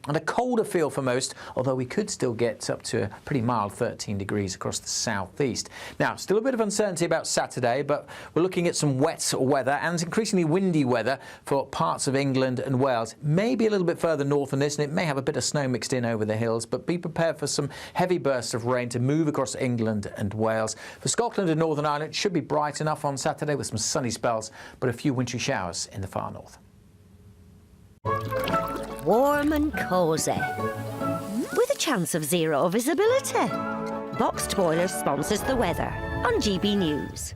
and a colder feel for most, although we could still get up to a pretty mild 13 degrees across the southeast. Now, still a bit of uncertainty about Saturday, but we're looking at some wet weather and increasingly windy weather for parts of England and Wales. Maybe a little bit further north than this, and it may have a bit of snow mixed in over the hills, but be prepared for some heavy bursts of rain to move across England and Wales. For Scotland and Northern Ireland, it should be bright enough on Saturday with some sunny spells, but a few wintry showers in the far north. Warm and cosy, with a chance of zero visibility. Boxed Boilers sponsors the weather on GB News.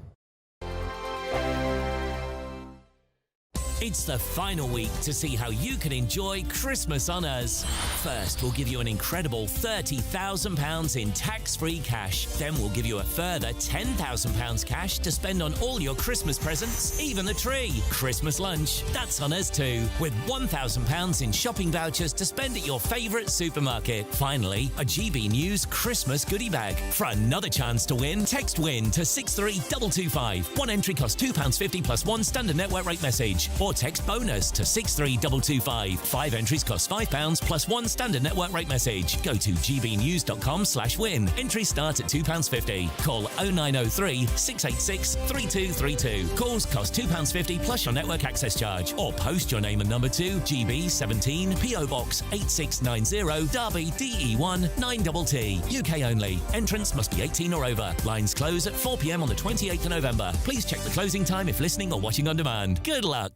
It's the final week to see how you can enjoy Christmas on us. First, we'll give you an incredible £30,000 in tax-free cash. Then we'll give you a further £10,000 cash to spend on all your Christmas presents, even the tree. Christmas lunch, that's on us too, with £1,000 in shopping vouchers to spend at your favourite supermarket. Finally, a GB News Christmas goodie bag. For another chance to win, text WIN to 63225. One entry costs £2.50 plus one standard network rate message. Or text BONUS to 63225. 5 entries cost £5 plus one standard network rate message. Go to gbnews.com/win. Entries start at £2.50. Call 0903 686 3232. Calls cost £2.50 plus your network access charge. Or post your name and number to GB17 PO Box 8690 Derby DE1 9TT. UK only. Entrance must be 18 or over. Lines close at 4 p.m. on the 28th of November. Please check the closing time if listening or watching on demand. Good luck.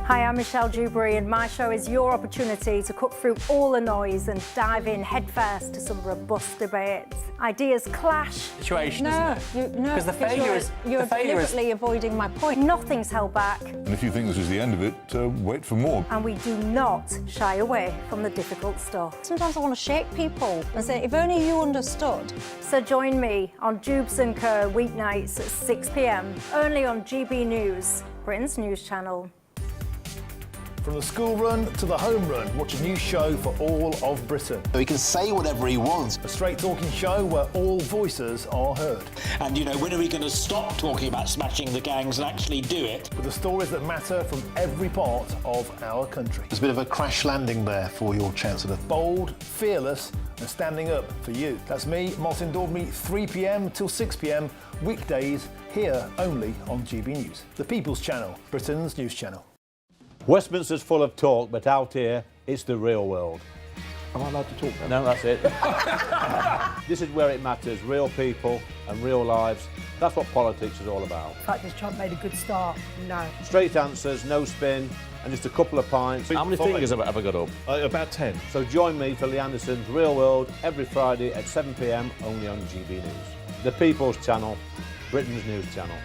Hi, I'm Michelle Dewberry, and my show is your opportunity to cut through all the noise and dive in headfirst to some robust debates. Ideas clash. Situation, isn't it? Because the failure is... You're deliberately avoiding my point. Nothing's held back. And if you think this is the end of it, wait for more. And we do not shy away from the difficult stuff. Sometimes I want to shake people and say, if only you understood. So join me on Jubes & Co. weeknights at 6 p.m, only on GB News, Britain's news channel. From the school run to the home run, watch a new show for all of Britain. So he can say whatever he wants. A straight talking show where all voices are heard. And, you know, when are we going to stop talking about smashing the gangs and actually do it? With the stories that matter from every part of our country. There's a bit of a crash landing there for your Chancellor. Bold, fearless and standing up for you. That's me, Martin Daubney, 3 p.m. till 6 p.m, weekdays, here only on GB News. The People's Channel, Britain's news channel. Westminster's full of talk, but out here, it's the real world. Am I allowed to talk then? No, that's it. This is where it matters, real people and real lives. That's what politics is all about. In fact, has Trump made a good start? No. Straight answers, no spin, and just a couple of pints. How many fingers have I got up? About 10. So join me for Lee Anderson's Real World every Friday at 7 p.m, only on GB News. The People's Channel, Britain's news channel.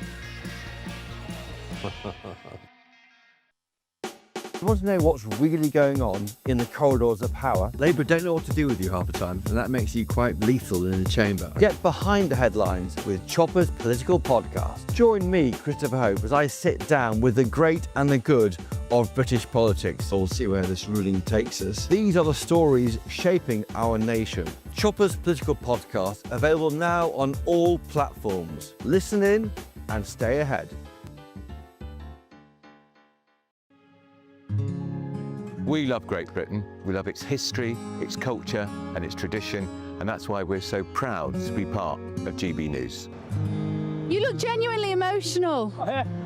You want to know what's really going on in the corridors of power? Labour don't know what to do with you half the time, and that makes you quite lethal in the chamber. Get behind the headlines with Chopper's Political Podcast. Join me, Christopher Hope, as I sit down with the great and the good of British politics. We'll see where this ruling takes us. These are the stories shaping our nation. Chopper's Political Podcast, available now on all platforms. Listen in and stay ahead. We love Great Britain. We love its history, its culture and its tradition, and that's why we're so proud to be part of GB News. You look genuinely emotional.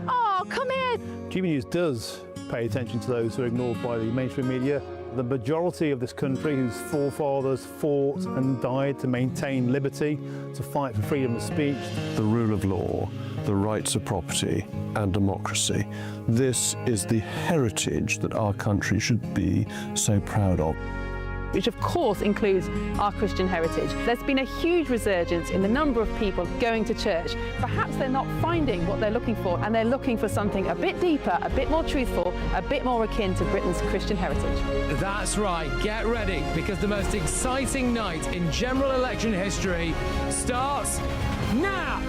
Oh, come here. GB News does pay attention to those who are ignored by the mainstream media. The majority of this country whose forefathers fought and died to maintain liberty, to fight for freedom of speech. The rule of law, the rights of property and democracy. This is the heritage that our country should be so proud of. Which of course includes our Christian heritage. There's been a huge resurgence in the number of people going to church. Perhaps they're not finding what they're looking for, and they're looking for something a bit deeper, a bit more truthful, a bit more akin to Britain's Christian heritage. That's right, get ready, because the most exciting night in general election history starts now!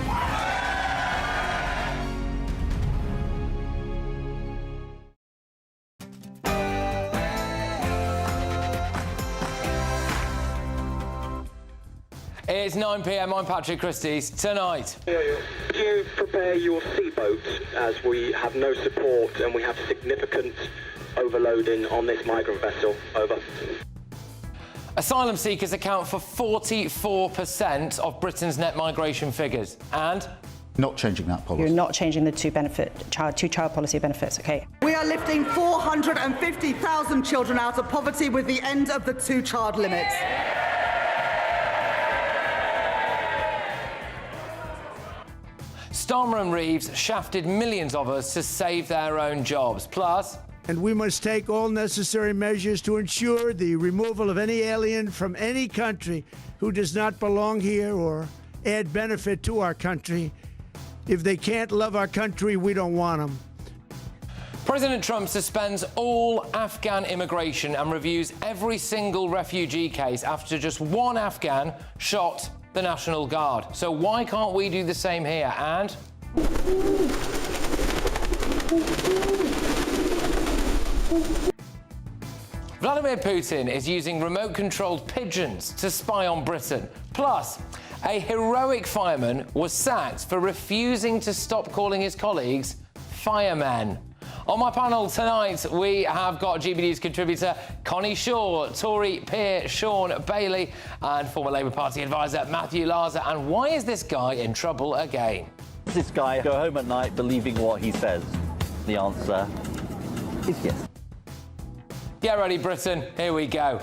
It's 9 p.m. I'm Patrick Christys. Tonight. Could you prepare your seaboat, as we have no support and we have significant overloading on this migrant vessel? Over. Asylum seekers account for 44% of Britain's net migration figures. And not changing that policy. You're not changing the two-child policy benefits, okay? We are lifting 450,000 children out of poverty with the end of the two-child limit. Starmer and Reeves shafted millions of us to save their own jobs. Plus, and we must take all necessary measures to ensure the removal of any alien from any country who does not belong here or add benefit to our country. If they can't love our country, we don't want them. President Trump suspends all Afghan immigration and reviews every single refugee case after just one Afghan shot the National Guard. So why can't we do the same here? And Vladimir Putin is using remote-controlled pigeons to spy on Britain. Plus, a heroic fireman was sacked for refusing to stop calling his colleagues firemen. On my panel tonight, we have got GB News contributor Connie Shaw, Tory peer Sean Bailey, and former Labour Party advisor Matthew Larser. And why is this guy in trouble again? Does this guy go home at night believing what he says? The answer is yes. Get ready, Britain. Here we go.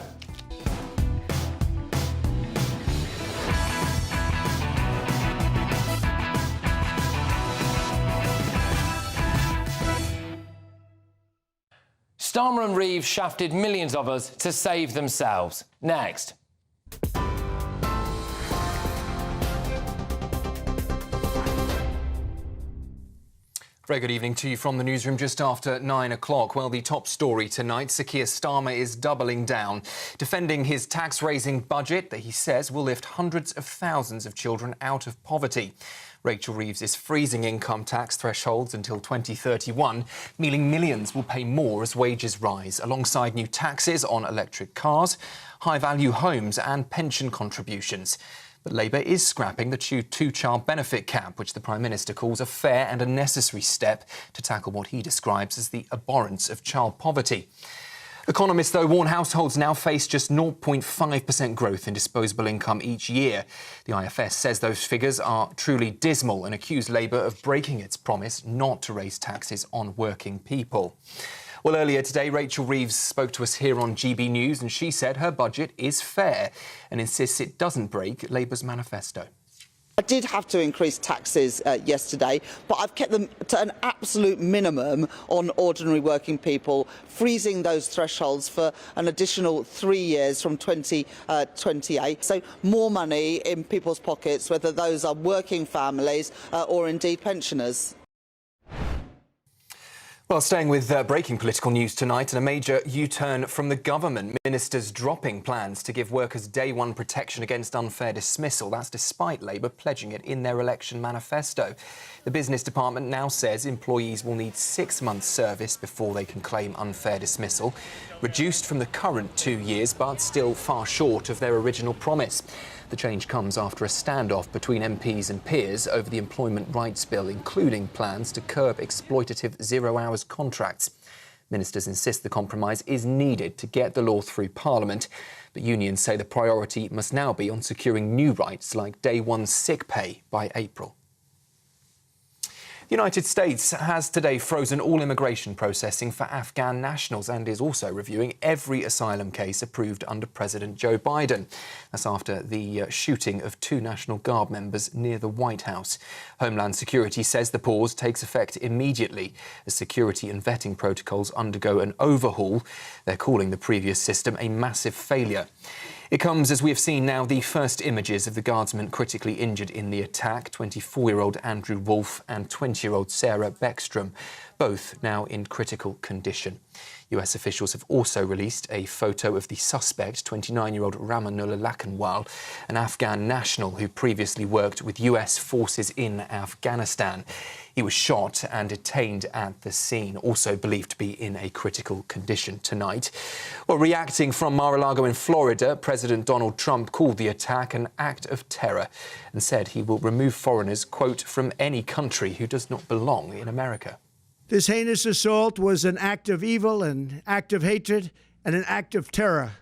Starmer and Reeves shafted millions of us to save themselves. Next. Very good evening to you from the newsroom just after 9 o'clock. Well, the top story tonight, Sir Keir Starmer is doubling down, defending his tax-raising budget that he says will lift hundreds of thousands of children out of poverty. Rachel Reeves is freezing income tax thresholds until 2031, meaning millions will pay more as wages rise, alongside new taxes on electric cars, high-value homes and pension contributions. But Labour is scrapping the two-child benefit cap, which the Prime Minister calls a fair and a necessary step to tackle what he describes as the abhorrence of child poverty. Economists, though, warn households now face just 0.5% growth in disposable income each year. The IFS says those figures are truly dismal and accuse Labour of breaking its promise not to raise taxes on working people. Well, earlier today, Rachel Reeves spoke to us here on GB News, and she said her budget is fair and insists it doesn't break Labour's manifesto. I did have to increase taxes yesterday, but I've kept them to an absolute minimum on ordinary working people, freezing those thresholds for an additional 3 years from 2028. So more money in people's pockets, whether those are working families or indeed pensioners. Well, staying with breaking political news tonight, and a major U-turn from the government. Ministers dropping plans to give workers day one protection against unfair dismissal. That's despite Labour pledging it in their election manifesto. The Business Department now says employees will need 6 months' service before they can claim unfair dismissal, reduced from the current 2 years, but still far short of their original promise. The change comes after a standoff between MPs and peers over the Employment Rights Bill, including plans to curb exploitative zero-hours contracts. Ministers insist the compromise is needed to get the law through Parliament, but unions say the priority must now be on securing new rights like day one sick pay by April. The United States has today frozen all immigration processing for Afghan nationals and is also reviewing every asylum case approved under President Joe Biden. That's after the shooting of 2 National Guard members near the White House. Homeland Security says the pause takes effect immediately as security and vetting protocols undergo an overhaul. They're calling the previous system a massive failure. It comes as we have seen now the first images of the guardsmen critically injured in the attack, 24-year-old Andrew Wolfe and 20-year-old Sarah Beckstrom, both now in critical condition. US officials have also released a photo of the suspect, 29-year-old Ramanullah Lakanwal, an Afghan national who previously worked with US forces in Afghanistan. He was shot and detained at the scene, also believed to be in a critical condition tonight. Well, reacting from Mar-a-Lago in Florida, President Donald Trump called the attack an act of terror and said he will remove foreigners, quote, from any country who does not belong in America. This heinous assault was an act of evil, an act of hatred, and an act of terror.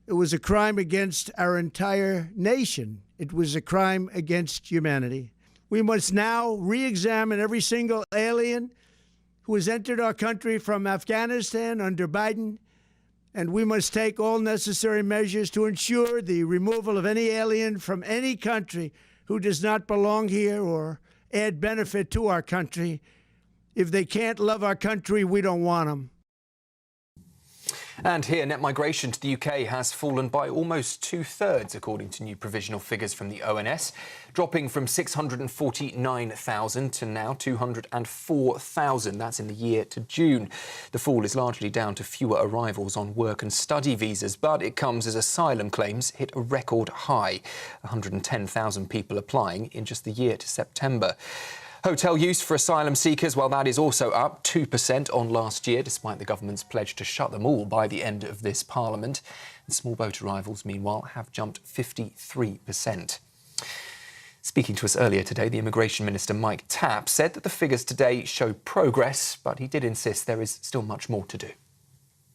It was a crime against our entire nation. It was a crime against humanity. We must now re-examine every single alien who has entered our country from Afghanistan under Biden, and we must take all necessary measures to ensure the removal of any alien from any country who does not belong here or add benefit to our country. If they can't love our country, we don't want them. And here, net migration to the UK has fallen by almost 2/3, according to new provisional figures from the ONS, dropping from 649,000 to now 204,000. That's in the year to June. The fall is largely down to fewer arrivals on work and study visas, but it comes as asylum claims hit a record high, 110,000 people applying in just the year to September. Hotel use for asylum seekers, well, that is also up 2% on last year, despite the government's pledge to shut them all by the end of this parliament. And small boat arrivals, meanwhile, have jumped 53%. Speaking to us earlier today, the Immigration Minister Mike Tapp said that the figures today show progress, but he did insist there is still much more to do.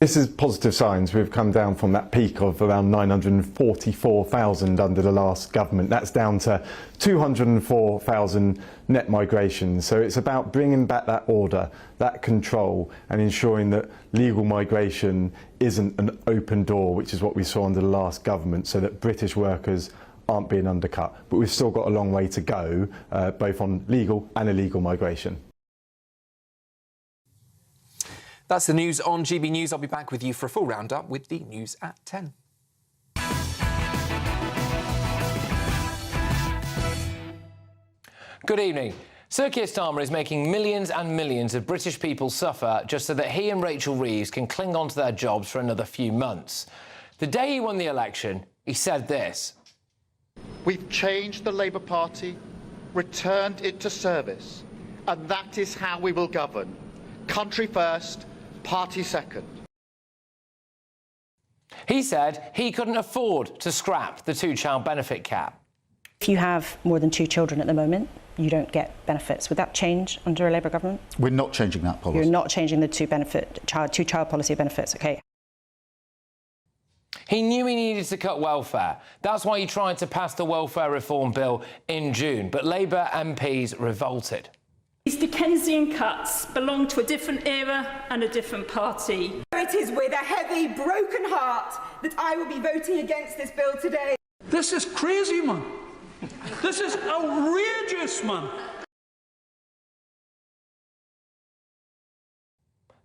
This is positive signs. We've come down from that peak of around 944,000 under the last government. That's down to 204,000 net migration. So it's about bringing back that order, that control, and ensuring that legal migration isn't an open door, which is what we saw under the last government, so that British workers aren't being undercut. But we've still got a long way to go, both on legal and illegal migration. That's the news on GB News. I'll be back with you for a full roundup with the news at 10. Good evening. Sir Keir Starmer is making millions and millions of British people suffer just so that he and Rachel Reeves can cling on to their jobs for another few months. The day he won the election, he said this. We've changed the Labour Party, returned it to service, and that is how we will govern. Country first, party second. He said he couldn't afford to scrap the two-child benefit cap. If you have more than 2 children at the moment, you don't get benefits. Would that change under a Labour government? We're not changing that policy. You're not changing the two-child policy of benefits, OK. He knew he needed to cut welfare. That's why he tried to pass the welfare reform bill in June, but Labour MPs revolted. These Dickensian cuts belong to a different era and a different party. It is with a heavy, broken heart that I will be voting against this bill today. This is crazy, man. This is outrageous, man.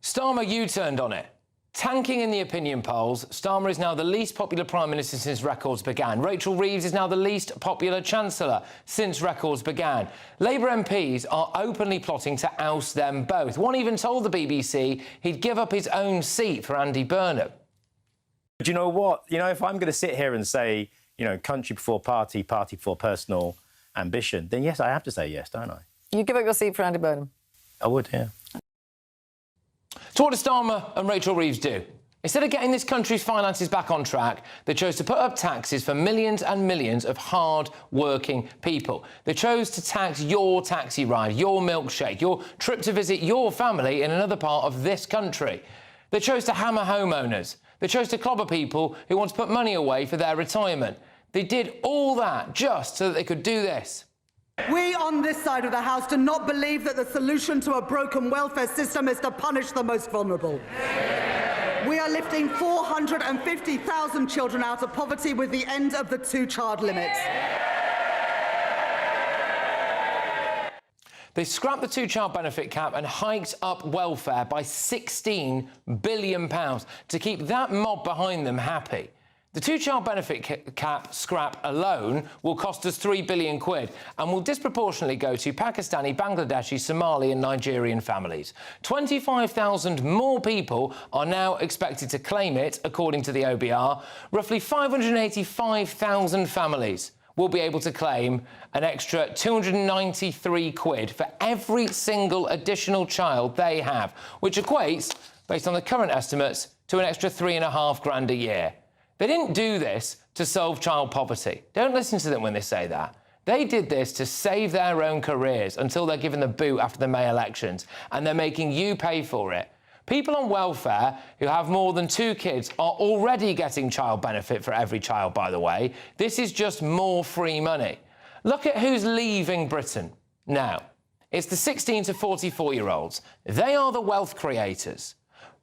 Starmer U-turned on it. Tanking in the opinion polls, Starmer is now the least popular Prime Minister since records began. Rachel Reeves is now the least popular Chancellor since records began. Labour MPs are openly plotting to oust them both. One even told the BBC he'd give up his own seat for Andy Burnham. Do you know what? You know, if I'm going to sit here and say, you know, country before party, party before personal ambition, then yes, I have to say yes, don't I? You give up your seat for Andy Burnham? I would, yeah. So what do Starmer and Rachel Reeves do? Instead of getting this country's finances back on track, they chose to put up taxes for millions and millions of hard-working people. They chose to tax your taxi ride, your milkshake, your trip to visit your family in another part of this country. They chose to hammer homeowners. They chose to clobber people who want to put money away for their retirement. They did all that just so that they could do this. We on this side of the House do not believe that the solution to a broken welfare system is to punish the most vulnerable. We are lifting 450,000 children out of poverty with the end of the two-child limit. They scrapped the two-child benefit cap and hiked up welfare by £16 billion to keep that mob behind them happy. The two-child benefit cap scrap alone will cost us £3 billion and will disproportionately go to Pakistani, Bangladeshi, Somali and Nigerian families. 25,000 more people are now expected to claim it, according to the OBR. Roughly 585,000 families will be able to claim an extra £293 for every single additional child they have, which equates, based on the current estimates, to an extra £3.5 a year. They didn't do this to solve child poverty. Don't listen to them when they say that. They did this to save their own careers until they're given the boot after the May elections, and they're making you pay for it. People on welfare who have more than 2 kids are already getting child benefit for every child, by the way. This is just more free money. Look at who's leaving Britain now. It's the 16 to 44-year-olds. They are the wealth creators.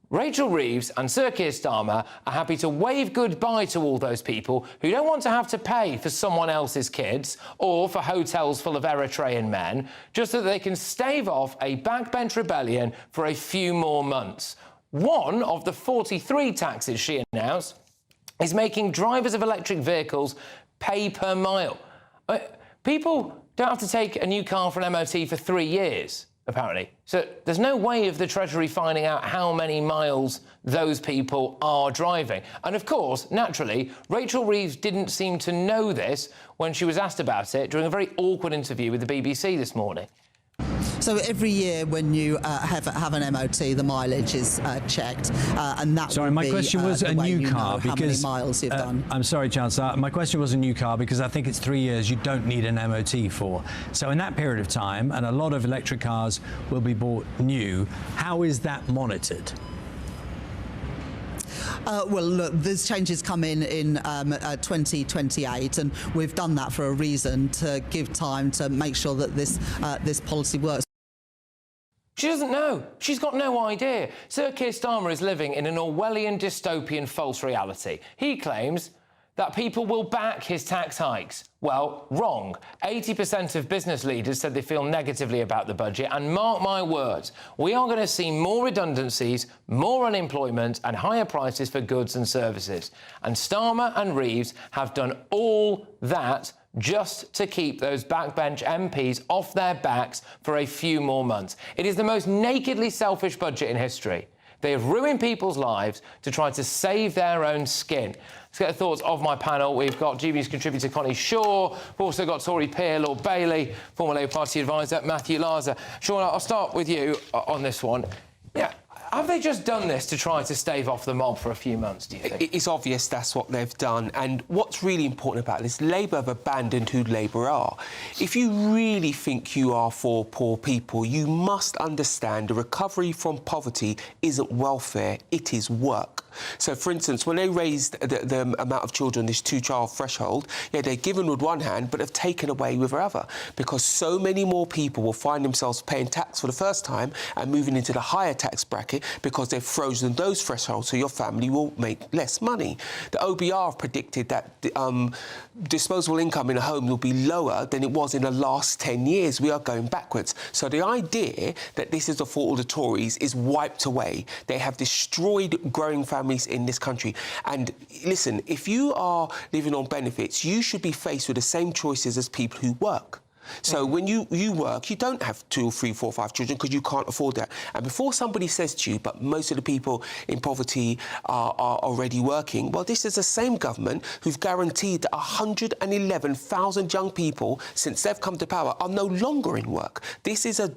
Rachel Reeves and Sir Keir Starmer are happy to wave goodbye to all those people who don't want to have to pay for someone else's kids or for hotels full of Eritrean men, just so that they can stave off a backbench rebellion for a few more months. One of the 43 taxes she announced is making drivers of electric vehicles pay per mile. People don't have to take a new car for an MOT for 3 years, apparently. So there's no way of the Treasury finding out how many miles those people are driving. And of course, naturally, Rachel Reeves didn't seem to know this when she was asked about it during a very awkward interview with the BBC this morning. So every year when you have an MOT, the mileage is checked, and that. Sorry, my question was a new car because how many miles you've done. I'm sorry, Chancellor. My question was a new car because I think it's 3 years you don't need an MOT for. So in that period of time, and a lot of electric cars will be bought new, how is that monitored? Well, look, these changes come in 2028, and we've done that for a reason, to give time to make sure that this policy works. She doesn't know. She's got no idea. Sir Keir Starmer is living in an Orwellian dystopian false reality. He claims that people will back his tax hikes. Well, wrong. 80% of business leaders said they feel negatively about the budget, and mark my words, we are going to see more redundancies, more unemployment and higher prices for goods and services. And Starmer and Reeves have done all that just to keep those backbench MPs off their backs for a few more months. It is the most nakedly selfish budget in history. They have ruined people's lives to try to save their own skin. Let's get the thoughts of my panel. We've got GBNews contributor Connie Shaw. We've also got Tory peer Lord Bailey, former Labour Party advisor Matthew Larser. Shaw, I'll start with you on this one. Yeah. Have they just done this to try to stave off the mob for a few months, do you think? It's obvious that's what they've done. And what's really important about this, Labour have abandoned who Labour are. If you really think you are for poor people, you must understand the recovery from poverty isn't welfare, it is work. So, for instance, when they raised the amount of children, this 2-child threshold, yeah, they're given with one hand, but have taken away with the other, because so many more people will find themselves paying tax for the first time and moving into the higher tax bracket because they've frozen those thresholds, so your family will make less money. The OBR have predicted that disposable income in a home will be lower than it was in the last 10 years. We are going backwards. So the idea that this is the fault of the Tories is wiped away. They have destroyed growing families in this country. And listen, if you are living on benefits, you should be faced with the same choices as people who work. So when you work, you don't have 2, 3, 4, 5 children because you can't afford that. And before somebody says to you, but most of the people in poverty are already working, well, this is the same government who've guaranteed that 111,000 young people, since they've come to power, are no longer in work. This is a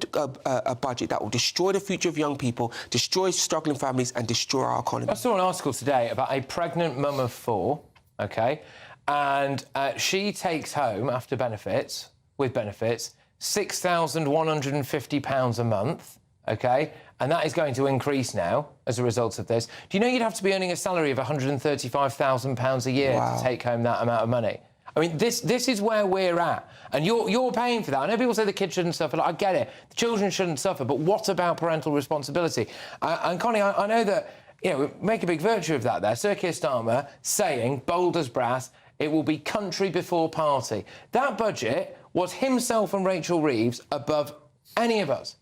budget that will destroy the future of young people, destroy struggling families and destroy our economy. I saw an article today about a pregnant mum of 4, OK, and she takes home, after benefits, with benefits, £6,150 a month, OK? And that is going to increase now as a result of this. Do you know you'd have to be earning a salary of £135,000 a year to take home that amount of money? I mean, this is where we're at. And you're paying for that. I know people say the kids shouldn't suffer. Like, I get it. The children shouldn't suffer. But what about parental responsibility? And Connie, I know that, you know, we make a big virtue of that there. Sir Keir Starmer saying, bold as brass, it will be country before party. That budget was himself and Rachel Reeves above any of us.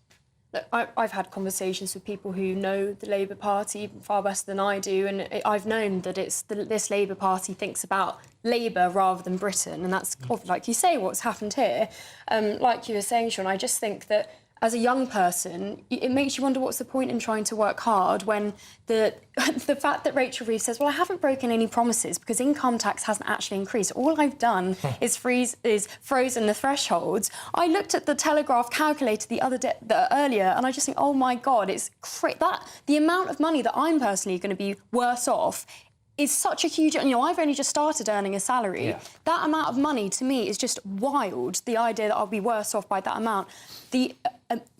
Look, I've had conversations with people who know the Labour Party far better than I do, and I've known that this Labour Party thinks about Labour rather than Britain, and that's, like you say, what's happened here. Like you were saying, Sean, I just think that as a young person, it makes you wonder what's the point in trying to work hard when the fact that Rachel Reeves says, well, I haven't broken any promises because income tax hasn't actually increased. All I've done is frozen the thresholds. I looked at the Telegraph calculator earlier, and I just think, oh my God, it's the amount of money that I'm personally going to be worse off is such a huge... You know, I've only just started earning a salary. Yeah. That amount of money, to me, is just wild, the idea that I'll be worse off by that amount.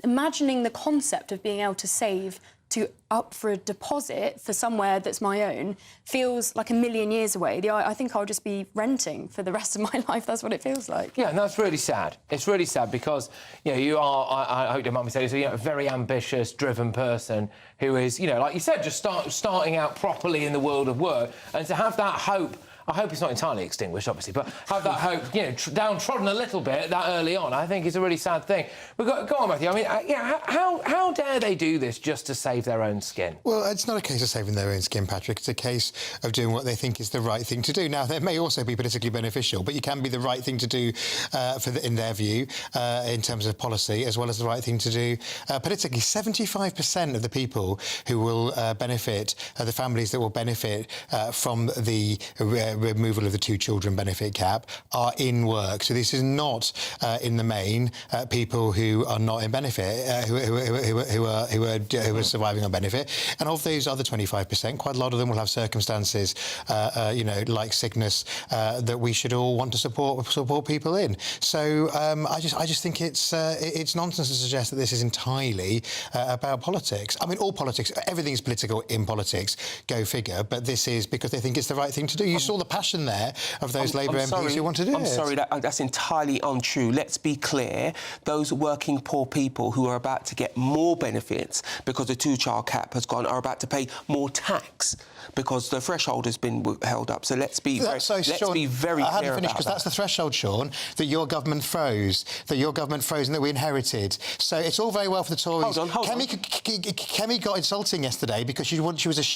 Imagining the concept of being able to save to up for a deposit for somewhere that's my own feels like a million years away. I think I'll just be renting for the rest of my life. That's what it feels like. Yeah, and that's really sad. It's really sad because, you know, you are, I hope your mum said, a very ambitious, driven person who is, you know, like you said, just starting out properly in the world of work, and to have that hope. I hope it's not entirely extinguished, obviously, but have that hope, you know, downtrodden a little bit that early on, I think is a really sad thing. But go on, Matthew. I mean, yeah, how dare they do this just to save their own skin? Well, it's not a case of saving their own skin, Patrick. It's a case of doing what they think is the right thing to do. Now, that may also be politically beneficial, but you can be the right thing to do in their view, in terms of policy, as well as the right thing to do politically. 75% of the people who will benefit, the families that will benefit from the removal of the 2 children benefit cap are in work. So this is not, in the main, people who are not in benefit, who are surviving on benefit. And of those other 25%, quite a lot of them will have circumstances, you know, like sickness, that we should all want to support people in. So I just think it's nonsense to suggest that this is entirely about politics. I mean, all politics, everything is political in politics. Go figure. But this is because they think it's the right thing to do. You saw the passion there of those Labour MPs who want to do it. I'm sorry, that's entirely untrue. Let's be clear. Those working poor people who are about to get more benefits because the 2-child cap has gone are about to pay more tax because the threshold has been held up. So let's be very clear I hadn't about finished because that's the threshold, Sean, that your government froze, and that we inherited. So it's all very well for the Tories. Hold on. Kemi got insulting yesterday because she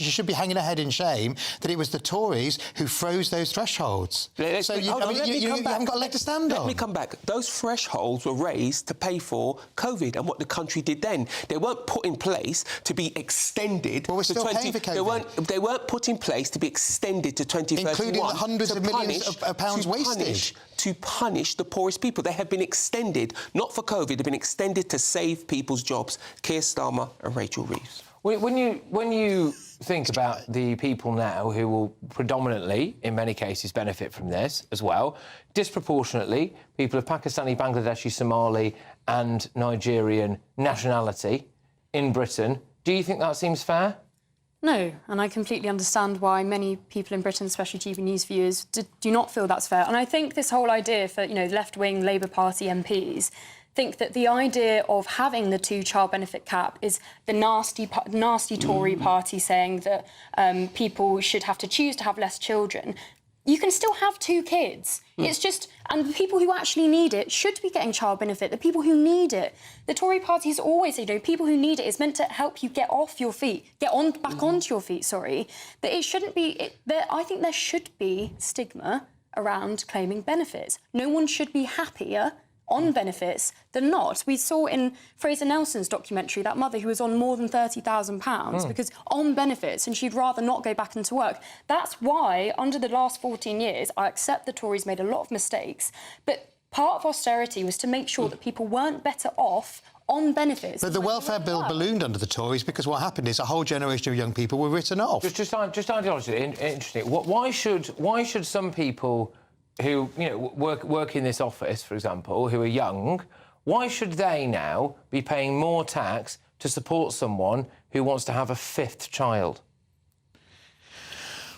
should be hanging her head in shame that it was the Tories who froze those thresholds. You haven't got a leg to stand on. Let me come back. Those thresholds were raised to pay for COVID and what the country did then. They weren't put in place to be extended. Well, we're still paying for COVID. They weren't put in place to be extended to 2031. Including the hundreds of millions of pounds wasted. To punish the poorest people. They have been extended, not for COVID, they've been extended to save people's jobs. Keir Starmer and Rachel Reeves. When you think about the people now who will predominantly, in many cases, benefit from this as well, disproportionately, people of Pakistani, Bangladeshi, Somali and Nigerian nationality in Britain, do you think that seems fair? No, and I completely understand why many people in Britain, especially GBNews viewers, do not feel that's fair. And I think this whole idea for, you know, left-wing Labour Party MPs think that the idea of having the 2-child benefit cap is the nasty Tory party saying that people should have to choose to have less children. You can still have 2 kids. It's just... And the people who actually need it should be getting child benefit. The people who need it. The Tory party has always said, you know, people who need it is meant to help you get off your feet, back onto your feet, sorry. But it shouldn't be... I think there should be stigma around claiming benefits. No one should be happier on benefits than not. We saw in Fraser Nelson's documentary that mother who was on more than £30,000 because on benefits, and she'd rather not go back into work. That's why, under the last 14 years, I accept the Tories made a lot of mistakes, but part of austerity was to make sure that people weren't better off on benefits. But the welfare bill ballooned under the Tories because what happened is a whole generation of young people were written off. Just ideologically, interesting. Why should some people who, you know, work in this office, for example, who are young, why should they now be paying more tax to support someone who wants to have a 5th child?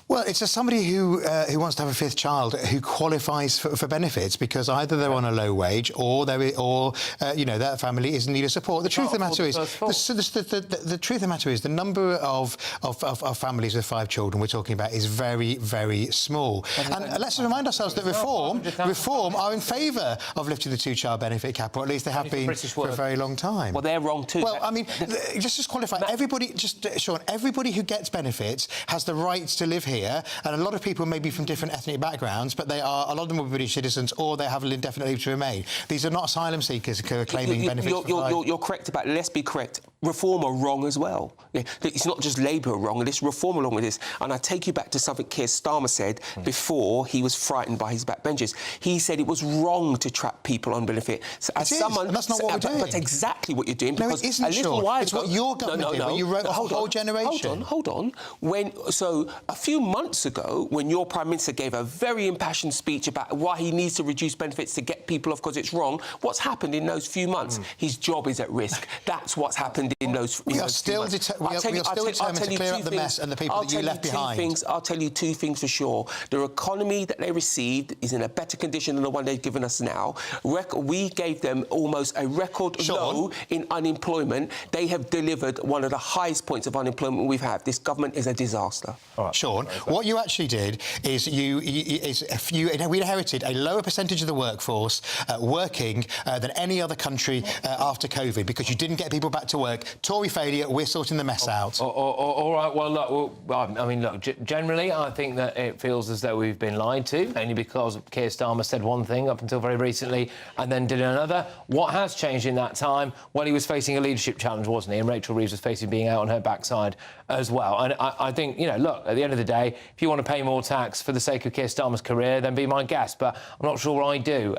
Well, it's somebody who wants to have a 5th child who qualifies for benefits because either they're on a low wage or you know, that family is in need of support. The truth of the matter is, the truth of the matter is, the number of families with 5 children we're talking about is very, very small. And let's remind ourselves that Reform are in favour of lifting the 2-child benefit cap, or at least they have been for a very long time. Well, they're wrong too. Well, I mean, just qualify. Everybody, Sean, everybody who gets benefits has the right to live here. And a lot of people may be from different ethnic backgrounds, but a lot of them will be British citizens or they have indefinite leave to remain. These are not asylum seekers who are claiming benefits. You're correct about it. Let's be correct. Reform are wrong as well. Yeah, it's not just Labour are wrong, it's Reform along with this. And I take you back to something Keir Starmer said before he was frightened by his backbenchers. He said it was wrong to trap people on benefit. So as someone, and that's not what we're doing. That's exactly what you're doing. No, it isn't, Sean. It's what your government did when you wrote off a whole generation. Hold on. So a few months ago, when your Prime Minister gave a very impassioned speech about why he needs to reduce benefits to get people off because it's wrong, what's happened in those few months? His job is at risk. That's what's happened in those. We are still determined to clear up the mess and the people that you left behind. I'll tell you two things for sure. Their economy that they received is in a better condition than the one they've given us now. We gave them almost a record low in unemployment. They have delivered one of the highest points of unemployment we've had. This government is a disaster. Sean, what you actually did is we inherited a lower percentage of the workforce working than any other country after COVID, because you didn't get people back to work. Tory failure, we're sorting the mess out. All right, well, look, generally, I think that it feels as though we've been lied to, only because Keir Starmer said one thing up until very recently and then did another. What has changed in that time? Well, he was facing a leadership challenge, wasn't he? And Rachel Reeves was facing being out on her backside as well. And I think, you know, look, at the end of the day, if you want to pay more tax for the sake of Keir Starmer's career, then be my guest, but I'm not sure I do.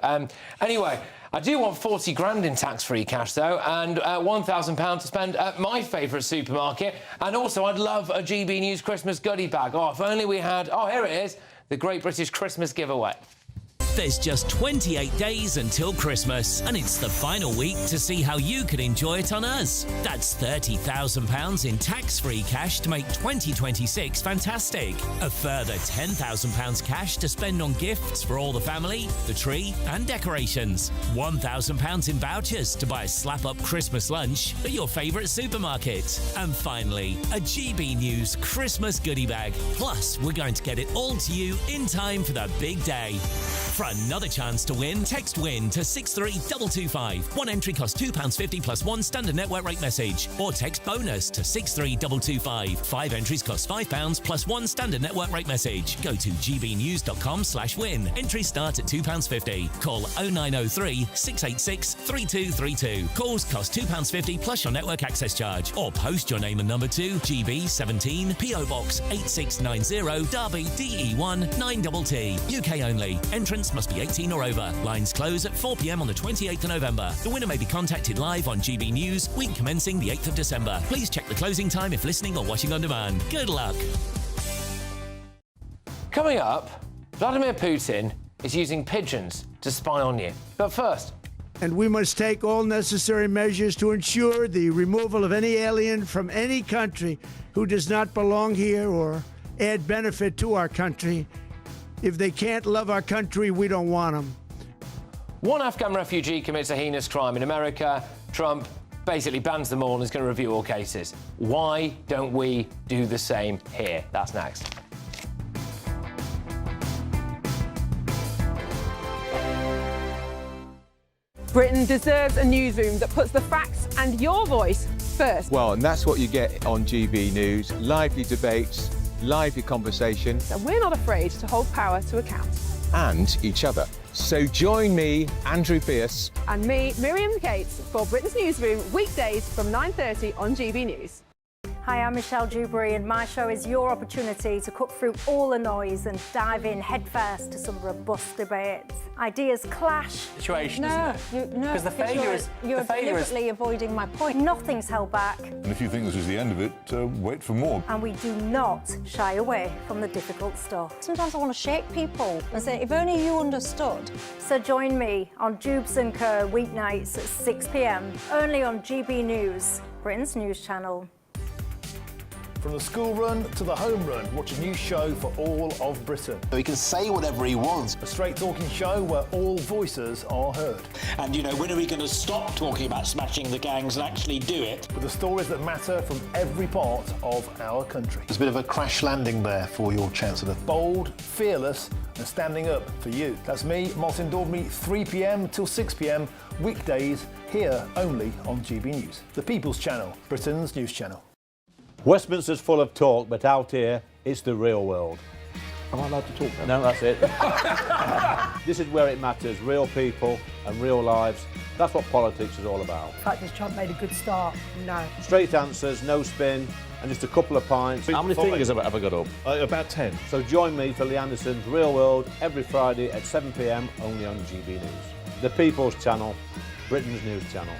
Anyway, I do want 40 grand in tax-free cash, though, and £1,000 to spend at my favourite supermarket. And also, I'd love a GB News Christmas goodie bag. Oh, if only we had... Oh, here it is, the Great British Christmas giveaway. There's just 28 days until Christmas, and it's the final week to see how you can enjoy it on us. That's £30,000 in tax-free cash to make 2026 fantastic. A further £10,000 cash to spend on gifts for all the family, the tree and decorations. £1,000 in vouchers to buy a slap-up Christmas lunch at your favourite supermarket. And finally, a GB News Christmas goodie bag. Plus, we're going to get it all to you in time for the big day. For another chance to win, text WIN to 63225. One entry costs £2.50 plus one standard network rate message. Or text BONUS to 63225. 5 entries cost £5 plus one standard network rate message. Go to gbnews.com/win. Entries start at £2.50. Call 0903 686 3232. Calls cost £2.50 plus your network access charge. Or post your name and number to GB17 PO Box 8690 Derby DE1 9TT. UK only. Entrance must be 18 or over. Lines close at 4 p.m. on the 28th of November. The winner may be contacted live on GB News, week commencing the 8th of December. Please check the closing time if listening or watching on demand. Good luck. Coming up, Vladimir Putin is using pigeons to spy on you. But first... And we must take all necessary measures to ensure the removal of any alien from any country who does not belong here or add benefit to our country. If they can't love our country, we don't want them. One Afghan refugee commits a heinous crime in America. Trump basically bans them all and is going to review all cases. Why don't we do the same here? That's next. Britain deserves a newsroom that puts the facts and your voice first. Well, and that's what you get on GB News. Lively debates, lively conversation. And we're not afraid to hold power to account. And each other. So join me, Andrew Pierce. And me, Miriam Gates, for Britain's Newsroom, weekdays from 9:30 on GB News. Hi, I'm Michelle Dewberry, and my show is your opportunity to cut through all the noise and dive in headfirst to some robust debates. Ideas clash. Situation, isn't it? Because the failure is... You're deliberately avoiding my point. Nothing's held back. And if you think this is the end of it, wait for more. And we do not shy away from the difficult stuff. Sometimes I want to shake people and say, if only you understood. So join me on Jubes & Co. weeknights at 6 p.m, only on GB News, Britain's news channel. From the school run to the home run, watch a new show for all of Britain. So he can say whatever he wants. A straight talking show where all voices are heard. And, you know, when are we going to stop talking about smashing the gangs and actually do it? With the stories that matter from every part of our country. There's a bit of a crash landing there for your Chancellor. Bold, fearless and standing up for you. That's me, Martin Daubney, 3 p.m. till 6 p.m, weekdays, here only on GB News. The People's Channel, Britain's news channel. Westminster's full of talk, but out here, it's the real world. Am I allowed to talk now? No, that's it. This is where it matters, real people and real lives. That's what politics is all about. The fact that Trump made a good start, no. Straight answers, no spin, and just a couple of pints. How many fingers have I got up? About 10. So join me for Lee Anderson's Real World every Friday at 7 p.m, only on GB News. The People's Channel, Britain's news channel.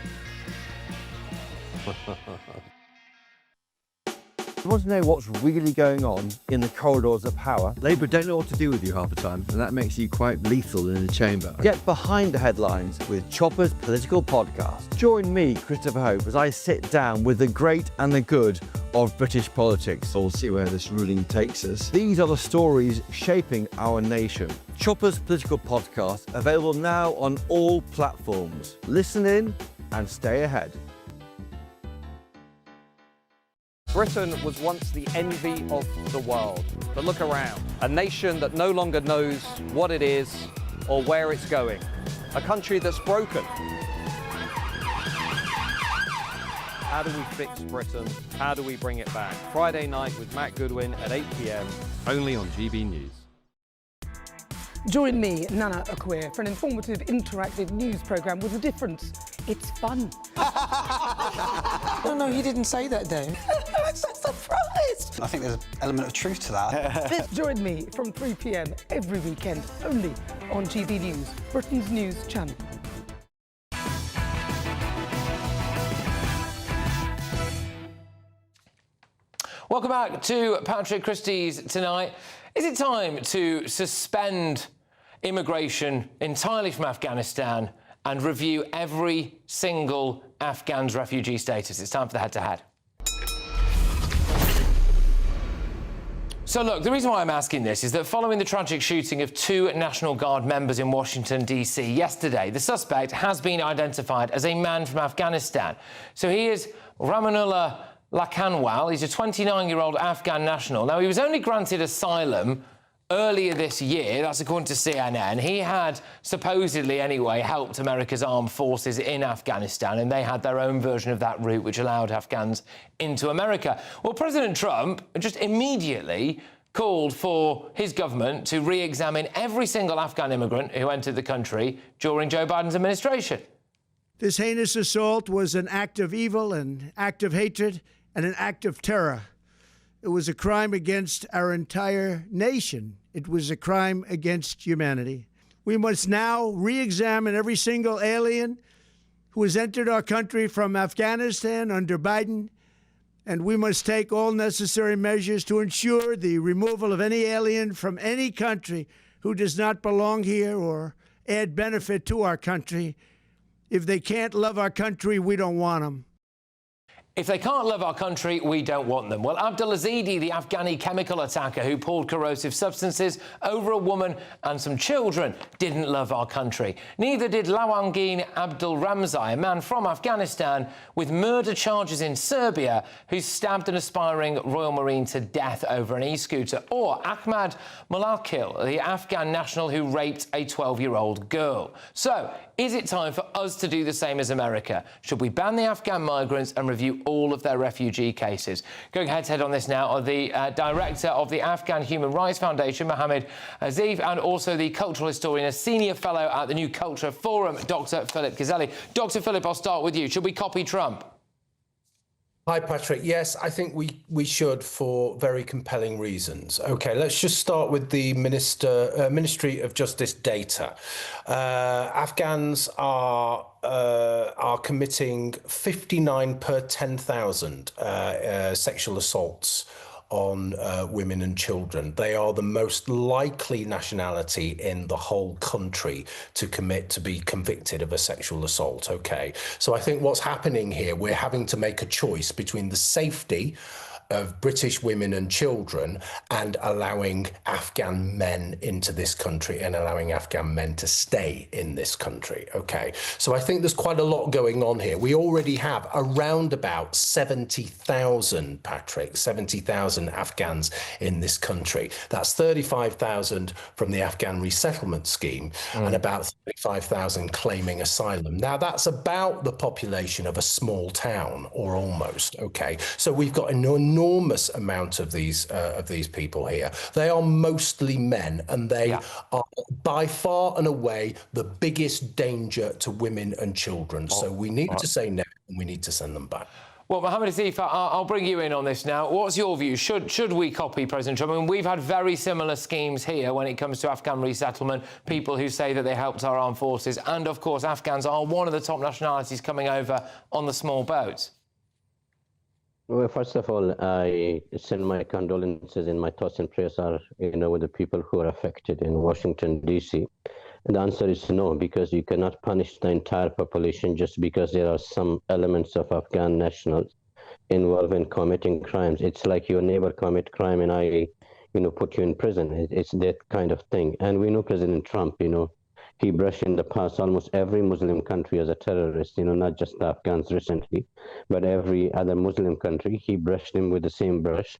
You want to know what's really going on in the corridors of power? Labour don't know what to do with you half the time, and that makes you quite lethal in the chamber. Get behind the headlines with Chopper's Political Podcast. Join me, Christopher Hope, as I sit down with the great and the good of British politics. We'll see where this ruling takes us. These are the stories shaping our nation. Chopper's Political Podcast, available now on all platforms. Listen in and stay ahead. Britain was once the envy of the world. But look around. A nation that no longer knows what it is or where it's going. A country that's broken. How do we fix Britain? How do we bring it back? Friday night with Matt Goodwin at 8 p.m. only on GB News. Join me, Nana Akwe, for an informative, interactive news programme with a difference. It's fun. No, he didn't say that, Dave. I'm so surprised. I think there's an element of truth to that. Join me from 3 p.m. every weekend, only on GB News, Britain's news channel. Welcome back to Patrick Christys tonight. Is it time to suspend immigration entirely from Afghanistan and review every single Afghan's refugee status? It's time for the head-to-head. So look, the reason why I'm asking this is that following the tragic shooting of 2 National Guard members in Washington, D.C. yesterday, the suspect has been identified as a man from Afghanistan. So he is Ramanullah Lakanwal. He's a 29-year-old Afghan national. Now, he was only granted asylum earlier this year, that's according to CNN. He had, supposedly anyway, helped America's armed forces in Afghanistan, and they had their own version of that route, which allowed Afghans into America. Well, President Trump just immediately called for his government to re-examine every single Afghan immigrant who entered the country during Joe Biden's administration. This heinous assault was an act of evil, an act of hatred, and an act of terror. It was a crime against our entire nation. It was a crime against humanity. We must now re-examine every single alien who has entered our country from Afghanistan under Biden, and we must take all necessary measures to ensure the removal of any alien from any country who does not belong here or add benefit to our country. If they can't love our country, we don't want them. If they can't love our country, we don't want them. Well, Abdul Azidi, the Afghani chemical attacker who poured corrosive substances over a woman and some children, didn't love our country. Neither did Lawangin Abdul Ramzai, a man from Afghanistan with murder charges in Serbia, who stabbed an aspiring Royal Marine to death over an e-scooter. Or Ahmad Mulakil, the Afghan national who raped a 12-year-old girl. So, is it time for us to do the same as America? Should we ban the Afghan migrants and review all of their refugee cases? Going head-to-head on this now are the director of the Afghan Human Rights Foundation, Mohammed Azif, and also the cultural historian, a senior fellow at the New Culture Forum, Dr. Philip Ghazali. Dr. Philip, I'll start with you. Should we copy Trump? Hi, Patrick. Yes, I think we should for very compelling reasons. OK, let's just start with the Ministry of Justice data. Afghans are committing 59 per 10,000 sexual assaults on women and children. They are the most likely nationality in the whole country to be convicted of a sexual assault. Okay, so I think what's happening here, we're having to make a choice between the safety of British women and children and allowing Afghan men into this country and allowing Afghan men to stay in this country. Okay, so I think there's quite a lot going on here. We already have around about 70,000, Patrick, 70,000 Afghans in this country. That's 35,000 from the Afghan resettlement scheme and about 35,000 claiming asylum. Now, that's about the population of a small town, or almost. Okay, so we've got an enormous amount of these people here. They are mostly men, and they are by far and away the biggest danger to women and children. So we need to say no, and we need to send them back. Well, Mohammed Azif, I'll bring you in on this now. What's your view? Should we copy President Trump? I mean, we've had very similar schemes here when it comes to Afghan resettlement, people who say that they helped our armed forces, and, of course, Afghans are one of the top nationalities coming over on the small boats. Well, first of all, I send my condolences and my thoughts and prayers are, with the people who are affected in Washington, D.C. And the answer is no, because you cannot punish the entire population just because there are some elements of Afghan nationals involved in committing crimes. It's like your neighbor commit crime and I, put you in prison. It's that kind of thing. And we know President Trump, he brushed in the past almost every Muslim country as a terrorist, not just the Afghans recently, but every other Muslim country. He brushed them with the same brush.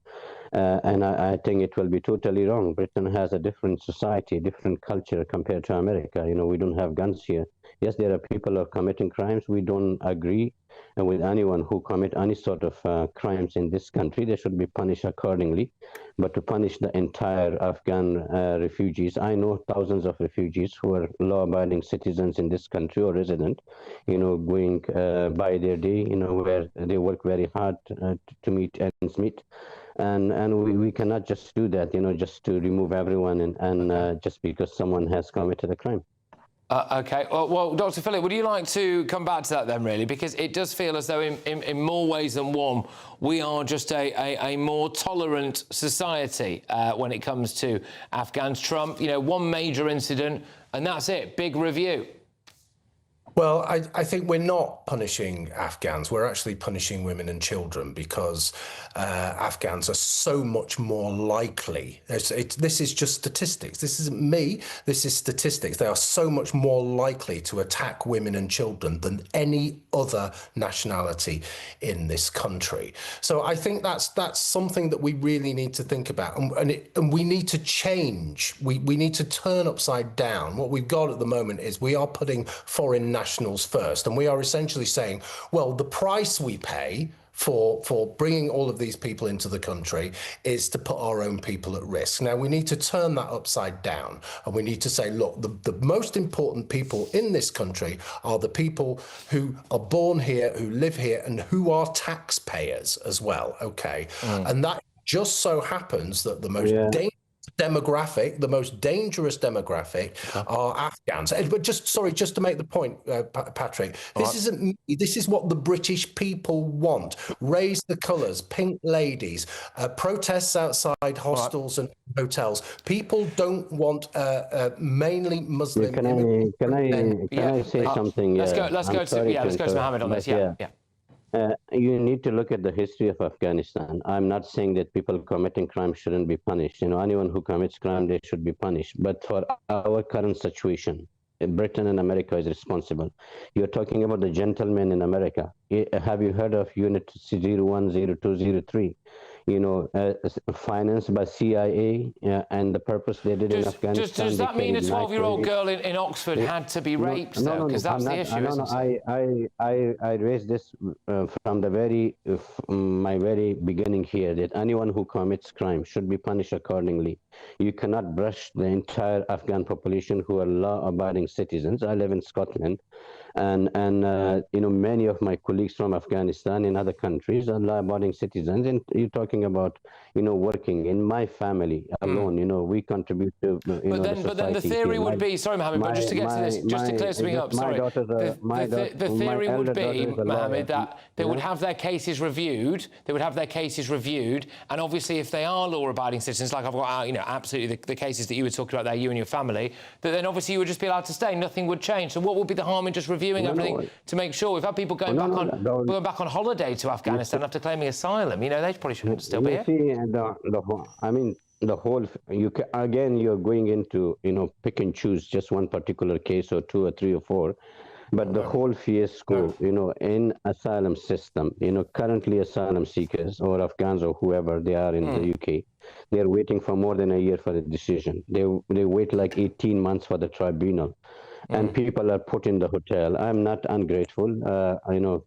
And I think it will be totally wrong. Britain has a different society, different culture compared to America. We don't have guns here. Yes, there are people who are committing crimes. We don't agree with anyone who commit any sort of crimes in this country. They should be punished accordingly. But to punish the entire Afghan refugees, I know thousands of refugees who are law-abiding citizens in this country or resident, going by their day, where they work very hard to meet ends meet. And we cannot just do that, just to remove everyone and just because someone has committed a crime. OK. Well, Dr. Philip, would you like to come back to that then, really? Because it does feel as though in more ways than one, we are just a more tolerant society when it comes to Afghans. Trump, one major incident, and that's it, big review. Well, I think we're not punishing Afghans. We're actually punishing women and children because Afghans are so much more likely. This is just statistics. This isn't me. This is statistics. They are so much more likely to attack women and children than any other nationality in this country. So I think that's something that we really need to think about, and we need to change. We need to turn upside down. What we've got at the moment is we are putting foreign nationals first, and we are essentially saying, well, the price we pay for bringing all of these people into the country is to put our own people at risk. Now, we need to turn that upside down, and we need to say, look, the most important people in this country are the people who are born here, who live here, and who are taxpayers as well, okay? And that just so happens that the most the most dangerous demographic are Afghans. But just to make the point, Patrick, this is what the British people want. Raise the colours, pink ladies, protests outside hostels and hotels. People don't want mainly Muslim. Can I say something? Let's go to Mohammed on this. Yeah. You need to look at the history of Afghanistan. I'm not saying that people committing crime shouldn't be punished. Anyone who commits crime, they should be punished. But for our current situation, Britain and America is responsible. You're talking about the gentlemen in America. Have you heard of Unit 010203? Financed by CIA, and the purpose they did in Afghanistan. Does that mean a 12-year-old girl in Oxford had to be raped, though? Because that's the issue, isn't it? I raised this from the my very beginning here, that anyone who commits crime should be punished accordingly. You cannot brush the entire Afghan population who are law-abiding citizens. I live in Scotland, and many of my colleagues from Afghanistan and other countries are law-abiding citizens, and you're talking about working in my family alone. We contribute to but then the theory would be, sorry Mohammed, but just to get to this, just to clear something up, sorry, the theory would be, Mohammed, that they would have their cases reviewed, and obviously if they are law-abiding citizens, like I've got absolutely the cases that you were talking about there, you and your family, that then obviously you would just be allowed to stay, nothing would change. So what would be the harm in just reviewing everything to make sure? We've had people going back on holiday to Afghanistan after claiming asylum. They probably shouldn't still be here. The whole, you're going into, pick and choose just one particular case or two or three or four. But the whole fiasco, in asylum system, currently asylum seekers or Afghans or whoever they are in the UK, they're waiting for more than a year for the decision. They wait like 18 months for the tribunal. And people are put in the hotel. I'm not ungrateful.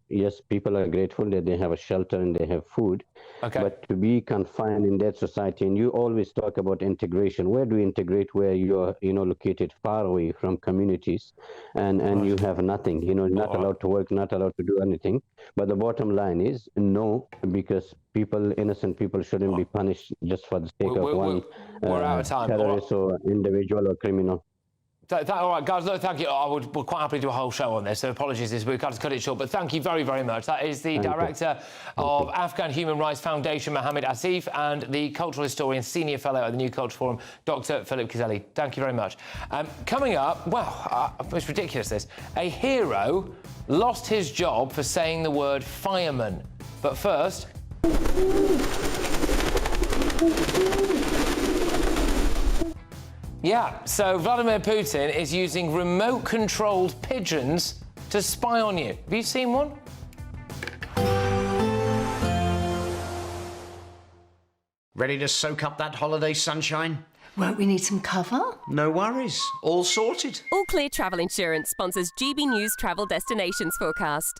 Yes, people are grateful that they have a shelter and they have food. Okay. But to be confined in that society, and you always talk about integration. Where do you integrate where you're, located far away from communities, and you have nothing, not allowed to work, not allowed to do anything. But the bottom line is no, because innocent people shouldn't be punished just for the sake of one we're out of time. terrorist or individual or criminal. All right, guys, look, thank you. We'll quite happily do a whole show on this, so apologies if we've got to cut it short, but thank you very, very much. That is the Director of Afghan Human Rights Foundation, Mohammed Asif, and the Cultural Historian, Senior Fellow at the New Culture Forum, Dr. Philip Kizeli. Thank you very much. Coming up, well, it's ridiculous, this. A hero lost his job for saying the word fireman. But first... Yeah, so Vladimir Putin is using remote-controlled pigeons to spy on you. Have you seen one? Ready to soak up that holiday sunshine? Won't we need some cover? No worries, all sorted. All Clear Travel Insurance sponsors GB News Travel Destinations Forecast.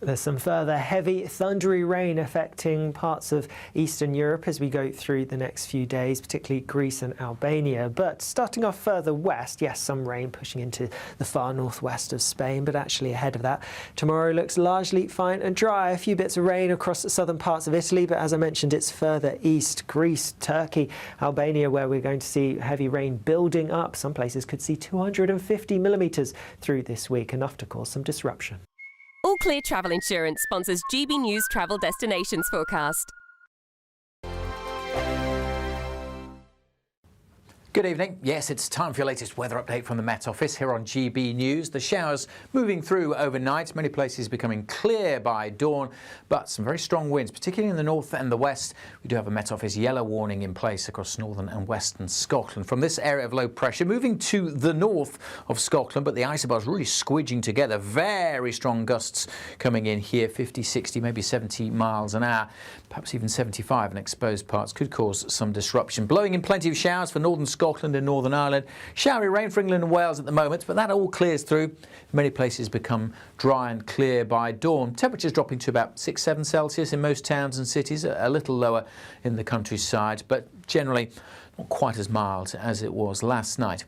There's some further heavy, thundery rain affecting parts of Eastern Europe as we go through the next few days, particularly Greece and Albania. But starting off further west, yes, some rain pushing into the far northwest of Spain, but actually ahead of that, tomorrow looks largely fine and dry. A few bits of rain across the southern parts of Italy, but as I mentioned, it's further east, Greece, Turkey, Albania, where we're going to see heavy rain building up. Some places could see 250 millimetres through this week, enough to cause some disruption. All Clear Travel Insurance sponsors GB News Travel Destinations Forecast. Good evening. Yes, it's time for your latest weather update from the Met Office here on GB News. The showers moving through overnight, many places becoming clear by dawn, but some very strong winds, particularly in the north and the west. We do have a Met Office yellow warning in place across northern and western Scotland. From this area of low pressure, moving to the north of Scotland, but the isobars really squidging together. Very strong gusts coming in here, 50, 60, maybe 70 miles an hour, perhaps even 75 in exposed parts, could cause some disruption. Blowing in plenty of showers for northern Scotland and Northern Ireland. Showery rain for England and Wales at the moment, but that all clears through. Many places become dry and clear by dawn. Temperatures dropping to about 6-7 Celsius in most towns and cities, a little lower in the countryside, but generally not quite as mild as it was last night.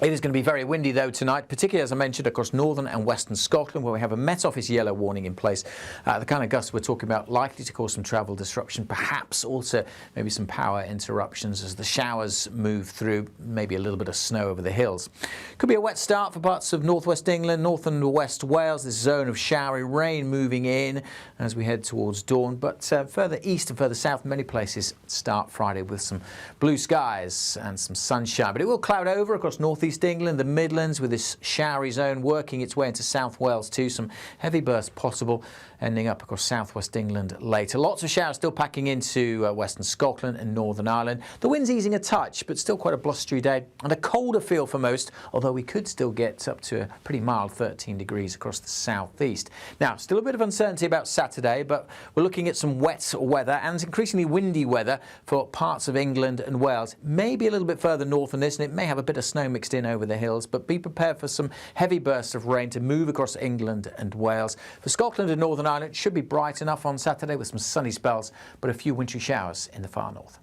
It is going to be very windy, though, tonight, particularly, as I mentioned, across northern and western Scotland, where we have a Met Office yellow warning in place. The kind of gusts we're talking about likely to cause some travel disruption, perhaps also maybe some power interruptions as the showers move through, maybe a little bit of snow over the hills. Could be a wet start for parts of northwest England, north and west Wales, this zone of showery rain moving in as we head towards dawn. But further east and further south, many places start Friday with some blue skies and some sunshine. But it will cloud over across northeast England, the Midlands, with this showery zone working its way into South Wales too. Some heavy bursts possible, ending up across southwest England later. Lots of showers still packing into western Scotland and Northern Ireland. The wind's easing a touch, but still quite a blustery day and a colder feel for most, although we could still get up to a pretty mild 13 degrees across the southeast. Now, still a bit of uncertainty about Saturday, but we're looking at some wet weather and increasingly windy weather for parts of England and Wales. Maybe a little bit further north than this, and it may have a bit of snow mixed in over the hills, but be prepared for some heavy bursts of rain to move across England and Wales. For Scotland and Northern Ireland, it should be bright enough on Saturday with some sunny spells, but a few wintry showers in the far north.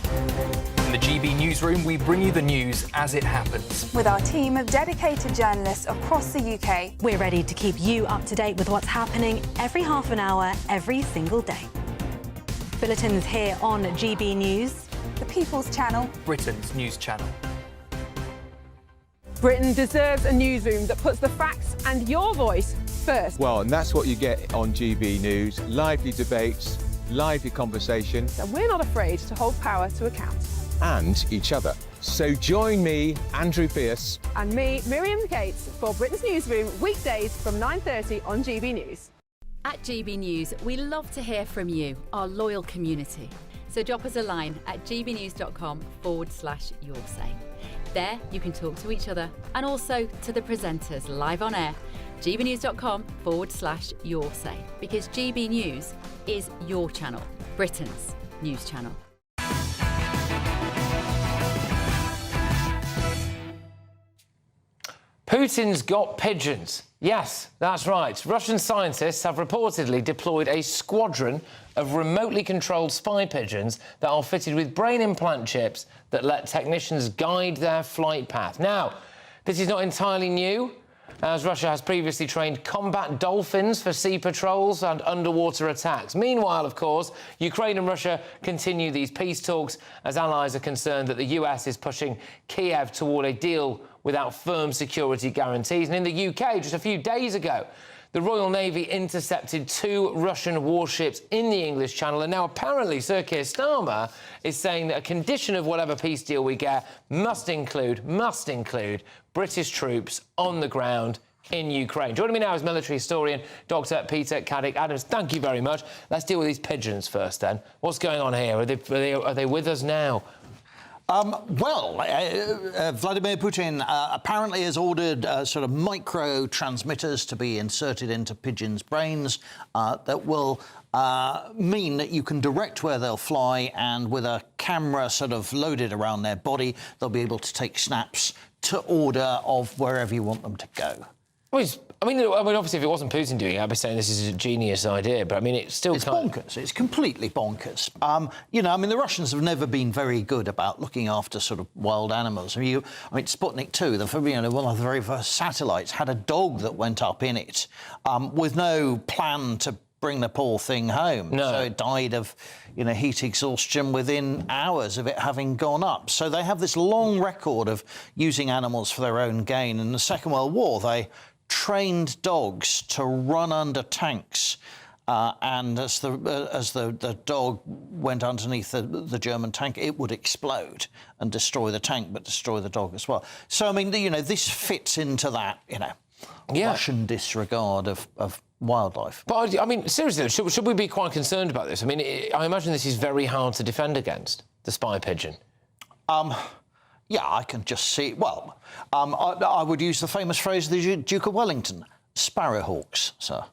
In the GB Newsroom, we bring you the news as it happens. With our team of dedicated journalists across the UK, we're ready to keep you up to date with what's happening every half an hour, every single day. Bulletins here on GB News, the People's Channel, Britain's news channel. Britain deserves a newsroom that puts the facts and your voice first. Well, and that's what you get on GB News. Lively debates, lively conversation. And we're not afraid to hold power to account. And each other. So join me, Andrew Pearce. And me, Miriam Gates, for Britain's Newsroom, weekdays from 9:30 on GB News. At GB News, we love to hear from you, our loyal community. So drop us a line at gbnews.com/yoursay. There you can talk to each other and also to the presenters live on air. gbnews.com/yoursay, because GB News is your channel, Britain's news channel. Putin's got pigeons. Yes, that's right. Russian scientists have reportedly deployed a squadron of remotely controlled spy pigeons that are fitted with brain implant chips that let technicians guide their flight path. Now, this is not entirely new. as Russia has previously trained combat dolphins for sea patrols and underwater attacks. Meanwhile, of course, Ukraine and Russia continue these peace talks as allies are concerned that the US is pushing Kiev toward a deal without firm security guarantees. And in the UK, just a few days ago, the Royal Navy intercepted 2 Russian warships in the English Channel, and now apparently Sir Keir Starmer is saying that a condition of whatever peace deal we get must include British troops on the ground in Ukraine. Joining me now is military historian Dr. Peter Caddick-Adams. Thank you very much. Let's deal with these pigeons first, then. What's going on here? Are they with us now? Vladimir Putin apparently has ordered sort of micro transmitters to be inserted into pigeons' brains that will mean that you can direct where they'll fly, and with a camera sort of loaded around their body, they'll be able to take snaps to order of wherever you want them to go. Well, I mean, obviously, if it wasn't Putin doing it, I'd be saying this is a genius idea, but I mean, it's still bonkers. It's completely bonkers. You know, I mean, the Russians have never been very good about looking after sort of wild animals. I mean, Sputnik 2, one of the very first satellites, had a dog that went up in it with no plan to bring the poor thing home. No. So it died of, heat exhaustion within hours of it having gone up. So they have this long record of using animals for their own gain. In the Second World War, they trained dogs to run under tanks, and as the dog went underneath the German tank, it would explode and destroy the tank, but destroy the dog as well. So I mean, this fits into that, Russian disregard of wildlife. But I mean, seriously, should we be quite concerned about this? I mean, I imagine this is very hard to defend against, the spy pigeon. Yeah, I can just see. Well, I would use the famous phrase of the Duke of Wellington: sparrowhawks, sir.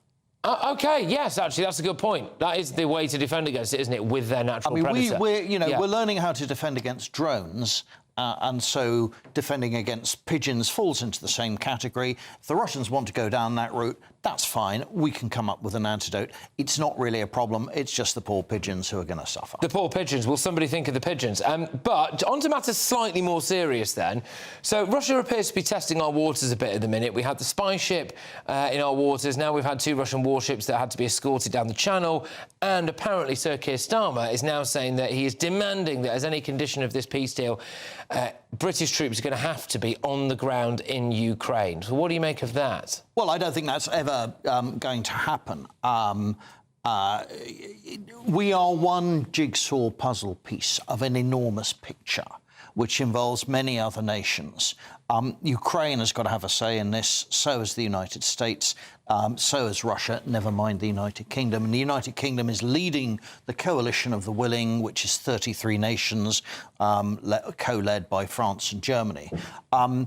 OK, yes, actually, that's a good point. That is the way to defend against it, isn't it? With their natural predator. We're learning how to defend against drones. And so defending against pigeons falls into the same category. If the Russians want to go down that route, that's fine. We can come up with an antidote. It's not really a problem. It's just the poor pigeons who are going to suffer. The poor pigeons. Will somebody think of the pigeons? But on to matters slightly more serious then. So Russia appears to be testing our waters a bit at the minute. We had the spy ship in our waters. Now we've had 2 Russian warships that had to be escorted down the channel. And apparently Sir Keir Starmer is now saying that he is demanding that as any condition of this peace deal, British troops are going to have to be on the ground in Ukraine. So what do you make of that? Well, I don't think that's ever going to happen. We are one jigsaw puzzle piece of an enormous picture, which involves many other nations. Ukraine has got to have a say in this, so has the United States, so has Russia, never mind the United Kingdom. And the United Kingdom is leading the coalition of the willing, which is 33 nations, co-led by France and Germany. I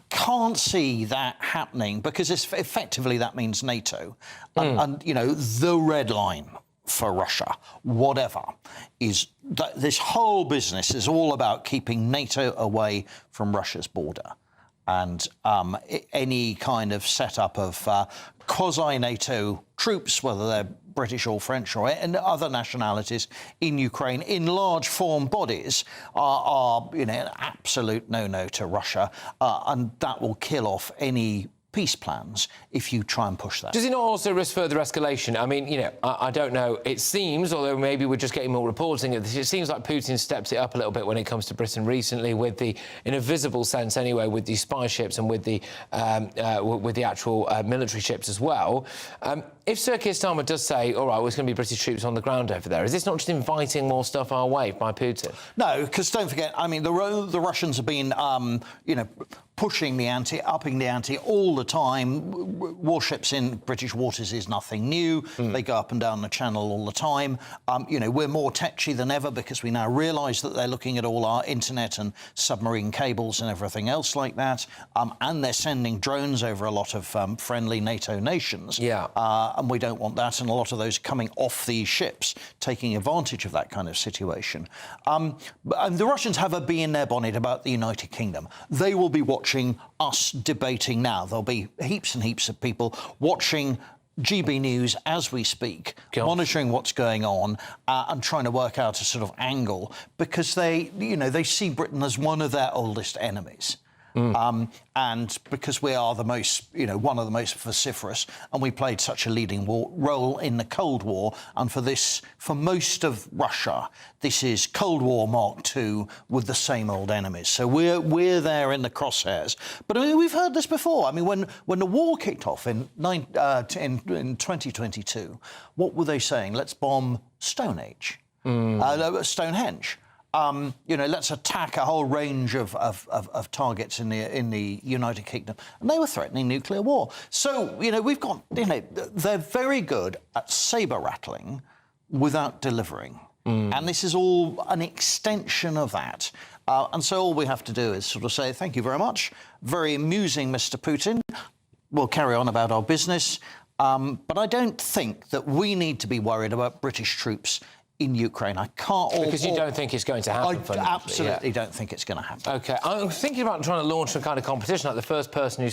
can't see that happening because effectively that means NATO. And, the red line for Russia, whatever, is that this whole business is all about keeping NATO away from Russia's border. And any kind of setup of quasi-NATO troops, whether they're British or French or other nationalities in Ukraine, in large form bodies, are an absolute no-no to Russia, and that will kill off any peace plans if you try and push that. Does it not also risk further escalation? I mean, I don't know. It seems, although maybe we're just getting more reporting of this, it seems like Putin steps it up a little bit when it comes to Britain recently, with in a visible sense anyway, with the spy ships and with the actual military ships as well. If Sir Keir Starmer does say, all right, well, there's going to be British troops on the ground over there, is this not just inviting more stuff our way by Putin? No, because don't forget, I mean, the Russians have been, pushing the ante, upping the ante all the time. Warships in British waters is nothing new. They go up and down the channel all the time. We're more tetchy than ever because we now realise that they're looking at all our internet and submarine cables and everything else like that. And they're sending drones over a lot of friendly NATO nations. Yeah. And we don't want that. And a lot of those coming off these ships, taking advantage of that kind of situation. And the Russians have a bee in their bonnet about the United Kingdom. They will be watching us debating now. There'll be heaps and heaps of people watching GB News as we speak, monitoring what's going on and trying to work out a sort of angle, because they see Britain as one of their oldest enemies. and because we are the most, one of the most vociferous, and we played such a leading role in the Cold War, and for most of Russia, this is Cold War Mark II with the same old enemies. So we're there in the crosshairs. But I mean, we've heard this before. I mean, when the war kicked off in 2022, what were they saying? Let's bomb Stonehenge. Let's attack a whole range of targets in the United Kingdom, and they were threatening nuclear war. So we've got they're very good at saber rattling without delivering, and this is all an extension of that. And so all we have to do is sort of say thank you very much, very amusing, Mr. Putin. We'll carry on about our business, but I don't think that we need to be worried about British troops in Ukraine. I can't... Because you don't think it's going to happen? I absolutely don't think it's going to happen. OK. I'm thinking about trying to launch some kind of competition, like the first person who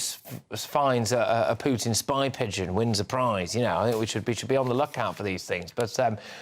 finds a Putin spy pigeon wins a prize. I think we should be on the lookout for these things. But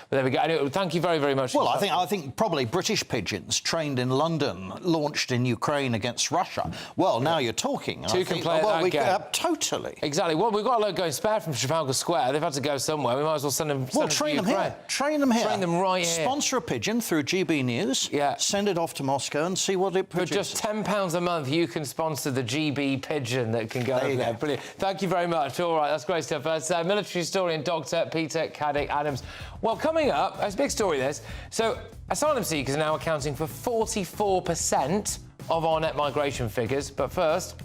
there we go. Anyway, thank you very, very much. Well, I think probably British pigeons trained in London, launched in Ukraine against Russia. Well, now you're talking. Two can play that game. Totally. Exactly. Well, we've got a load going spare from Trafalgar Square. They've had to go somewhere. We might as well send them. Train them here. Train them here. Train them right here. Sponsor a pigeon through GB News. Yeah. Send it off to Moscow and see what it produces. For just £10 a month, you can sponsor the GB pigeon that can go over there. Brilliant. Thank you very much. All right, that's great stuff. That's military historian Dr. Peter Caddick-Adams. Well, coming up, it's a big story, this. So, asylum seekers are now accounting for 44% of our net migration figures. But first...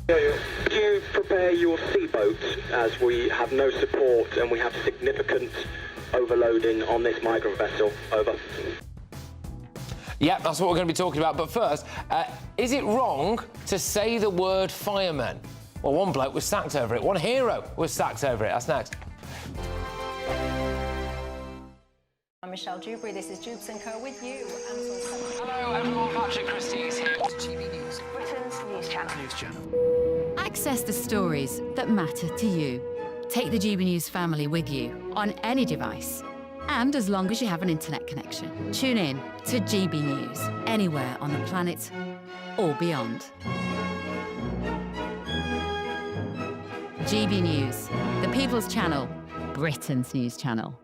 Could you prepare your seaboats, as we have no support and we have significant overloading on this migrant vessel? Over. Yeah, that's what we're going to be talking about. But first, is it wrong to say the word fireman? Well, one bloke was sacked over it. One hero was sacked over it. That's next. I'm Michelle Dewberry. This is Jubes & Co. with you. Hello, everyone. Patrick Christys here. GB News. Britain's news channel. Access the stories that matter to you. Take the GB News family with you on any device, and as long as you have an internet connection. Tune in to GB News anywhere on the planet or beyond. GB News, the People's Channel, Britain's news channel.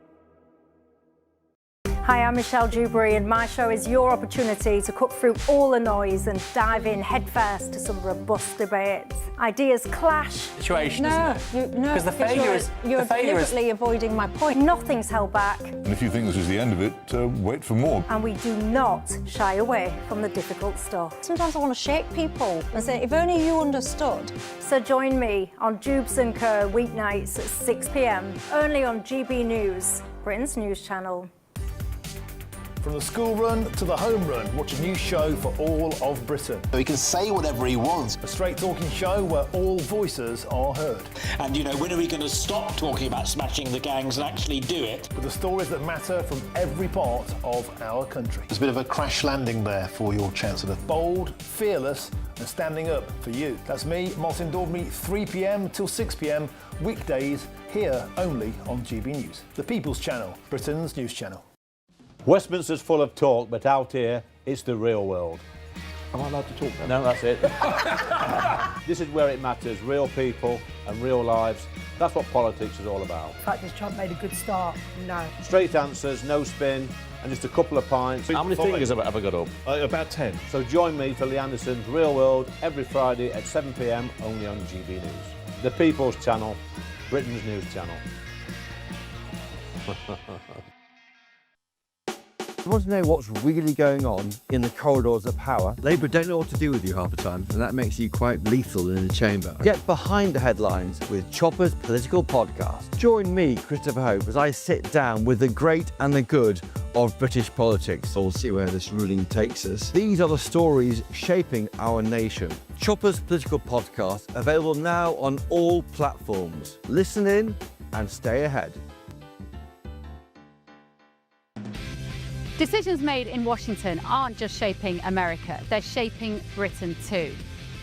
Hi, I'm Michelle Dewberry, and my show is your opportunity to cut through all the noise and dive in headfirst to some robust debates. Ideas clash. Situation, Because the failure is... You're deliberately avoiding my point. Nothing's held back. And if you think this is the end of it, wait for more. And we do not shy away from the difficult stuff. Sometimes I want to shake people and say, if only you understood. So join me on Jubes & Co. weeknights at 6 p.m, only on GB News, Britain's news channel. From the school run to the home run, watch a new show for all of Britain. So he can say whatever he wants. A straight talking show where all voices are heard. And, when are we going to stop talking about smashing the gangs and actually do it? With the stories that matter from every part of our country. There's a bit of a crash landing there for your Chancellor. Bold, fearless and standing up for you. That's me, Martin Daubney, 3 p.m. till 6 p.m, weekdays, here only on GB News. The People's Channel, Britain's news channel. Westminster's full of talk, but out here, it's the real world. Am I allowed to talk then? No, that's it. This is where it matters, real people and real lives. That's what politics is all about. The fact is Trump made a good start. No. Straight answers, no spin, and just a couple of pints. How many fingers have I got up? About 10. So join me for Lee Anderson's Real World every Friday at 7 p.m, only on GB News. The People's Channel, Britain's news channel. You want to know what's really going on in the corridors of power? Labour don't know what to do with you half the time, and that makes you quite lethal in the chamber. Get behind the headlines with Chopper's political podcast. Join me, Christopher Hope, as I sit down with the great and the good of British politics. We'll see where this ruling takes us. These are the stories shaping our nation. Chopper's political podcast, available now on all platforms. Listen in and stay ahead. Decisions made in Washington aren't just shaping America, they're shaping Britain too.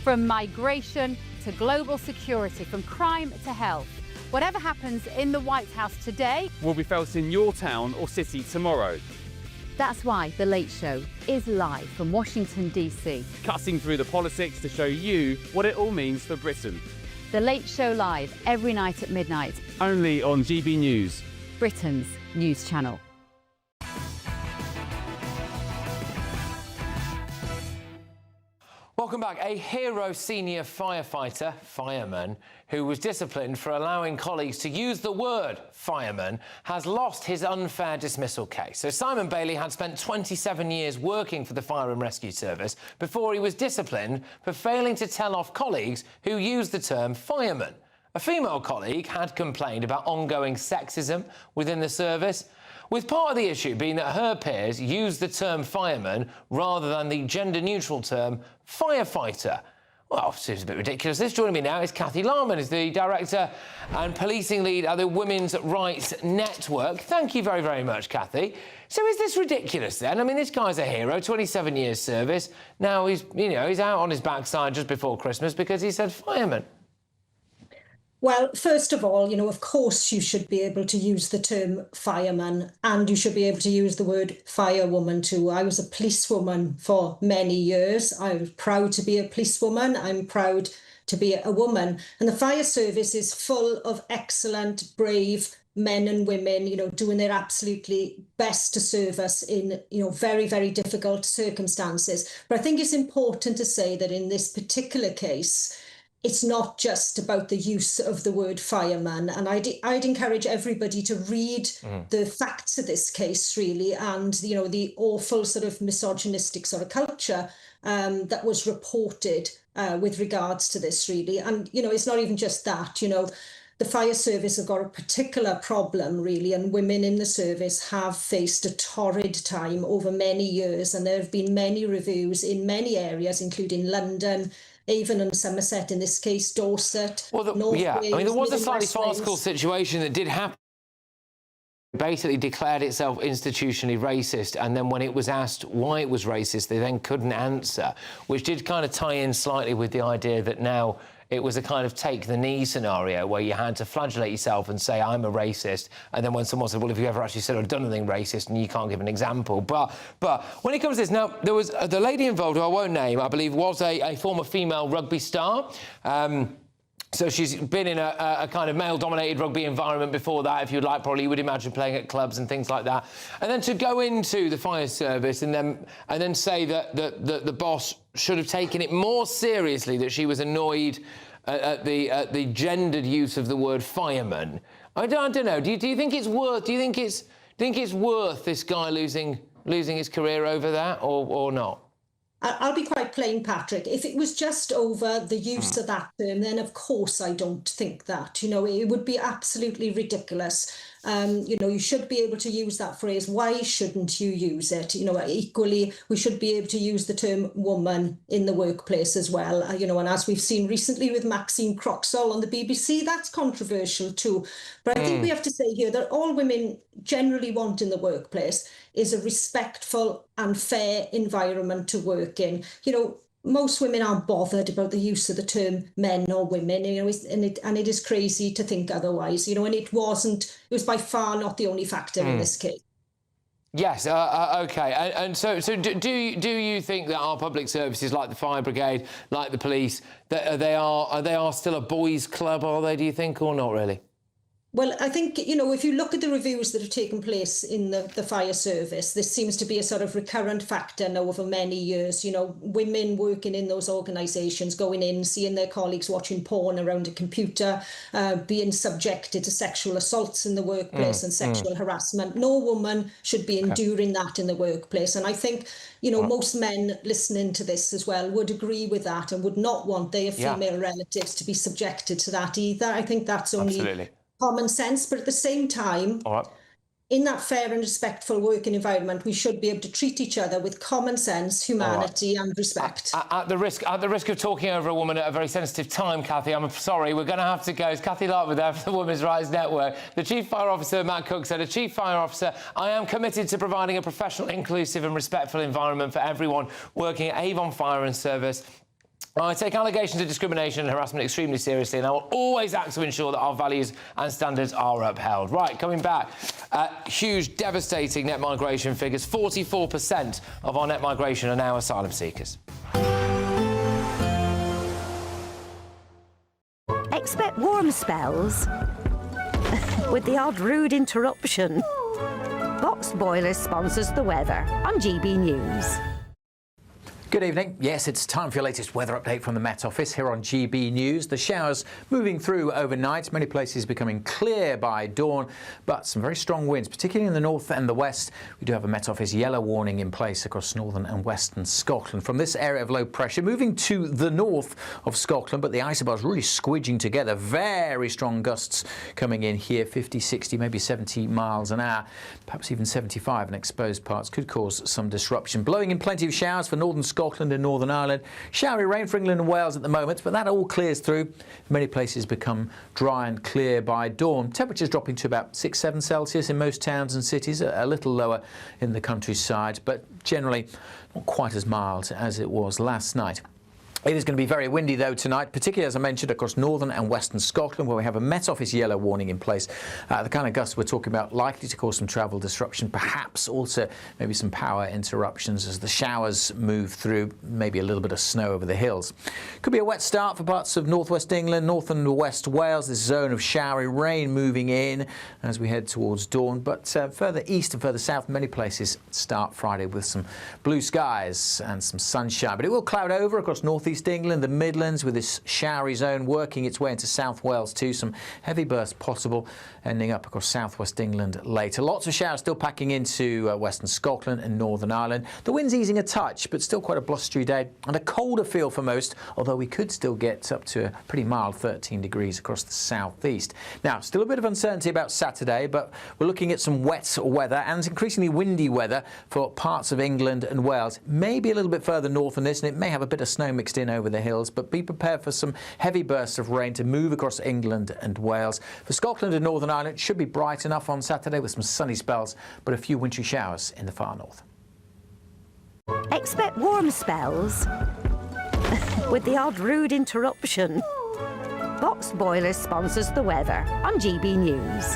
From migration to global security, from crime to health. Whatever happens in the White House today will be felt in your town or city tomorrow. That's why The Late Show is live from Washington, D.C. Cutting through the politics to show you what it all means for Britain. The Late Show live every night at midnight. Only on GB News, Britain's news channel. Welcome back. A hero senior fireman, who was disciplined for allowing colleagues to use the word fireman, has lost his unfair dismissal case. So Simon Bailey had spent 27 years working for the Fire and Rescue Service before he was disciplined for failing to tell off colleagues who used the term fireman. A female colleague had complained about ongoing sexism within the service, with part of the issue being that her peers used the term fireman rather than the gender-neutral term firefighter. Well, seems a bit ridiculous. This joining me now is Kathy Larman, is the Director and Policing Lead at the Women's Rights Network. Thank you very, very much, Kathy. So is this ridiculous then? I mean, this guy's a hero, 27 years service. Now he's out on his backside just before Christmas because he said fireman. Well, first of all, of course you should be able to use the term fireman, and you should be able to use the word firewoman too. I was a policewoman for many years. I was proud to be a policewoman. I'm proud to be a woman. And the fire service is full of excellent, brave men and women, doing their absolutely best to serve us in, very, very difficult circumstances. But I think it's important to say that in this particular case, it's not just about the use of the word fireman. And I'd encourage everybody to read the facts of this case, really, and, the awful sort of misogynistic sort of culture that was reported with regards to this, really. And, it's not even just that, the fire service have got a particular problem, really, and women in the service have faced a torrid time over many years. And there have been many reviews in many areas, including London, Avon and Somerset, in this case, Dorset, North Wales. I mean, there was a slightly farcical situation that did happen. It basically declared itself institutionally racist, and then when it was asked why it was racist, they then couldn't answer, which did kind of tie in slightly with the idea that now it was a kind of take the knee scenario where you had to flagellate yourself and say, I'm a racist. And then when someone said, well, have you ever actually said or done anything racist? And you can't give an example. But when it comes to this, now, there was the lady involved, who I won't name, I believe, was a former female rugby star. So she's been in a kind of male-dominated rugby environment before that, if you'd like, probably you would imagine playing at clubs and things like that. And then to go into the fire service and then say that the boss should have taken it more seriously, that she was annoyed at the gendered use of the word fireman. I don't know. Do you think it's worth? Do you think it's worth this guy losing his career over that, or not? I'll be quite plain, Patrick. If it was just over the use of that term, then of course I don't think that. It would be absolutely ridiculous. You should be able to use that phrase. Why shouldn't you use it? Equally, we should be able to use the term woman in the workplace as well. And as we've seen recently with Maxine Croxall on the BBC, that's controversial too. But I think we have to say here that all women generally want in the workplace is a respectful and fair environment to work in. Most women aren't bothered about the use of the term men or women, and it is crazy to think otherwise, and it was by far not the only factor in this case. Yes, OK. And so do you think that our public services, like the fire brigade, like the police, that they are still a boys' club, are they, do you think, or not really? Well, I think, if you look at the reviews that have taken place in the fire service, this seems to be a sort of recurrent factor now over many years. Women working in those organisations, going in, seeing their colleagues watching porn around a computer, being subjected to sexual assaults in the workplace and sexual harassment. No woman should be enduring that in the workplace. And I think, most men listening to this as well would agree with that and would not want their female relatives to be subjected to that either. I think that's only common sense, but at the same time, in that fair and respectful working environment, we should be able to treat each other with common sense, humanity and respect. At the risk of talking over a woman at a very sensitive time, Kathy, I'm sorry, we're going to have to go. It's Kathy Larman there for the Women's Rights Network. The Chief Fire Officer, Matt Cook, said, a Chief Fire Officer, I am committed to providing a professional, inclusive and respectful environment for everyone working at Avon Fire and Service. I take allegations of discrimination and harassment extremely seriously, and I will always act to ensure that our values and standards are upheld. Right, coming back, huge, devastating net migration figures. 44% of our net migration are now asylum seekers. Expect warm spells with the odd rude interruption. Box Boilers sponsors the weather on GB News. Good evening. Yes, it's time for your latest weather update from the Met Office here on GB News. The showers moving through overnight, many places becoming clear by dawn, but some very strong winds, particularly in the north and the west. We do have a Met Office yellow warning in place across northern and western Scotland. From this area of low pressure, moving to the north of Scotland, but the isobars really squidging together. Very strong gusts coming in here, 50, 60, maybe 70 miles an hour, perhaps even 75 in exposed parts. Could cause some disruption. Blowing in plenty of showers for northern Scotland and Northern Ireland. Showery rain for England and Wales at the moment, but that all clears through. Many places become dry and clear by dawn. Temperatures dropping to about 6-7 Celsius in most towns and cities, a little lower in the countryside, but generally not quite as mild as it was last night. It is going to be very windy, though, tonight, particularly, as I mentioned, across northern and western Scotland, where we have a Met Office yellow warning in place. The kind of gusts we're talking about likely to cause some travel disruption, perhaps also maybe some power interruptions as the showers move through, maybe a little bit of snow over the hills. Could be a wet start for parts of northwest England, north and west Wales, this zone of showery rain moving in as we head towards dawn. But further east and further south, many places start Friday with some blue skies and some sunshine. But it will cloud over across northeast England, the Midlands, with this showery zone working its way into South Wales too. Some heavy bursts possible, ending up across southwest England later. Lots of showers still packing into western Scotland and Northern Ireland. The wind's easing a touch, but still quite a blustery day and a colder feel for most, although we could still get up to a pretty mild 13 degrees across the southeast. Now, still a bit of uncertainty about Saturday, but we're looking at some wet weather and increasingly windy weather for parts of England and Wales. Maybe a little bit further north than this, and it may have a bit of snow mixed in over the hills, but be prepared for some heavy bursts of rain to move across England and Wales. For Scotland and Northern Ireland, it should be bright enough on Saturday with some sunny spells, but a few wintry showers in the far north. Expect warm spells with the odd rude interruption. Box Boilers sponsors the weather on GB News.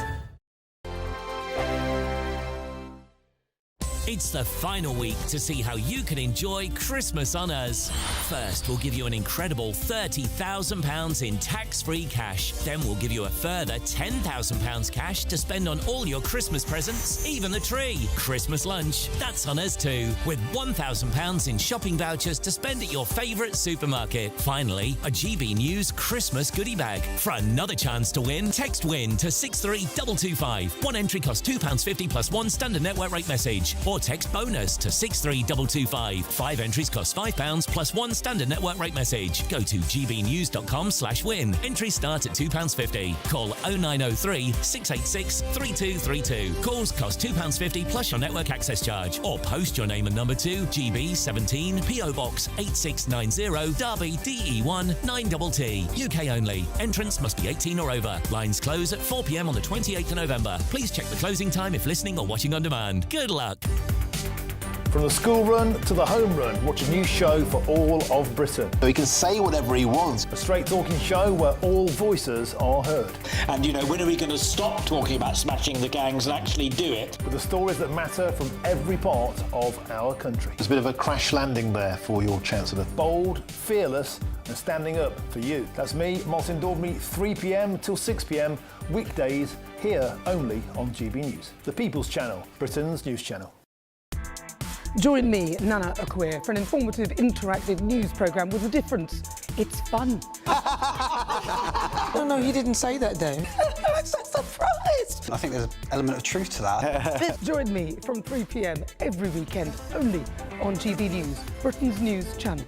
It's the final week to see how you can enjoy Christmas on us. First, we'll give you an incredible £30,000 in tax-free cash. Then we'll give you a further £10,000 cash to spend on all your Christmas presents, even the tree. Christmas lunch, that's on us too, with £1,000 in shopping vouchers to spend at your favourite supermarket. Finally, a GB News Christmas goodie bag. For another chance to win, text WIN to 63225. One entry costs £2.50 plus one standard network rate message. Or text BONUS to 63225. 5 entries cost £5 plus one standard network rate message. Go to gbnews.com/win. Entries start at £2.50. Call 0903 686 3232. Calls cost £2.50 plus your network access charge. Or post your name and number to GB17 PO Box 8690 Derby DE1 9TT. UK only. Entrance must be 18 or over. Lines close at 4 p.m. on the 28th of November. Please check the closing time if listening or watching on demand. Good luck. From the school run to the home run, watch a new show for all of Britain. He can say whatever he wants. A straight talking show where all voices are heard. And, you know, when are we going to stop talking about smashing the gangs and actually do it? With the stories that matter from every part of our country. There's a bit of a crash landing there for your Chancellor. Bold, fearless and standing up for you. That's me, Martin Daubney, 3 p.m. till 6 p.m. weekdays, here only on GB News. The People's Channel, Britain's news channel. Join me, Nana Okwir, for an informative, interactive news programme with a difference. It's fun. No, he didn't say that, Dave. I'm so surprised. I think there's an element of truth to that. Join me from 3 p.m. every weekend, only on GB News, Britain's news channel.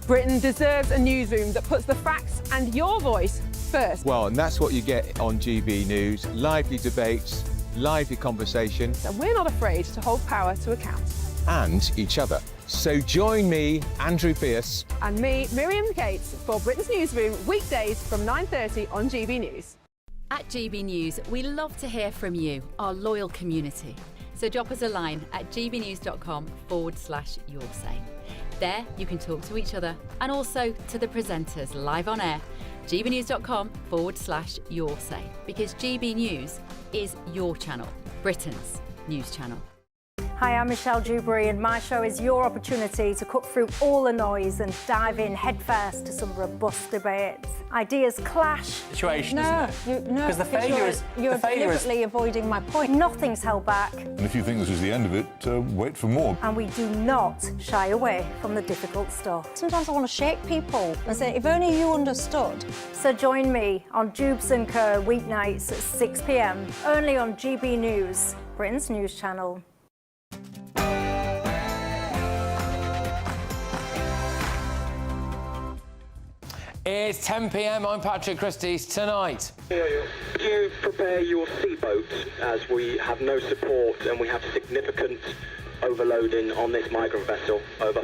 Britain deserves a newsroom that puts the facts and your voice first. Well, and that's what you get on GB News. Lively debates, lively conversation. And we're not afraid to hold power to account. And each other. So join me, Andrew Pierce. And me, Miriam Cates, for Britain's Newsroom, weekdays from 9:30 on GB News. At GB News, we love to hear from you, our loyal community. So drop us a line at gbnews.com/yoursay. There, you can talk to each other and also to the presenters live on air. gbnews.com/yoursay, because GB News is your channel, Britain's news channel. Hi, I'm Michelle Dewberry, and my show is your opportunity to cut through all the noise and dive in headfirst to some robust debates. Ideas clash. Situation, No, isn't it? no, Because the failure is you're deliberately avoiding my point. Nothing's held back, And if you think this is the end of it, wait for more. and we do not shy away from the difficult stuff. Sometimes I want to shake people and say, if only you understood. So join me on Jubes and Kerr weeknights at 6 p.m. only on GB News, Britain's news channel. It's 10 p.m. I'm Patrick Christys. Tonight. Could you prepare your seaboats, as we have no support and we have significant overloading on this migrant vessel? Over.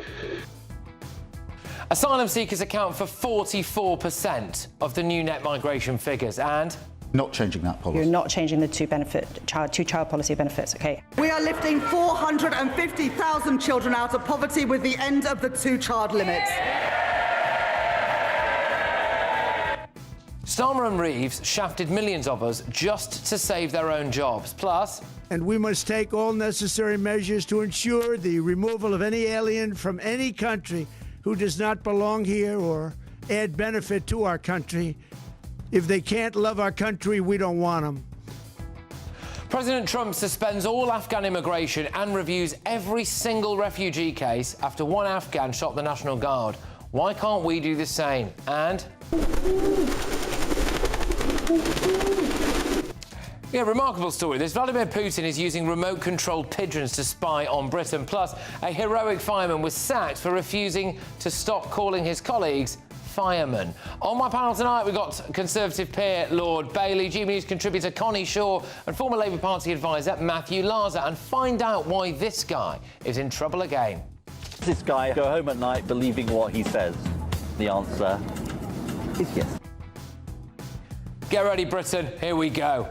Asylum seekers account for 44% of the new net migration figures, and not changing that policy. You're not changing the two-child policy benefits, okay? We are lifting 450,000 children out of poverty with the end of the two-child limits. Starmer and Reeves shafted millions of us just to save their own jobs. Plus, and we must take all necessary measures to ensure the removal of any alien from any country who does not belong here or add benefit to our country. If they can't love our country, we don't want them. President Trump suspends all Afghan immigration and reviews every single refugee case after one Afghan shot the National Guard. Why can't we do the same? And yeah, remarkable story. This Vladimir Putin is using remote-controlled pigeons to spy on Britain. Plus, a heroic fireman was sacked for refusing to stop calling his colleagues firemen. On my panel tonight, we've got Conservative peer Lord Bailey, GB News contributor Connie Shaw, and former Labour Party advisor Matthew Larser, and find out why this guy is in trouble again. This guy go home at night believing what he says? The answer is yes. Get ready, Britain. Here we go.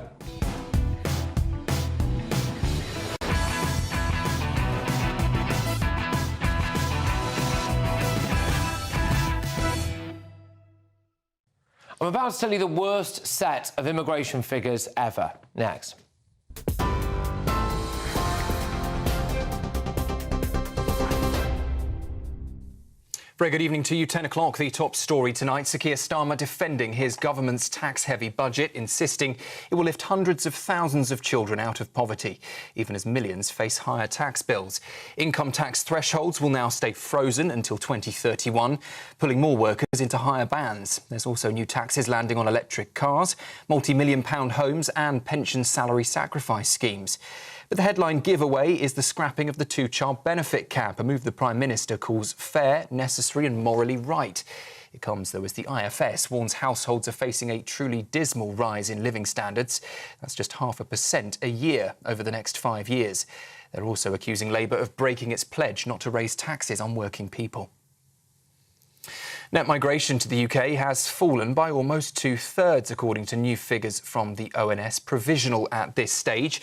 I'm about to tell you the worst set of immigration figures ever. Next. Very good evening to you. 10 o'clock, the top story tonight. Sir Keir Starmer defending his government's tax-heavy budget, insisting it will lift hundreds of thousands of children out of poverty, even as millions face higher tax bills. Income tax thresholds will now stay frozen until 2031, pulling more workers into higher bands. There's also new taxes landing on electric cars, multi-million-pound homes and pension salary sacrifice schemes. But the headline giveaway is the scrapping of the two-child benefit cap, a move the Prime Minister calls fair, necessary and morally right. It comes, though, as the IFS warns households are facing a truly dismal rise in living standards. That's just 0.5% a year over the next 5 years. They're also accusing Labour of breaking its pledge not to raise taxes on working people. Net migration to the UK has fallen by almost 2/3, according to new figures from the ONS, provisional at this stage.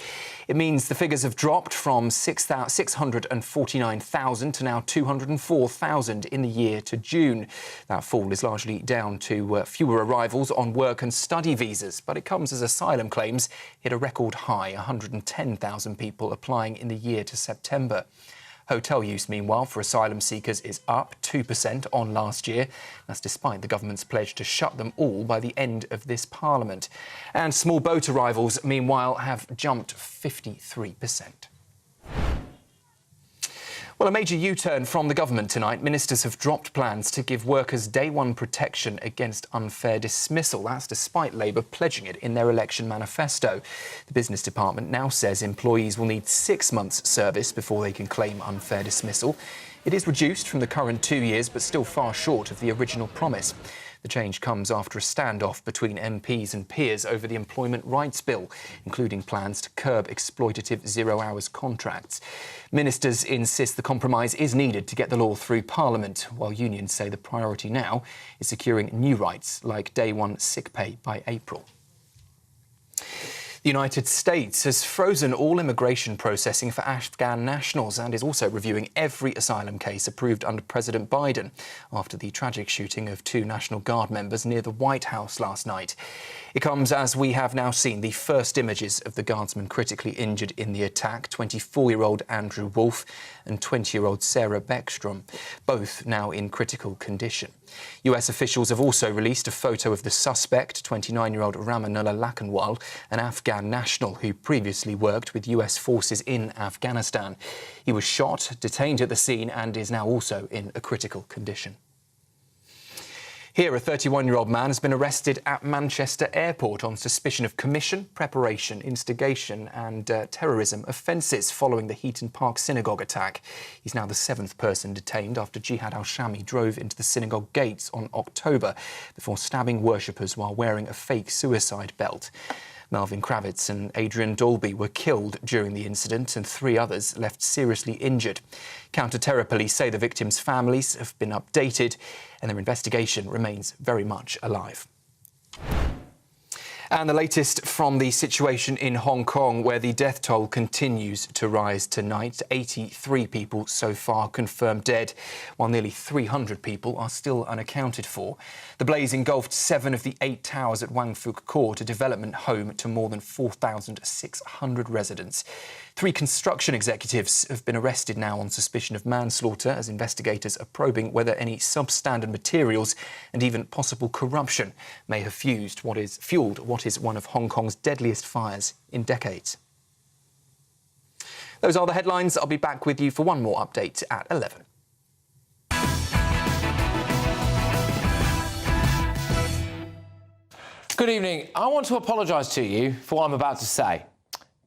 It means the figures have dropped from 649,000 to now 204,000 in the year to June. That fall is largely down to fewer arrivals on work and study visas, but it comes as asylum claims hit a record high, 110,000 people applying in the year to September. Hotel use, meanwhile, for asylum seekers is up 2% on last year. That's despite the government's pledge to shut them all by the end of this Parliament. And small boat arrivals, meanwhile, have jumped 53%. Well, a major U-turn from the government tonight. Ministers have dropped plans to give workers day one protection against unfair dismissal. That's despite Labour pledging it in their election manifesto. The Business Department now says employees will need 6 months' service before they can claim unfair dismissal. It is reduced from the current 2 years, but still far short of the original promise. The change comes after a standoff between MPs and peers over the Employment Rights Bill, including plans to curb exploitative zero-hours contracts. Ministers insist the compromise is needed to get the law through Parliament, while unions say the priority now is securing new rights like day one sick pay by April. The United States has frozen all immigration processing for Afghan nationals and is also reviewing every asylum case approved under President Biden after the tragic shooting of 2 National Guard members near the White House last night. It comes as we have now seen the first images of the guardsmen critically injured in the attack, 24-year-old Andrew Wolf and 20-year-old Sarah Beckstrom, both now in critical condition. US officials have also released a photo of the suspect, 29-year-old Ramanullah Lakanwal, an Afghan national who previously worked with US forces in Afghanistan. He was shot, detained at the scene and is now also in a critical condition. Here, a 31-year-old man has been arrested at Manchester Airport on suspicion of commission, preparation, instigation and terrorism offences following the Heaton Park synagogue attack. He's now the 7th person detained after Jihad al-Shami drove into the synagogue gates on October before stabbing worshippers while wearing a fake suicide belt. Melvin Kravitz and Adrian Dolby were killed during the incident and 3 others left seriously injured. Counter-terror police say the victims' families have been updated and their investigation remains very much alive. And the latest from the situation in Hong Kong, where the death toll continues to rise tonight. 83 people so far confirmed dead, while nearly 300 people are still unaccounted for. The blaze engulfed 7 of the 8 towers at Wang Fuk Court, a development home to more than 4,600 residents. 3 construction executives have been arrested now on suspicion of manslaughter as investigators are probing whether any substandard materials and even possible corruption may have fueled what is one of Hong Kong's deadliest fires in decades. Those are the headlines. I'll be back with you for one more update at 11. Good evening. I want to apologise to you for what I'm about to say,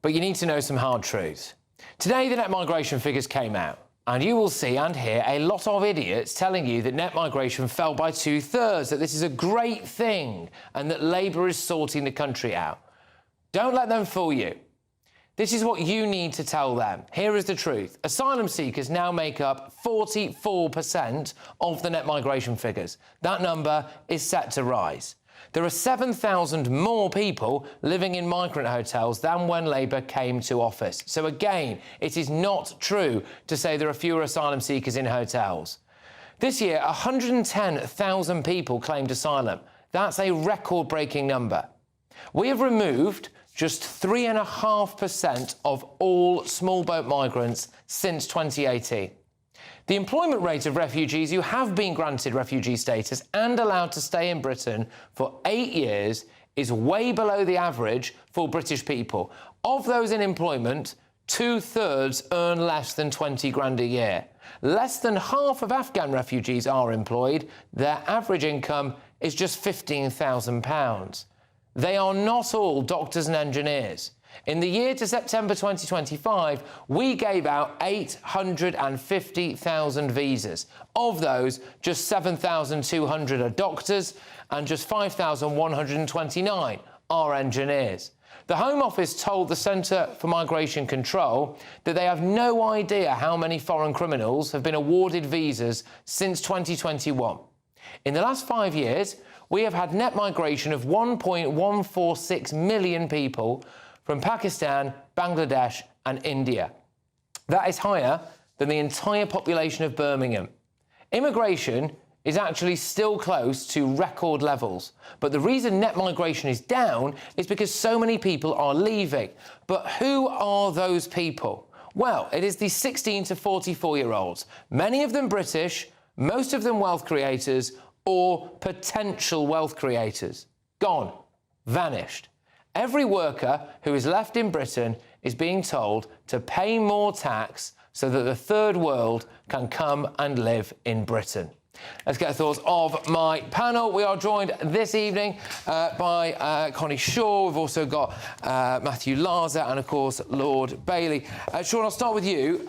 but you need to know some hard truths. Today, the net migration figures came out, and you will see and hear a lot of idiots telling you that net migration fell by 2/3, that this is a great thing, and that Labour is sorting the country out. Don't let them fool you. This is what you need to tell them. Here is the truth. Asylum seekers now make up 44% of the net migration figures. That number is set to rise. There are 7,000 more people living in migrant hotels than when Labour came to office. So again, it is not true to say there are fewer asylum seekers in hotels. This year, 110,000 people claimed asylum. That's a record-breaking number. We have removed just 3.5% of all small boat migrants since 2018. The employment rate of refugees who have been granted refugee status and allowed to stay in Britain for 8 years is way below the average for British people. Of those in employment, 2/3 earn less than 20 grand a year. Less than half of Afghan refugees are employed. Their average income is just £15,000. They are not all doctors and engineers. In the year to September 2025, we gave out 850,000 visas. Of those, just 7,200 are doctors and just 5,129 are engineers. The Home Office told the Centre for Migration Control that they have no idea how many foreign criminals have been awarded visas since 2021. In the last 5 years, we have had net migration of 1.146 million people from Pakistan, Bangladesh and India. That is higher than the entire population of Birmingham. Immigration is actually still close to record levels, but the reason net migration is down is because so many people are leaving. But who are those people? Well, it is the 16 to 44-year-olds, many of them British, most of them wealth creators or potential wealth creators. Gone, vanished. Every worker who is left in Britain is being told to pay more tax so that the third world can come and live in Britain. Let's get the thoughts of my panel. We are joined this evening by Connie Shaw. We've also got Matthew Larzer and, of course, Lord Bailey. Sean, I'll start with you.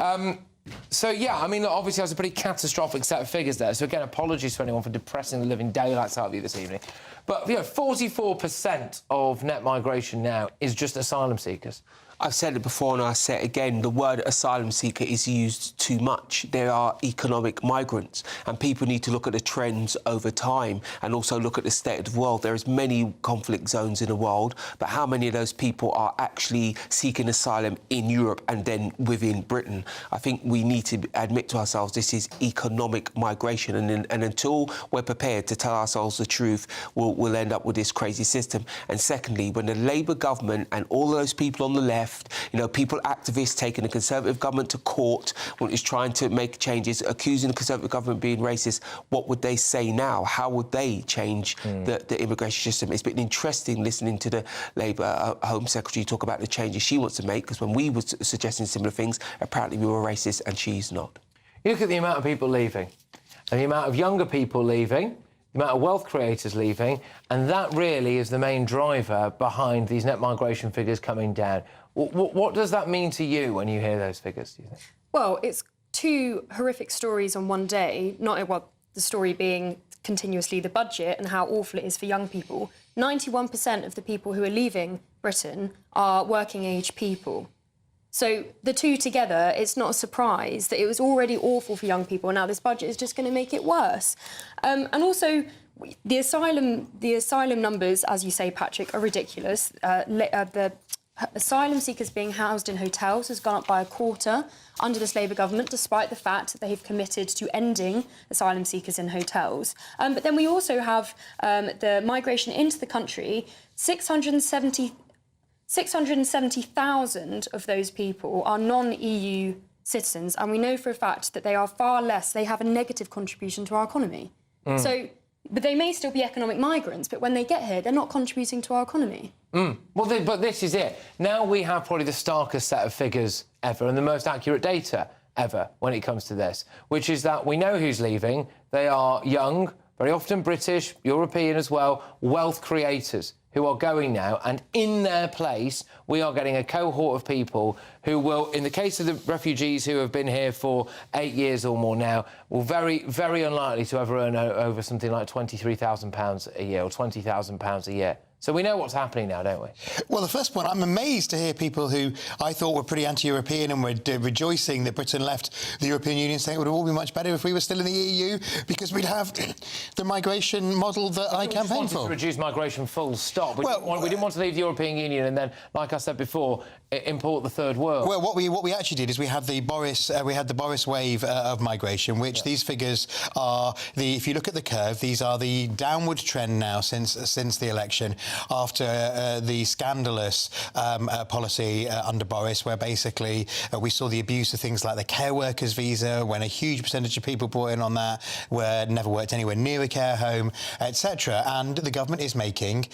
So, yeah, I mean, look, obviously that's a pretty catastrophic set of figures there. So, again, apologies to anyone for depressing the living daylights out of you this evening. But, you know, 44% of net migration now is just asylum seekers. I've said it before and I'll say it again, the word asylum seeker is used too much. There are economic migrants and people need to look at the trends over time and also look at the state of the world. There is many conflict zones in the world, but how many of those people are actually seeking asylum in Europe and then within Britain? I think we need to admit to ourselves this is economic migration, and until we're prepared to tell ourselves the truth, we'll end up with this crazy system. And secondly, when the Labour government and all those people on the left, you know, people, activists taking the Conservative government to court when it's trying to make changes, accusing the Conservative government of being racist, what would they say now? How would they change the immigration system? It's been interesting listening to the Labour Home Secretary talk about the changes she wants to make, because when we were suggesting similar things, apparently we were racist and she's not. You look at the amount of people leaving, and the amount of younger people leaving, the amount of wealth creators leaving, and that really is the main driver behind these net migration figures coming down. What does that mean to you when you hear those figures, do you think? Well, it's two horrific stories on one day, the story being continuously the budget and how awful it is for young people. 91% of the people who are leaving Britain are working-age people. So the two together, it's not a surprise that it was already awful for young people, and now this budget is just going to make it worse. And also, the asylum numbers, as you say, Patrick, are ridiculous. The asylum seekers being housed in hotels has gone up by a quarter under this Labour government, despite the fact that they've committed to ending asylum seekers in hotels. But then we also have the migration into the country. 670,000 of those people are non-EU citizens, and we know for a fact that they are far less, they have a negative contribution to our economy. But they may still be economic migrants, but when they get here, they're not contributing to our economy. Well, but this is it. Now we have probably the starkest set of figures ever and the most accurate data ever when it comes to this, which is that we know who's leaving. They are young, very often British, European as well, wealth creators who are going now, and in their place we are getting a cohort of people who will, in the case of the refugees who have been here for 8 years or more now, will very, very unlikely to ever earn over something like £23,000 a year or £20,000 a year. So we know what's happening now, don't we? Well, the first point, I'm amazed to hear people who I thought were pretty anti-European and were rejoicing that Britain left the European Union, saying it would all be much better if we were still in the EU because we'd have the migration model that I campaigned for. To reduce migration full stop. We didn't want to leave the European Union and then, like I said before, import the third world. Well, what we actually did is we had the Boris wave of migration, which these figures are if you look at the curve, these are the downward trend now since the election, after the scandalous policy under Boris, where basically we saw the abuse of things like the care workers visa, when a huge percentage of people brought in on that never worked anywhere near a care home, etc. And the government is making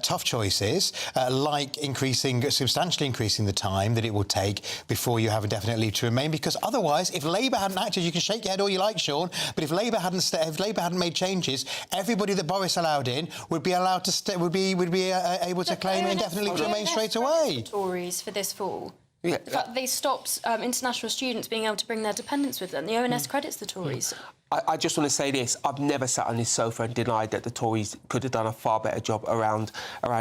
tough choices, like substantially increasing the time that it will take before you have a definite leave to remain, because otherwise, if Labour hadn't acted, you can shake your head all you like, Sean, but if Labour hadn't made changes, everybody that Boris allowed in would be allowed to would be able to claim indefinite leave to remain straight away. Tories for this fall. Yeah. The fact that they stopped international students being able to bring their dependents with them. The ONS credits the Tories. I just want to say this. I've never sat on this sofa and denied that the Tories could have done a far better job around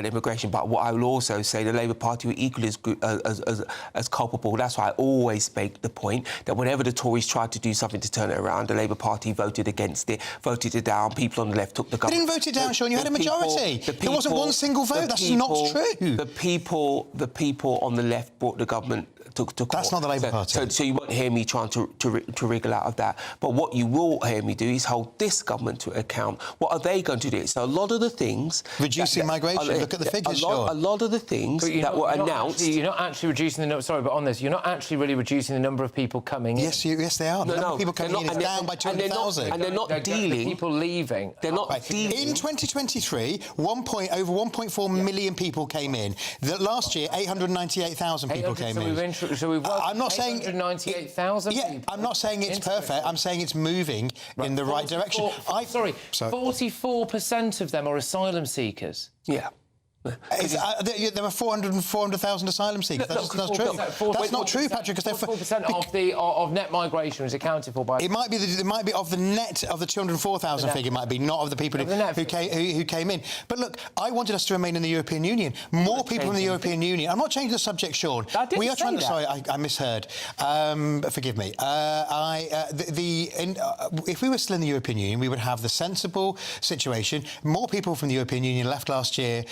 immigration. But what I will also say, the Labour Party were equally as culpable. That's why I always make the point that whenever the Tories tried to do something to turn it around, the Labour Party voted against it, voted it down. People on the left took the government. They didn't vote it down, Sean. You had a majority. There wasn't one single vote. That's not true. The people on the left brought the government to court. That's not the Labour Party. So you won't hear me trying to wriggle out of that. But what you will hear me do is hold this government to account. What are they going to do? So a lot of the things... Reducing migration. Look at the figures, Sean. A lot of the things that were announced... You're not actually reducing the number... Sorry, but on this, you're not actually really reducing the number of people coming in. Yes, they are. The number of people coming in is down by 200,000. And they're not dealing... The people leaving. They're not dealing... In 2023, over 1.4 million people came in. Last year, 898,000 people came in. I'm not saying 898,000 people. Yeah, I'm not saying it's perfect. I'm saying it's moving in the right direction. 44% of them are asylum seekers. Yeah. There were 400,000 asylum seekers. That's not true. That's not true, Patrick. 4% of net migration is accounted for by. It might be of the net of the 204,000 figure. Might be not of the people who came in. But look, I wanted us to remain in the European Union. More people from the European Union. I'm not changing the subject, Sean. We are trying to. Sorry, I misheard. Forgive me. If we were still in the European Union, we would have the sensible situation. More people from the European Union left last year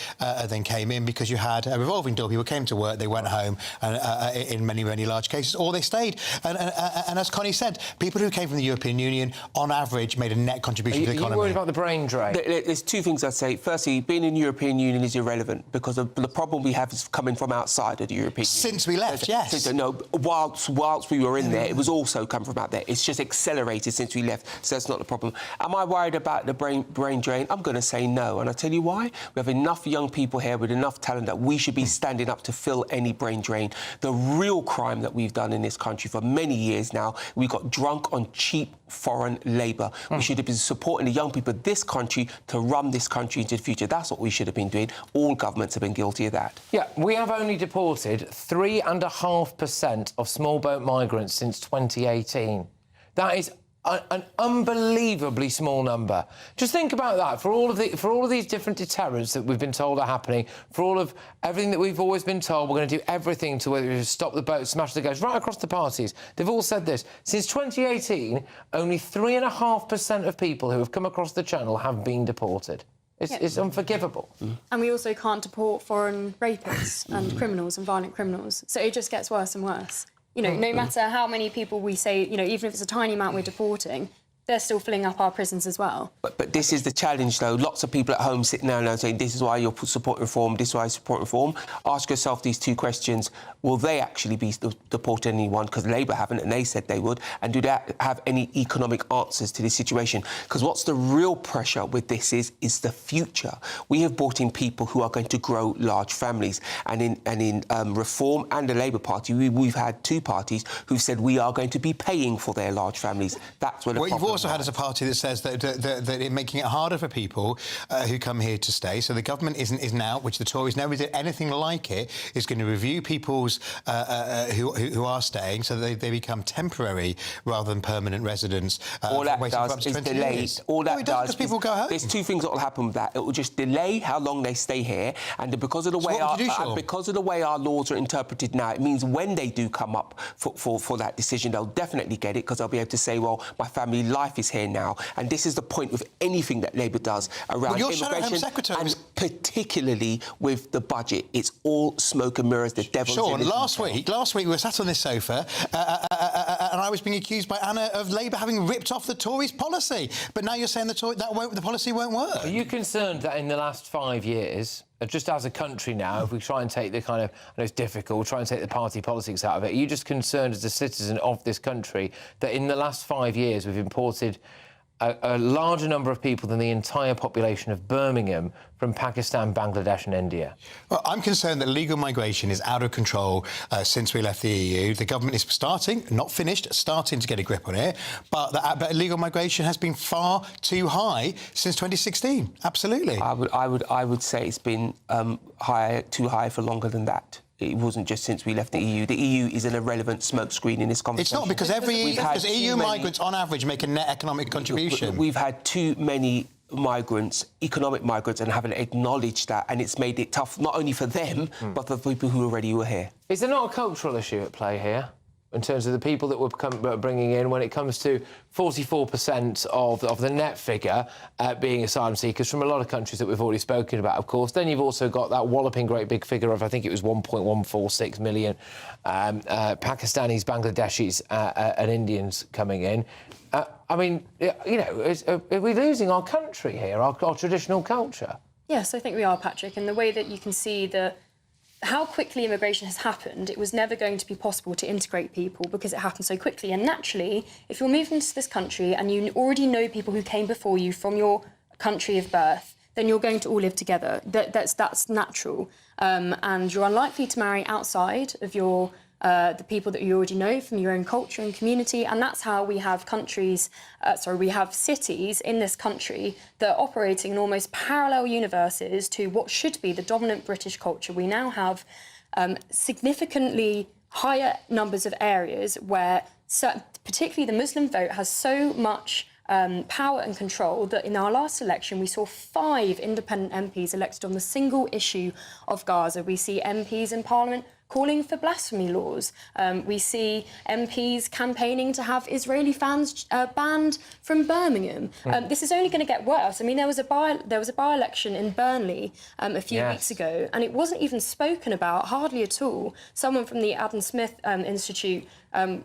than came in because you had a revolving door. People came to work, they went home, and in many large cases, or they stayed. And as Connie said, people who came from the European Union, on average, made a net contribution to the economy. Are you worried about the brain drain? There's two things I'd say. Firstly, being in the European Union is irrelevant because the problem we have is coming from outside of the European Union. Since we left, yes. No, whilst we were in there, it was also come from out there. It's just accelerated since we left, so that's not the problem. Am I worried about the brain drain? I'm going to say no, and I'll tell you why. We have enough young people here with enough talent that we should be standing up to fill any brain drain. The real crime that we've done in this country for many years now, we got drunk on cheap foreign labour. We should have been supporting the young people of this country to run this country into the future. That's what we should have been doing. All governments have been guilty of that. Yeah, we have only deported 3.5% of small boat migrants since 2018. That is an unbelievably small number. Just think about that. For all of these different deterrents that we've been told are happening, for all of everything that we've always been told, we're going to do everything to whether stop the boat, smash the gates, right across the parties. They've all said this. Since 2018, only 3.5% of people who have come across the Channel have been deported. It's unforgivable. And we also can't deport foreign rapists and criminals and violent criminals. So it just gets worse and worse. You know, no matter how many people we say, you know, even if it's a tiny amount we're deporting, they're still filling up our prisons as well. But this is the challenge, though. Lots of people at home sitting down now saying, this is why you're supporting reform, this is why I support reform. Ask yourself these two questions. Will they actually be deporting anyone? Because Labour haven't, and they said they would. And do they have any economic answers to this situation? Because what's the real pressure with this is the future. We have brought in people who are going to grow large families. And in Reform and the Labour Party, we've had two parties who've said we are going to be paying for their large families. That's where the problem also had as a party that says that it's making it harder for people who come here to stay. So the government is now, which the Tories never did anything like it, is going to review people's who are staying so that they become temporary rather than permanent residents. All that does is delay. All that does is people go home. There's two things that will happen with that. It will just delay how long they stay here, and because of the way our laws are interpreted now, it means when they do come up for that decision, they'll definitely get it because they'll be able to say, well, my family life is here now, and this is the point with anything that Labour does around immigration, and particularly with the budget. It's all smoke and mirrors. The devil's Sean, in the last week we were sat on this sofa, and I was being accused by Anna of Labour having ripped off the Tories' policy. But now you're saying the policy won't work. Are you concerned that in the last 5 years, just as a country now, if we try and take the kind of, I know it's difficult, try and take the party politics out of it, are you just concerned as a citizen of this country that in the last 5 years we've imported a larger number of people than the entire population of Birmingham from Pakistan, Bangladesh and India? Well, I'm concerned that legal migration is out of control since we left the EU. The government is starting to get a grip on it, but legal migration has been far too high since 2016. Absolutely. I would say it's been too high for longer than that. It wasn't just since we left the EU. The EU is an irrelevant smokescreen in this conversation. It's not, because EU migrants, on average, make a net economic contribution. We've had too many migrants, economic migrants, and haven't acknowledged that, and it's made it tough, not only for them, but for people who already were here. Is there not a cultural issue at play here? In terms of the people that we're bringing in, when it comes to 44% of the net figure being asylum seekers from a lot of countries that we've already spoken about, of course. Then you've also got that walloping great big figure of, I think it was 1.146 million Pakistanis, Bangladeshis and Indians coming in. I mean, you know, are we losing our country here, our traditional culture? Yes, I think we are, Patrick, and the way that you can see how quickly immigration has happened, it was never going to be possible to integrate people because it happened so quickly. And naturally, if you're moving into this country and you already know people who came before you from your country of birth, then you're going to all live together. That's natural. And you're unlikely to marry outside of your the people that you already know from your own culture and community, and that's how we have we have cities in this country that are operating in almost parallel universes to what should be the dominant British culture. We now have significantly higher numbers of areas where, particularly the Muslim vote, has so much power and control that in our last election we saw 5 independent MPs elected on the single issue of Gaza. We see MPs in Parliament calling for blasphemy laws. We see MPs campaigning to have Israeli fans banned from Birmingham. This is only going to get worse. I mean, there was a by-election in Burnley a few weeks ago, and it wasn't even spoken about, hardly at all. Someone from the Adam Smith Institute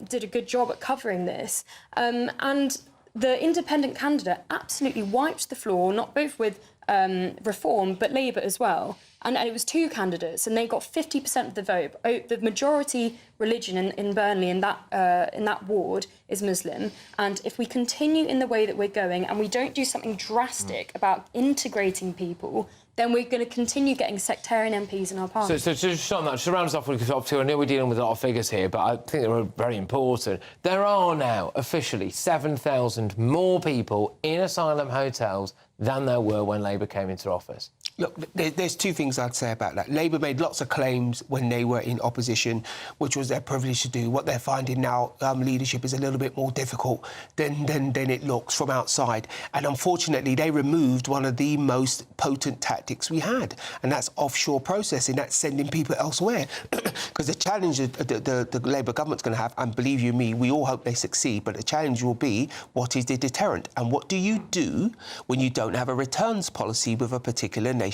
did a good job at covering this. And the independent candidate absolutely wiped the floor, not both with Reform, but Labour as well. And it was 2 candidates, and they got 50% of the vote. The majority religion in Burnley, in that ward, is Muslim. And if we continue in the way that we're going, and we don't do something drastic about integrating people, then we're going to continue getting sectarian MPs in our parliament. So just on that, just to round us off, because obviously I know we're dealing with a lot of figures here, but I think they're very important. There are now officially 7,000 more people in asylum hotels than there were when Labour came into office. Look, there's 2 things I'd say about that. Labour made lots of claims when they were in opposition, which was their privilege to do. What they're finding now, leadership is a little bit more difficult than it looks from outside. And unfortunately, they removed one of the most potent tactics we had, and that's offshore processing. That's sending people elsewhere. Because the challenge the Labour government's going to have, and believe you me, we all hope they succeed, but the challenge will be, what is the deterrent? And what do you do when you don't have a returns policy with a particular nation?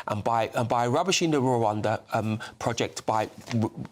And by rubbishing the Rwanda project, by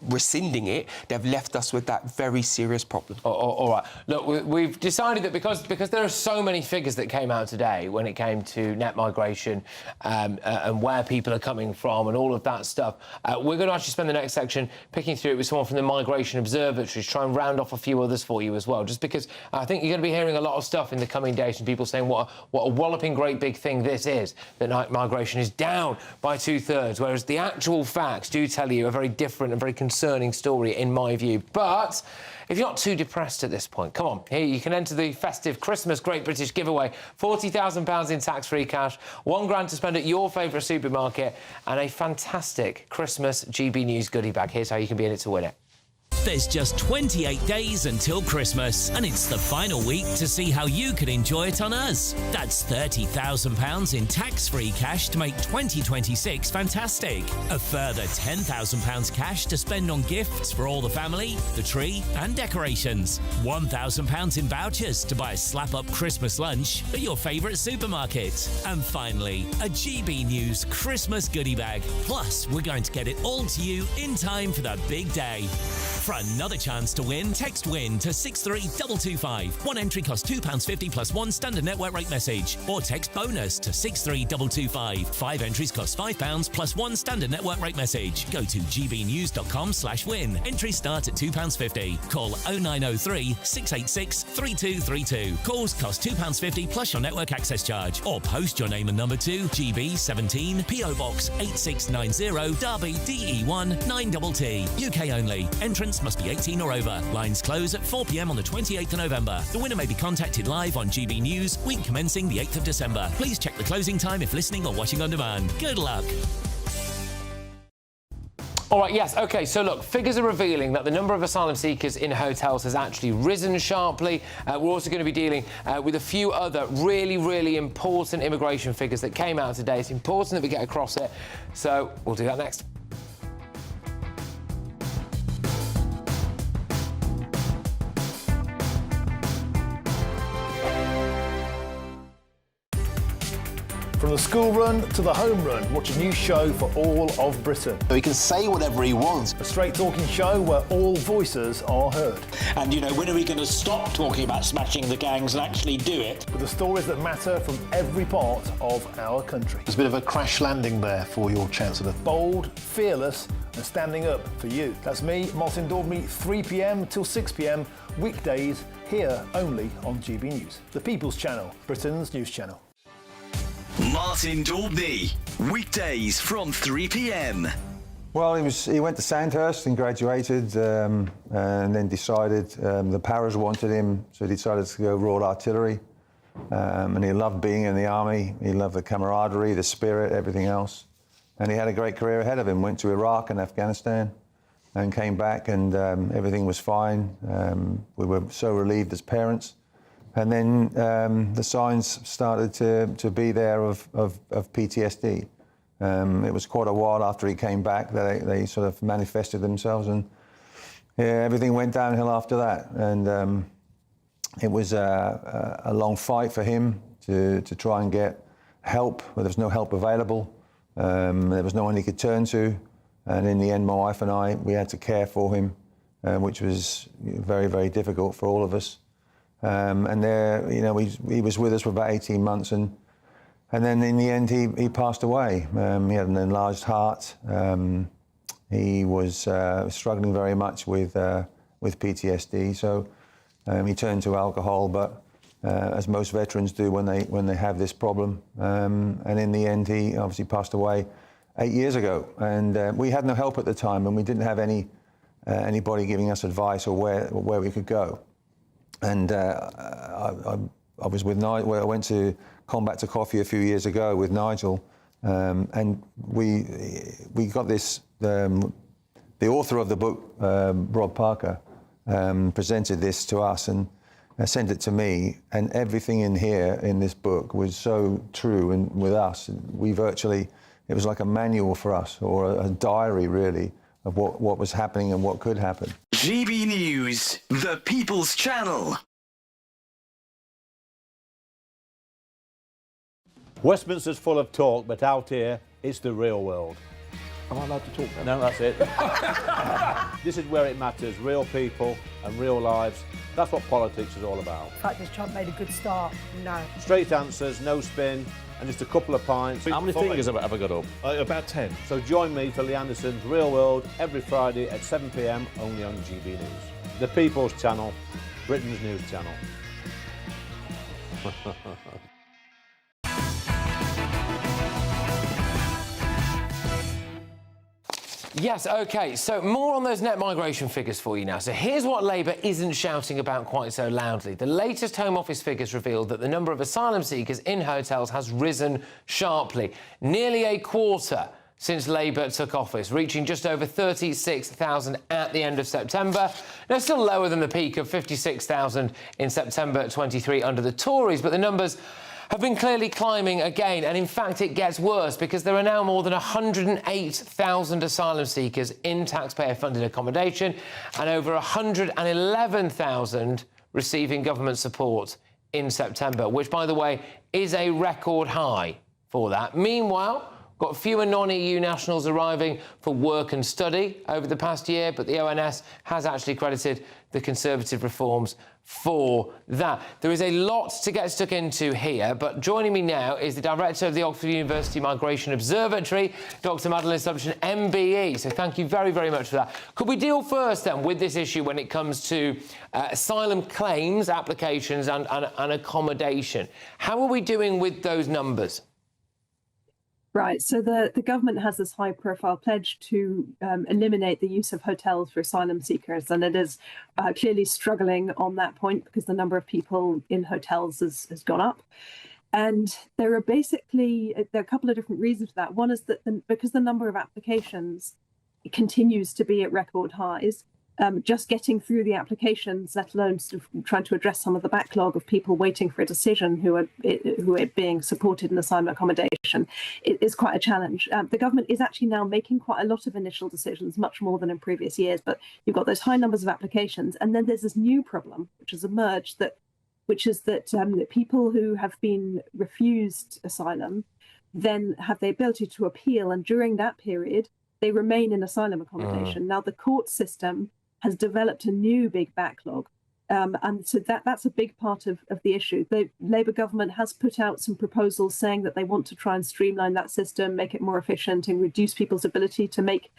rescinding it, they've left us with that very serious problem. All right. Look, we've decided that because there are so many figures that came out today when it came to net migration and where people are coming from and all of that stuff, we're going to actually spend the next section picking through it with someone from the Migration Observatory to try and round off a few others for you as well, just because I think you're going to be hearing a lot of stuff in the coming days from people saying what a walloping great big thing this is, that migration is down by 2/3, whereas the actual facts do tell you a very different and very concerning story, in my view. But if you're not too depressed at this point, come on, here you can enter the festive Christmas Great British giveaway. £40,000 in tax-free cash, £1,000 to spend at your favourite supermarket, and a fantastic Christmas GB News goodie bag. Here's how you can be in it to win it. There's just 28 days until Christmas, and it's the final week to see how you can enjoy it on us. That's £30,000 in tax-free cash to make 2026 fantastic. A further £10,000 cash to spend on gifts for all the family, the tree and decorations. £1,000 in vouchers to buy a slap-up Christmas lunch at your favourite supermarket. And finally, a GB News Christmas goodie bag. Plus, we're going to get it all to you in time for the big day. For another chance to win, text WIN to 63225. One entry costs £2.50 plus 1 standard network rate message. Or text BONUS to 63225. 5 entries cost £5 plus 1 standard network rate message. Go to gbnews.com/win. Entries start at £2.50. Call 0903 686 3232. Calls cost £2.50 plus your network access charge. Or post your name and number to GB17 PO Box 8690 Derby DE1 9TT. UK only. Entrance must be 18 or over. Lines close at 4 p.m. on the 28th of November. The winner may be contacted live on GB News, week commencing the 8th of December. Please check the closing time if listening or watching on demand. Good luck. All right, yes, OK, so look, figures are revealing that the number of asylum seekers in hotels has actually risen sharply. We're also going to be dealing with a few other really, really important immigration figures that came out today. It's important that we get across it, so we'll do that next. From the school run to the home run, watch a new show for all of Britain. He can say whatever he wants. A straight-talking show where all voices are heard. And, you know, when are we going to stop talking about smashing the gangs and actually do it? With the stories that matter from every part of our country. There's a bit of a crash landing there for your Chancellor. Bold, fearless and standing up for you. That's me, Martin Daubney, 3 p.m. till 6 p.m, weekdays, here only on GB News. The People's Channel, Britain's news channel. Martin Daubney, weekdays from 3 p.m. Well, he went to Sandhurst and graduated, and then decided the Paras wanted him, so he decided to go Royal Artillery. And he loved being in the army. He loved the camaraderie, the spirit, everything else. And he had a great career ahead of him. Went to Iraq and Afghanistan, and came back, and everything was fine. We were so relieved as parents. And then the signs started to be there of PTSD. It was quite a while after he came back that they sort of manifested themselves, and yeah, everything went downhill after that. And it was a long fight for him to try and get help, but there was no help available. There was no one he could turn to. And in the end, my wife and I, we had to care for him, which was very, very difficult for all of us. And there, you know, he was with us for about 18 months, and then in the end, he passed away. He had an enlarged heart. He was struggling very much with PTSD, so he turned to alcohol. But as most veterans do when they have this problem, and in the end, he obviously passed away 8 years ago. And we had no help at the time, and we didn't have anybody giving us advice or where we could go. And I was with Nigel. I went to Combat to Coffee a few years ago with Nigel, and we got this. The author of the book, Rob Parker, presented this to us and sent it to me. And everything in here in this book was so true. And with us, it was like a manual for us, or a diary really, of what was happening and what could happen. GB News, the People's Channel. Westminster's full of talk, but out here, it's the real world. Am I allowed to talk now? No, that's it. This is where it matters, real people and real lives. That's what politics is all about. In fact, this chap made a good start. No. Straight answers, no spin, and just a couple of pints. How many fingers have I got up? About 10. So join me for Lee Anderson's Real World every Friday at 7 p.m, only on GB News. The People's Channel, Britain's news channel. Yes, OK, so more on those net migration figures for you now. So here's what Labour isn't shouting about quite so loudly. The latest Home Office figures revealed that the number of asylum seekers in hotels has risen sharply, nearly a quarter since Labour took office, reaching just over 36,000 at the end of September. Now, still lower than the peak of 56,000 in September 23 under the Tories, but the numbers have been clearly climbing again, and in fact it gets worse because there are now more than 108,000 asylum seekers in taxpayer-funded accommodation and over 111,000 receiving government support in September, which, by the way, is a record high for that. Meanwhile, got fewer non-EU nationals arriving for work and study over the past year, but the ONS has actually credited the Conservative reforms for that. There is a lot to get stuck into here, but joining me now is the director of the Oxford University Migration Observatory, Dr. Madeline Sumption, MBE. So thank you very, very much for that. Could we deal first then with this issue when it comes to asylum claims, applications and accommodation? How are we doing with those numbers? Right, so the government has this high-profile pledge to eliminate the use of hotels for asylum seekers, and it is clearly struggling on that point because the number of people in hotels has gone up. And there are a couple of different reasons for that. One is that because the number of applications continues to be at record highs, just getting through the applications, let alone sort of trying to address some of the backlog of people waiting for a decision who are being supported in asylum accommodation, it is quite a challenge. The government is actually now making quite a lot of initial decisions, much more than in previous years, but you've got those high numbers of applications. And then there's this new problem which has emerged, which is that people who have been refused asylum then have the ability to appeal, and during that period, they remain in asylum accommodation. Now, the court system has developed a new big backlog. And so that's a big part of the issue. The Labour government has put out some proposals saying that they want to try and streamline that system, make it more efficient and reduce people's ability to make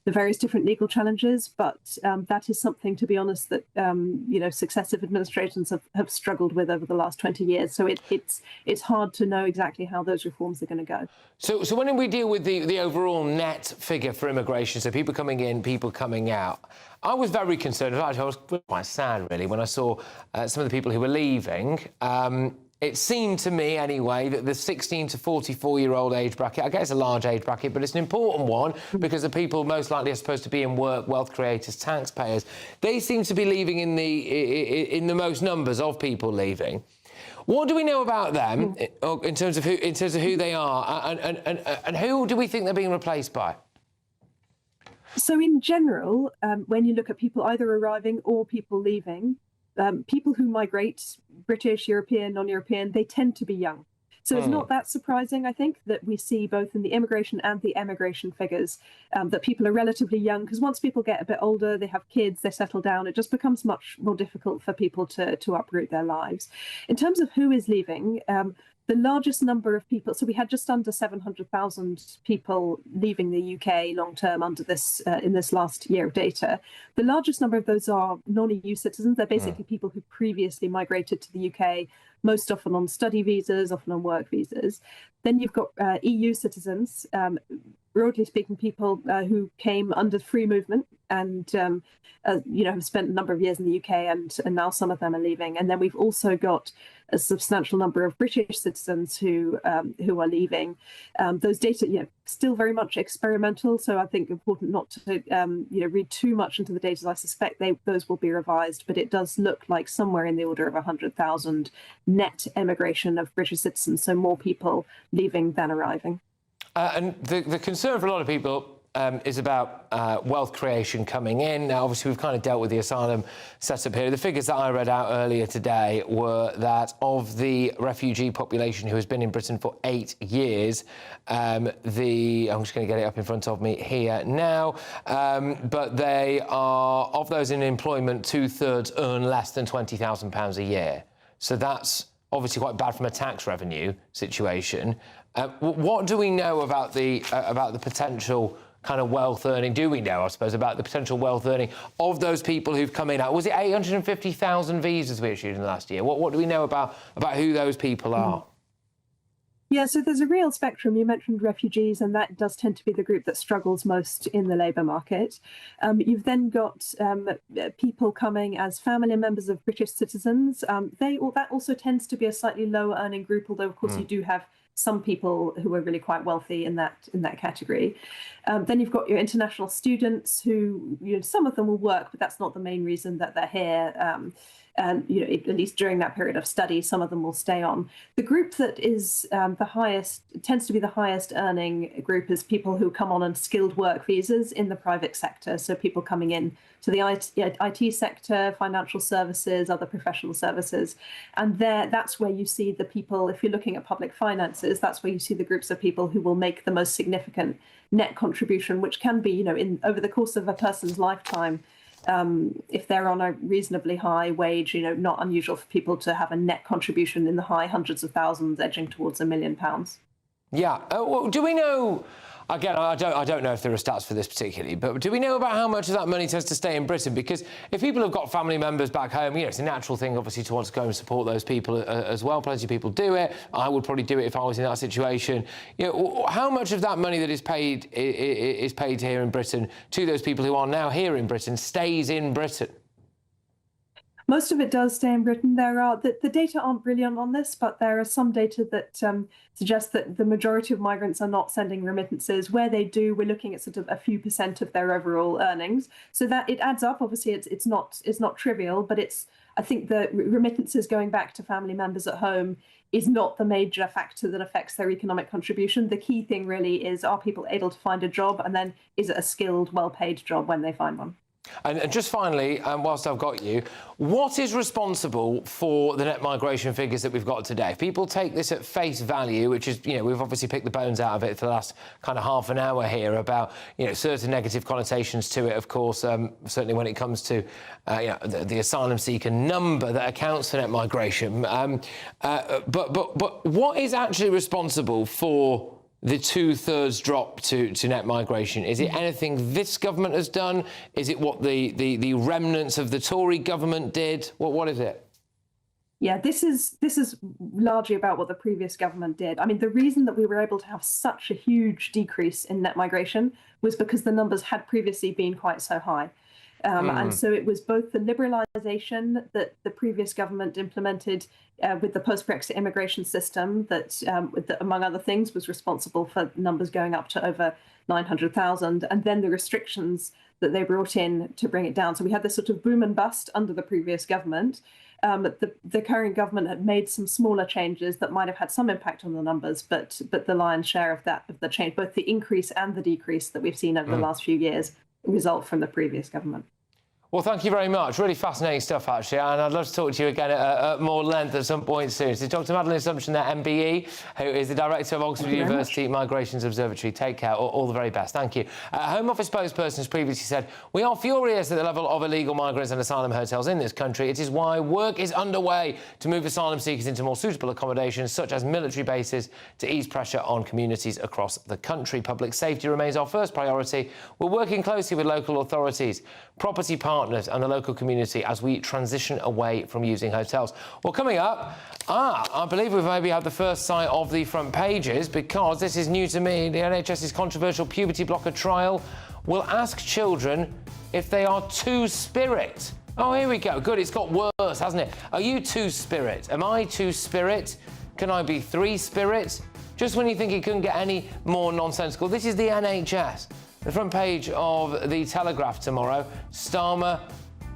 the various different legal challenges, but that is something, to be honest, that successive administrations have struggled with over the last 20 years. So it's hard to know exactly how those reforms are going to go. So when we deal with the overall net figure for immigration, so people coming in, people coming out, I was very concerned. I was quite sad, really, when I saw some of the people who were leaving. It seemed to me, anyway, that the 16 to 44-year-old age bracket, I guess it's a large age bracket, but it's an important one because the people most likely are supposed to be in work, wealth creators, taxpayers. They seem to be leaving in the most numbers of people leaving. What do we know about them in terms of who they are, and who do we think they're being replaced by? So in general, when you look at people either arriving or people leaving, people who migrate, British, European, non-European, they tend to be young. So it's not that surprising, I think, that we see both in the immigration and the emigration figures that people are relatively young, because once people get a bit older, they have kids, they settle down, it just becomes much more difficult for people to uproot their lives. In terms of who is leaving, the largest number of people, so we had just under 700,000 people leaving the UK long-term under this in this last year of data. The largest number of those are non-EU citizens. They're basically people who previously migrated to the UK, most often on study visas, often on work visas. Then you've got EU citizens, broadly speaking, people who came under free movement and have spent a number of years in the UK, and now some of them are leaving. And then we've also got a substantial number of British citizens who are leaving. Those data, still very much experimental, so I think important not to read too much into the data. I suspect those will be revised, but it does look like somewhere in the order of 100,000 net emigration of British citizens, so more people leaving than arriving. And the concern for a lot of people is about wealth creation coming in. Now, obviously, we've kind of dealt with the asylum setup here. The figures that I read out earlier today were that of the refugee population who has been in Britain for 8 years, I'm just going to get it up in front of me here now, but they are, of those in employment, 2/3 earn less than £20,000 a year. So that's obviously quite bad from a tax revenue situation. What do we know about the potential kind of wealth earning? Do we know, I suppose, about the potential wealth earning of those people who've come in? Was it 850,000 visas we issued in the last year? What do we know about who those people are? Yeah, so there's a real spectrum. You mentioned refugees, and that does tend to be the group that struggles most in the labour market. You've then got people coming as family members of British citizens. That also tends to be a slightly lower earning group, although, of course, you do have some people who are really quite wealthy in that category. Then you've got your international students who, some of them will work, but that's not the main reason that they're here. And at least during that period of study, some of them will stay on. The group that is the highest, tends to be the highest earning group, is people who come on skilled work visas in the private sector. So people coming in to the IT sector, financial services, other professional services. And that's where you see the people, if you're looking at public finances, that's where you see the groups of people who will make the most significant net contribution, which can be, over the course of a person's lifetime. If they're on a reasonably high wage, not unusual for people to have a net contribution in the high hundreds of thousands, edging towards £1 million. Yeah. Well, do we know? Again, I don't know if there are stats for this particularly, but do we know about how much of that money tends to stay in Britain? Because if people have got family members back home, it's a natural thing, obviously, to want to go and support those people as well. Plenty of people do it. I would probably do it if I was in that situation. How much of that money that is paid here in Britain to those people who are now here in Britain stays in Britain? Most of it does stay in Britain. There are the data aren't brilliant on this, but there are some data that suggest that the majority of migrants are not sending remittances. Where they do, we're looking at sort of a few percent of their overall earnings. So that it adds up. Obviously, it's not trivial, but I think the remittances going back to family members at home is not the major factor that affects their economic contribution. The key thing really is, are people able to find a job, and then is it a skilled, well-paid job when they find one? And just finally, whilst I've got you, what is responsible for the net migration figures that we've got today? If people take this at face value, which is, we've obviously picked the bones out of it for the last kind of half an hour here about, certain negative connotations to it, of course, certainly when it comes to, the asylum seeker number that accounts for net migration. But what is actually responsible for the 2/3 drop to net migration? Is it anything this government has done? Is it what the remnants of the Tory government did? What is it? Yeah, this is largely about what the previous government did. I mean, the reason that we were able to have such a huge decrease in net migration was because the numbers had previously been quite so high. And so it was both the liberalisation that the previous government implemented with the post-Brexit immigration system that, among other things, was responsible for numbers going up to over 900,000, and then the restrictions that they brought in to bring it down. So we had this sort of boom and bust under the previous government. The current government had made some smaller changes that might have had some impact on the numbers, but the lion's share of the change, both the increase and the decrease that we've seen over the last few years, result from the previous government. Well, thank you very much. Really fascinating stuff, actually, and I'd love to talk to you again at more length at some point soon. So Dr. Madeleine Assumption there, MBE, who is the Director of Oxford University Migrations Observatory. Take care. All the very best. Thank you. Home Office spokesperson has previously said, "We are furious at the level of illegal migrants and asylum hotels in this country. It is why work is underway to move asylum seekers into more suitable accommodations, such as military bases, to ease pressure on communities across the country. Public safety remains our first priority. We're working closely with local authorities, property partners and the local community as we transition away from using hotels." Well, coming up, I believe we've maybe had the first sight of the front pages, because this is new to me. The NHS's controversial puberty blocker trial will ask children if they are two-spirit. Oh, here we go. Good, it's got worse, hasn't it? Are you two-spirit? Am I two-spirit? Can I be three-spirit? Just when you think it couldn't get any more nonsensical, this is the NHS. The front page of The Telegraph tomorrow. Starmer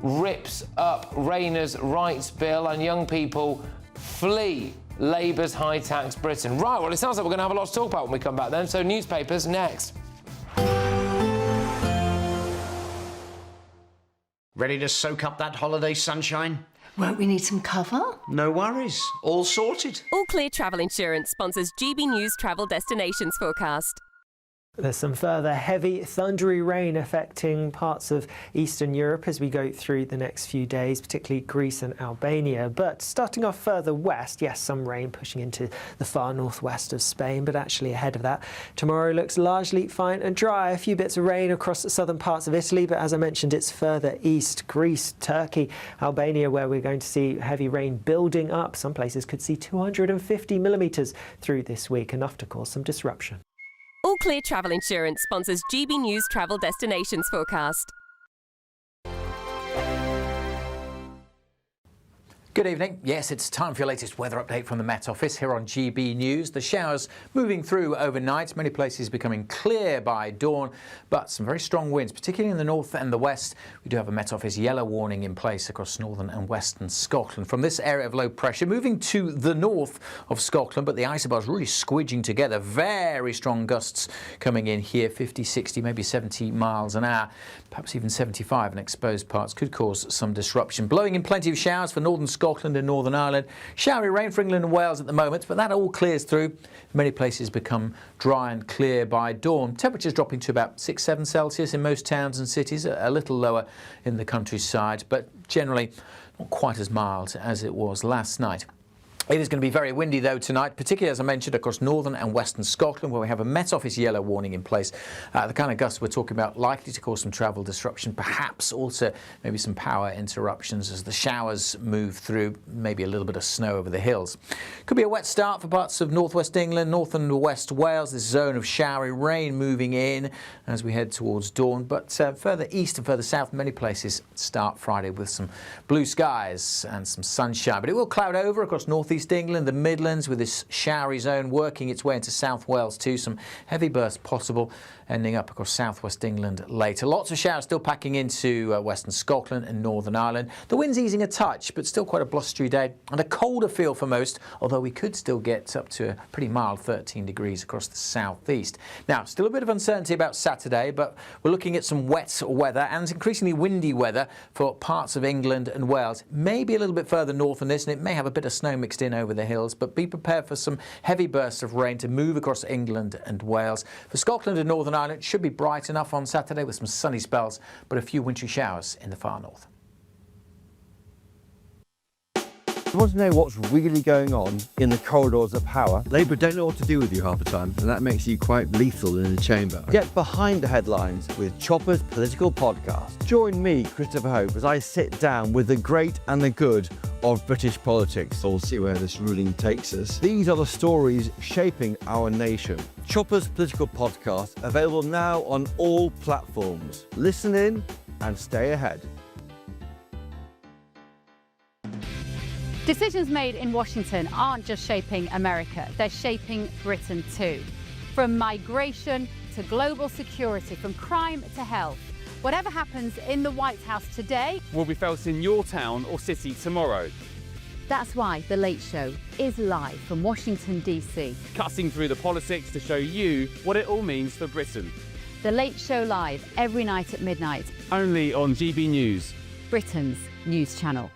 rips up Rayner's rights bill and young people flee Labour's high-tax Britain. Right, well, it sounds like we're going to have a lot to talk about when we come back then, so newspapers next. Ready to soak up that holiday sunshine? Won't we need some cover? No worries, all sorted. All Clear Travel Insurance sponsors GBNews Travel Destinations Forecast. There's some further heavy, thundery rain affecting parts of Eastern Europe as we go through the next few days, particularly Greece and Albania. But starting off further west, yes, some rain pushing into the far northwest of Spain, but actually ahead of that, tomorrow looks largely fine and dry. A few bits of rain across the southern parts of Italy, but as I mentioned, it's further east, Greece, Turkey, Albania, where we're going to see heavy rain building up. Some places could see 250 millimetres through this week, enough to cause some disruption. All Clear Travel Insurance sponsors GBNews Travel Destinations Forecast. Good evening. Yes, it's time for your latest weather update from the Met Office here on GB News. The showers moving through overnight, many places becoming clear by dawn, but some very strong winds, particularly in the north and the west. We do have a Met Office yellow warning in place across northern and western Scotland. From this area of low pressure, moving to the north of Scotland, but the isobars really squidging together. Very strong gusts coming in here, 50, 60, maybe 70 miles an hour, perhaps even 75 in exposed parts. Could cause some disruption. Blowing in plenty of showers for northern Scotland and Northern Ireland. Showery rain for England and Wales at the moment, but that all clears through. Many places become dry and clear by dawn. Temperatures dropping to about 6-7 Celsius in most towns and cities, a little lower in the countryside, but generally not quite as mild as it was last night. It is going to be very windy, though, tonight, particularly, as I mentioned, across northern and western Scotland, where we have a Met Office yellow warning in place. The kind of gusts we're talking about likely to cause some travel disruption, perhaps also maybe some power interruptions as the showers move through, maybe a little bit of snow over the hills. Could be a wet start for parts of northwest England, north and west Wales, this zone of showery rain moving in as we head towards dawn. But further east and further south, many places start Friday with some blue skies and some sunshine. But it will cloud over across northeast England, the Midlands, with this showery zone working its way into South Wales too. Some heavy bursts possible, ending up across southwest England later. Lots of showers still packing into western Scotland and Northern Ireland. The wind's easing a touch, but still quite a blustery day and a colder feel for most, although we could still get up to a pretty mild 13 degrees across the southeast. Now, still a bit of uncertainty about Saturday, but we're looking at some wet weather and increasingly windy weather for parts of England and Wales. Maybe a little bit further north than this, and it may have a bit of snow mixed in over the hills, but be prepared for some heavy bursts of rain to move across England and Wales. For Scotland and Northern Ireland, it should be bright enough on Saturday with some sunny spells, but a few wintry showers in the far north. You want to know what's really going on in the corridors of power? Labour don't know what to do with you half the time, and that makes you quite lethal in the chamber. Get behind the headlines with Chopper's Political Podcast. Join me, Christopher Hope, as I sit down with the great and the good of British politics. We'll see where this ruling takes us. These are the stories shaping our nation. Chopper's Political Podcast, available now on all platforms. Listen in and stay ahead. Decisions made in Washington aren't just shaping America, they're shaping Britain too. From migration to global security, from crime to health. Whatever happens in the White House today will be felt in your town or city tomorrow. That's why The Late Show is live from Washington, D.C. Cutting through the politics to show you what it all means for Britain. The Late Show live every night at midnight. Only on GB News, Britain's news channel.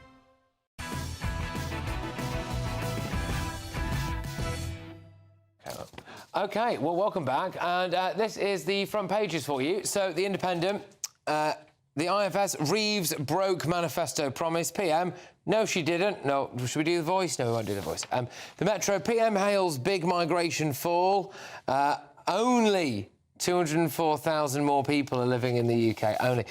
OK, well, welcome back. And this is the front pages for you. So, The Independent, the IFS, Reeves broke manifesto promise. PM, no, she didn't. No, should we do the voice? No, we won't do the voice. The Metro, PM hails big migration fall. Only 204,000 more people are living in the UK, only.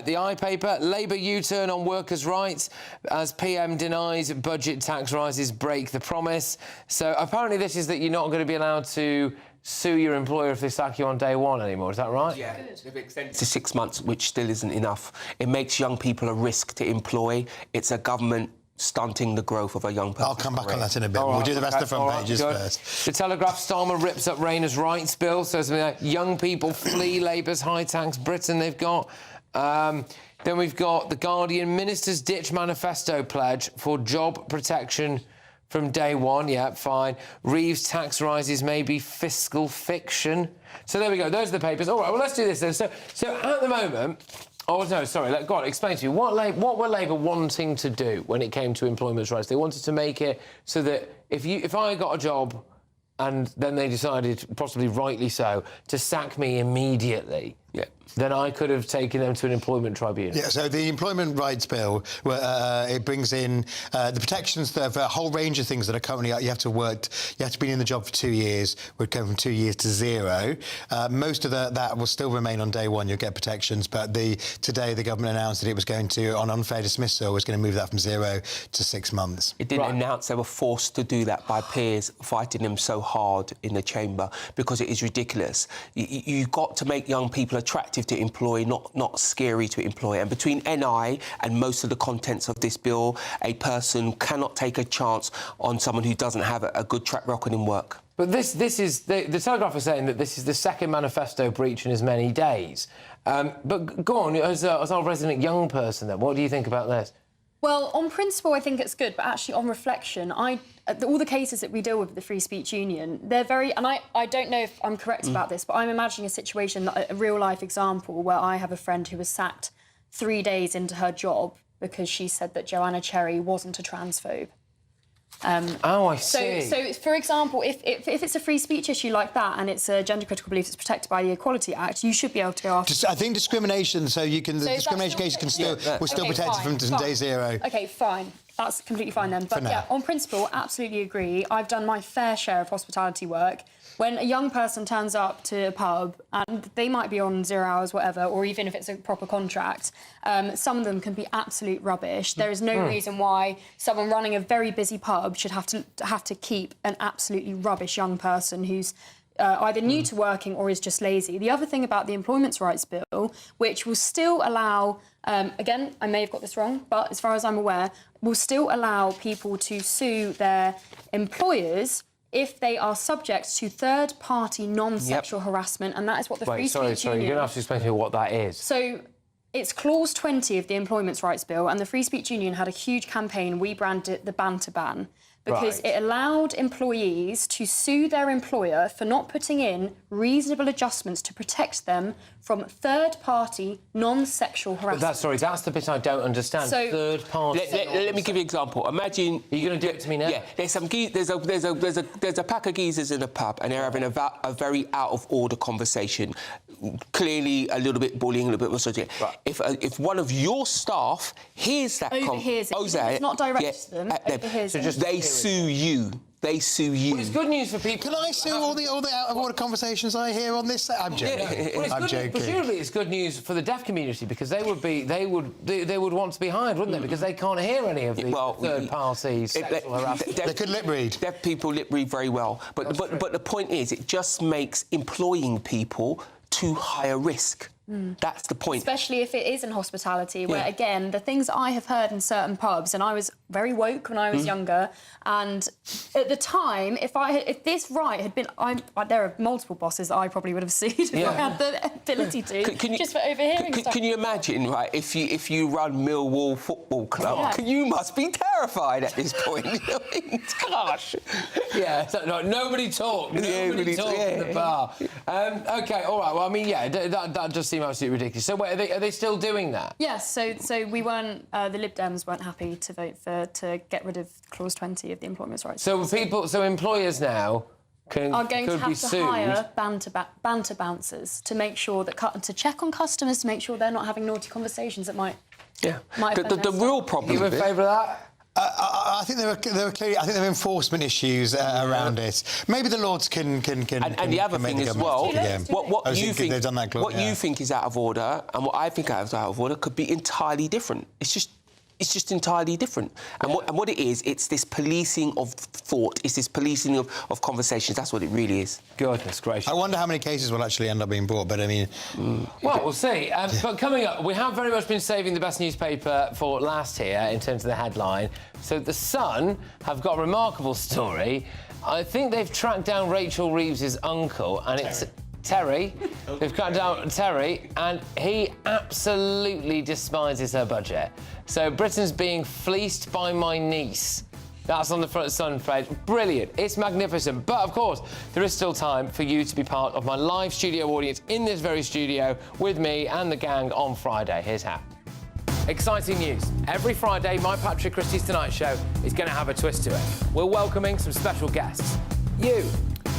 The I-Paper, Labour U-turn on workers' rights as PM denies budget tax rises break the promise. So apparently this is that you're not going to be allowed to sue your employer if they sack you on day one anymore, is that right? Yeah, they've extended to 6 months, which still isn't enough. It makes young people a risk to employ. It's a government stunting the growth of a young person. I'll come back on that in a bit. We'll do the rest of the front pages first. The Telegraph, Starmer rips up Rayner's rights bill. So something like young people flee Labour's high tax Britain they've got. Then we've got The Guardian, ministers ditch manifesto pledge for job protection from day one. Yeah, fine. Reeves tax rises may be fiscal fiction. So there we go. Those are the papers. All right, well, let's do this then. So at the moment... Oh, no, sorry, go on, explain to me. What were Labour wanting to do when it came to employment rights? They wanted to make it so that if I got a job and then they decided, possibly rightly so, to sack me immediately, then I could have taken them to an employment tribunal. Yeah, so the Employment Rights Bill, it brings in the protections of a whole range of things that are currently... You have to be in the job for 2 years, would go from 2 years to 0. Most of that will still remain on day one, you'll get protections, but today the government announced that it was going to, on unfair dismissal, was going to move that from 0 to 6 months. It didn't announce they were forced to do that by peers fighting them so hard in the chamber because it is ridiculous. You've got to make young people attractive to employ, not scary to employ. And between NI and most of the contents of this bill, a person cannot take a chance on someone who doesn't have a good track record in work. But this is... The Telegraph is saying that this is the second manifesto breach in as many days. But go on, as our resident young person then, what do you think about this? Well, on principle, I think it's good, but actually, on reflection, all the cases that we deal with the Free Speech Union, they're very... And I don't know if I'm correct about this, but I'm imagining a situation, a real-life example, where I have a friend who was sacked 3 days into her job because she said that Joanna Cherry wasn't a transphobe. Oh, I see. So, for example, if it's a free speech issue like that and it's a gender-critical belief that's protected by the Equality Act, you should be able to go after... I think discrimination, the discrimination case can we're still protected from day 0. OK, fine. That's completely fine then. But yeah, on principle, absolutely agree. I've done my fair share of hospitality work. When a young person turns up to a pub and they might be on 0 hours, whatever, or even if it's a proper contract, some of them can be absolute rubbish. There is no reason why someone running a very busy pub should have to keep an absolutely rubbish young person who's either new to working or is just lazy. The other thing about the Employment Rights Bill, which will still allow, again, I may have got this wrong, but as far as I'm aware, will still allow people to sue their employers if they are subject to third-party non-sexual harassment, and that is what the Free Speech Union... Sorry, you're going to have to explain to me what that is. So, it's Clause 20 of the Employment Rights Bill, and the Free Speech Union had a huge campaign, we branded it the banter ban, because it allowed employees to sue their employer for not putting in reasonable adjustments to protect them from third-party, non-sexual harassment. That's the bit I don't understand. So, third-party. Let me give you an example. Imagine... Are you going to do it to me now? Yeah, there's a pack of geezers in a pub and they're having a very out-of-order conversation. Clearly a little bit bullying, a little bit misogyny. Right. If one of your staff hears that... Overhears it. It's not directed to them. Overhears it. They sue you. They sue you. Well, it's good news for people. Can I sue all the out-of-order conversations I hear on this? I'm joking. Well, I'm joking. Presumably, it's good news for the deaf community because they would want to be hired, wouldn't they? Because they can't hear any of the third-party sexual harassment. They could lip read. Deaf people lip read very well, but the point is, it just makes employing people too high a risk. That's the point. Especially if it is in hospitality, where, again, the things I have heard in certain pubs, and I was very woke when I was younger, and at the time, if this right had been... there are multiple bosses that I probably would have sued if I had the ability to, just for overhearing stuff. Can you imagine, right, if you run Millwall Football Club, you must be terrified at this point. Gosh. Yeah, so, nobody talk. Nobody talk in the bar. OK, all right, well, I mean, that does seem absolutely ridiculous. So wait, are they still doing that? Yes, so we weren't... the Lib Dems weren't happy to vote to get rid of Clause 20 of the Employment Rights. So employers now are going to have to hire banter bouncers to make sure that... to check on customers, to make sure they're not having naughty conversations that might... The real problem... Are you in favour of that? I think there are enforcement issues around it. Maybe the Lords can and the other thing as well, what you think they've done that. You think is out of order, and what I think is out of order could be entirely different. It's just entirely different. And what it is, it's this policing of thought. It's this policing of conversations. That's what it really is. Goodness gracious. I wonder how many cases will actually end up being brought, but I mean... Well, we'll see. But coming up, we have very much been saving the best newspaper for last here in terms of the headline. So The Sun have got a remarkable story. I think they've tracked down Rachel Reeves' uncle, and it's... Terry. They've cut down Terry, and he absolutely despises her budget. So Britain's being fleeced by my niece. That's on the front Sun page. Brilliant. It's magnificent. But, of course, there is still time for you to be part of my live studio audience in this very studio with me and the gang on Friday. Here's how. Exciting news. Every Friday, my Patrick Christys Tonight Show is going to have a twist to it. We're welcoming some special guests. You.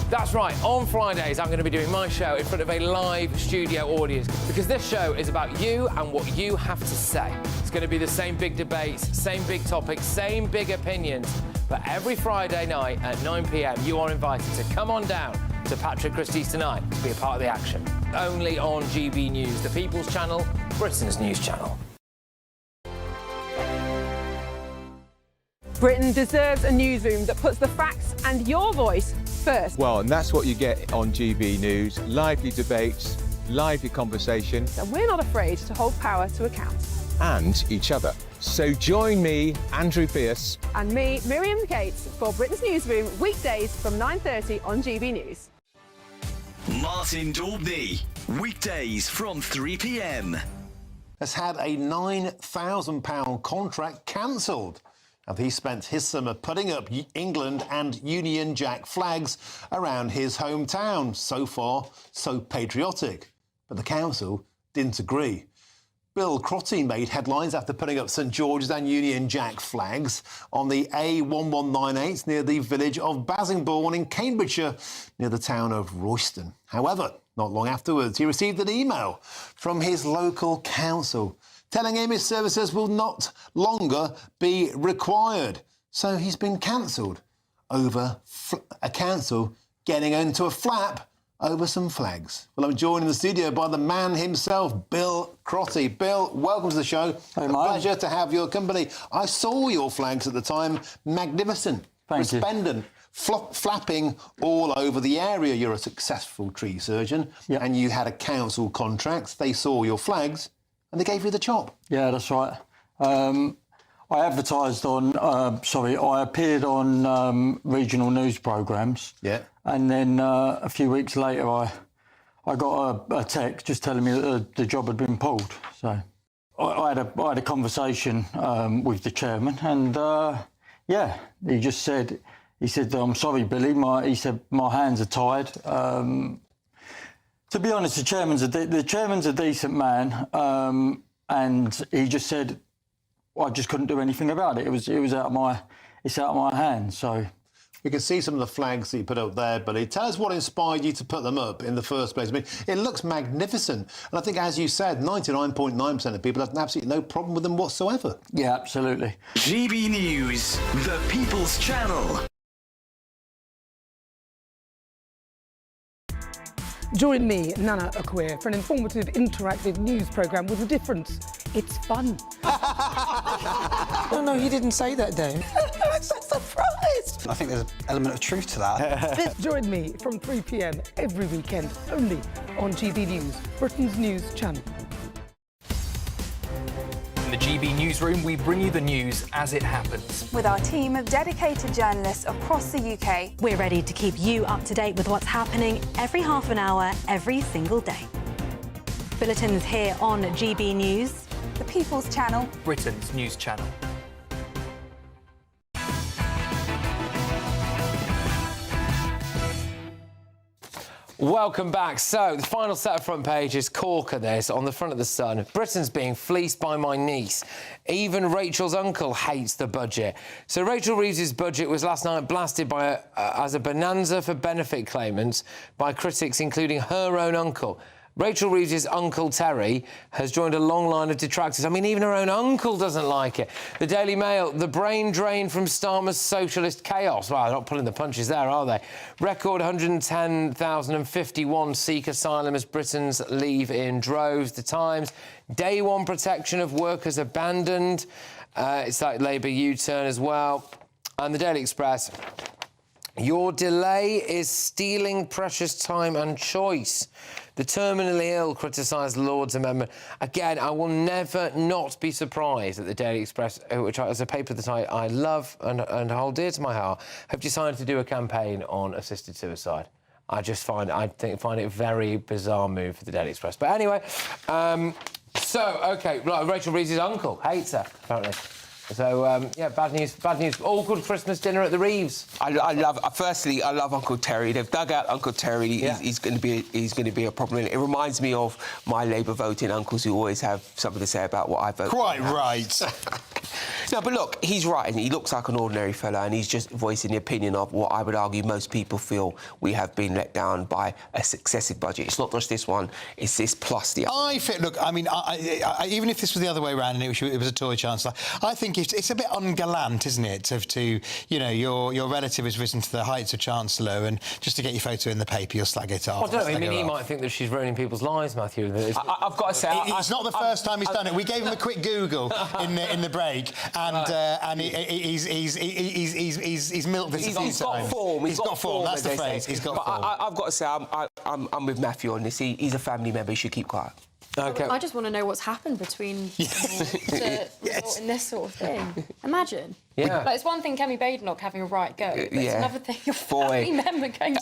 That's right, on Fridays I'm going to be doing my show in front of a live studio audience because this show is about you and what you have to say. It's going to be the same big debates, same big topics, same big opinions. But every Friday night at 9 p.m, you are invited to come on down to Patrick Christys Tonight to be a part of the action. Only on GB News, the People's Channel, Britain's news channel. Britain deserves a newsroom that puts the facts and your voice first. Well, and that's what you get on GB News. Lively debates, lively conversation. And we're not afraid to hold power to account. And each other. So join me, Andrew Pearce. And me, Miriam Gates, for Britain's Newsroom, weekdays from 9:30 on GB News. Martin Daubney, weekdays from 3 p.m. Has had a £9,000 contract cancelled. And he spent his summer putting up England and Union Jack flags around his hometown. So far, so patriotic. But the council didn't agree. Bill Crotty made headlines after putting up St George's and Union Jack flags on the A1198 near the village of Basingbourne in Cambridgeshire, near the town of Royston. However, not long afterwards, he received an email from his local council telling him his services will not longer be required. So he's been cancelled over a council getting into a flap over some flags. Well, I'm joined in the studio by the man himself, Bill Crotty. Bill, welcome to the show. Hey, a pleasure to have your company. I saw your flags at the time. Magnificent. Thank you. Resplendent. Flapping all over the area. You're a successful tree surgeon, and you had a council contract. They saw your flags and they gave you the job. Yeah, that's right. I advertised on, I appeared on regional news programmes. Yeah. And then a few weeks later, I got a text just telling me that the job had been pulled. So I had a conversation with the chairman, and Yeah, he just said, I'm sorry, Billy, he said, my hands are tied. To be honest, the chairman's a decent man, and he just said, I just couldn't do anything about it. It's out of my hands, so... We can see some of the flags that you put up there, Billy. Tell us what inspired you to put them up in the first place. I mean, it looks magnificent. And I think, as you said, 99.9% of people have absolutely no problem with them whatsoever. Yeah, absolutely. GB News, the People's Channel. Join me, Nana Akwe, for an informative, interactive news programme with a difference. It's fun. No, he didn't say that, Dave. I'm so surprised. I think there's an element of truth to that. Join me from 3 p.m. every weekend, only on GB News, Britain's news channel. In the GB Newsroom, we bring you the news as it happens. With our team of dedicated journalists across the UK. We're ready to keep you up to date with what's happening every half an hour, every single day. Bulletins here on GB News. The People's Channel. Britain's news channel. Welcome back. So, the final set of front pages, corker this, on the front of the Sun. Britain's being fleeced by my niece. Even Rachel's uncle hates the budget. So, Rachel Reeves' budget was last night blasted as a bonanza for benefit claimants by critics, including her own uncle. Rachel Reeves' uncle Terry has joined a long line of detractors. I mean, even her own uncle doesn't like it. The Daily Mail, the brain drain from Starmer's socialist chaos. Well, they're not pulling the punches there, are they? Record 110,051 seek asylum as Britons leave in droves. The Times, day one protection of workers abandoned. It's like Labour U-turn as well. And the Daily Express, your delay is stealing precious time and choice. The terminally ill criticise Lord's amendment. Again, I will never not be surprised that the Daily Express, which is a paper that I love and hold dear to my heart, have decided to do a campaign on assisted suicide. I find it a very bizarre move for the Daily Express. But anyway, OK, right, Rachel Reeves' uncle hates her, apparently. So, yeah, bad news. All good Christmas dinner at the Reeves. I love Uncle Terry. They've dug out Uncle Terry. Yeah. He's going to be a problem. It reminds me of my Labour voting uncles who always have something to say about what I vote. Quite right. No, but look, he's right, and he looks like an ordinary fella, and he's just voicing the opinion of what I would argue most people feel we have been let down by a successive budget. It's not just this one; it's this plus the other. Look, I mean, even if this was the other way around and it was a Tory Chancellor, I think it's a bit ungallant, isn't it, to your relative has risen to the heights of Chancellor, and just to get your photo in the paper, you'll slag it off. I mean, he might think that she's ruining people's lives, Matthew. I've got to say, it's not the first time he's done it. We gave him a quick Google in the break, and he's milked this a few times. He's got form. That's the phrase. He's got form. I've got to say, I'm with Matthew on this. He's a family member. He should keep quiet. Okay. I just want to know what's happened between to result in this sort of thing. Imagine. Yeah. Like, it's one thing Kemi Badenoch having a right go, but it's another thing your family member going to...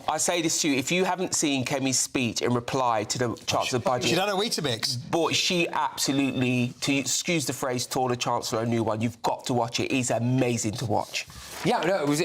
I say this to you, if you haven't seen Kemi's speech in reply to the Chancellor's budget... She's done a Weetabix. But she absolutely, to excuse the phrase, tore the Chancellor a new one. You've got to watch it. It's amazing to watch. Yeah, no, it was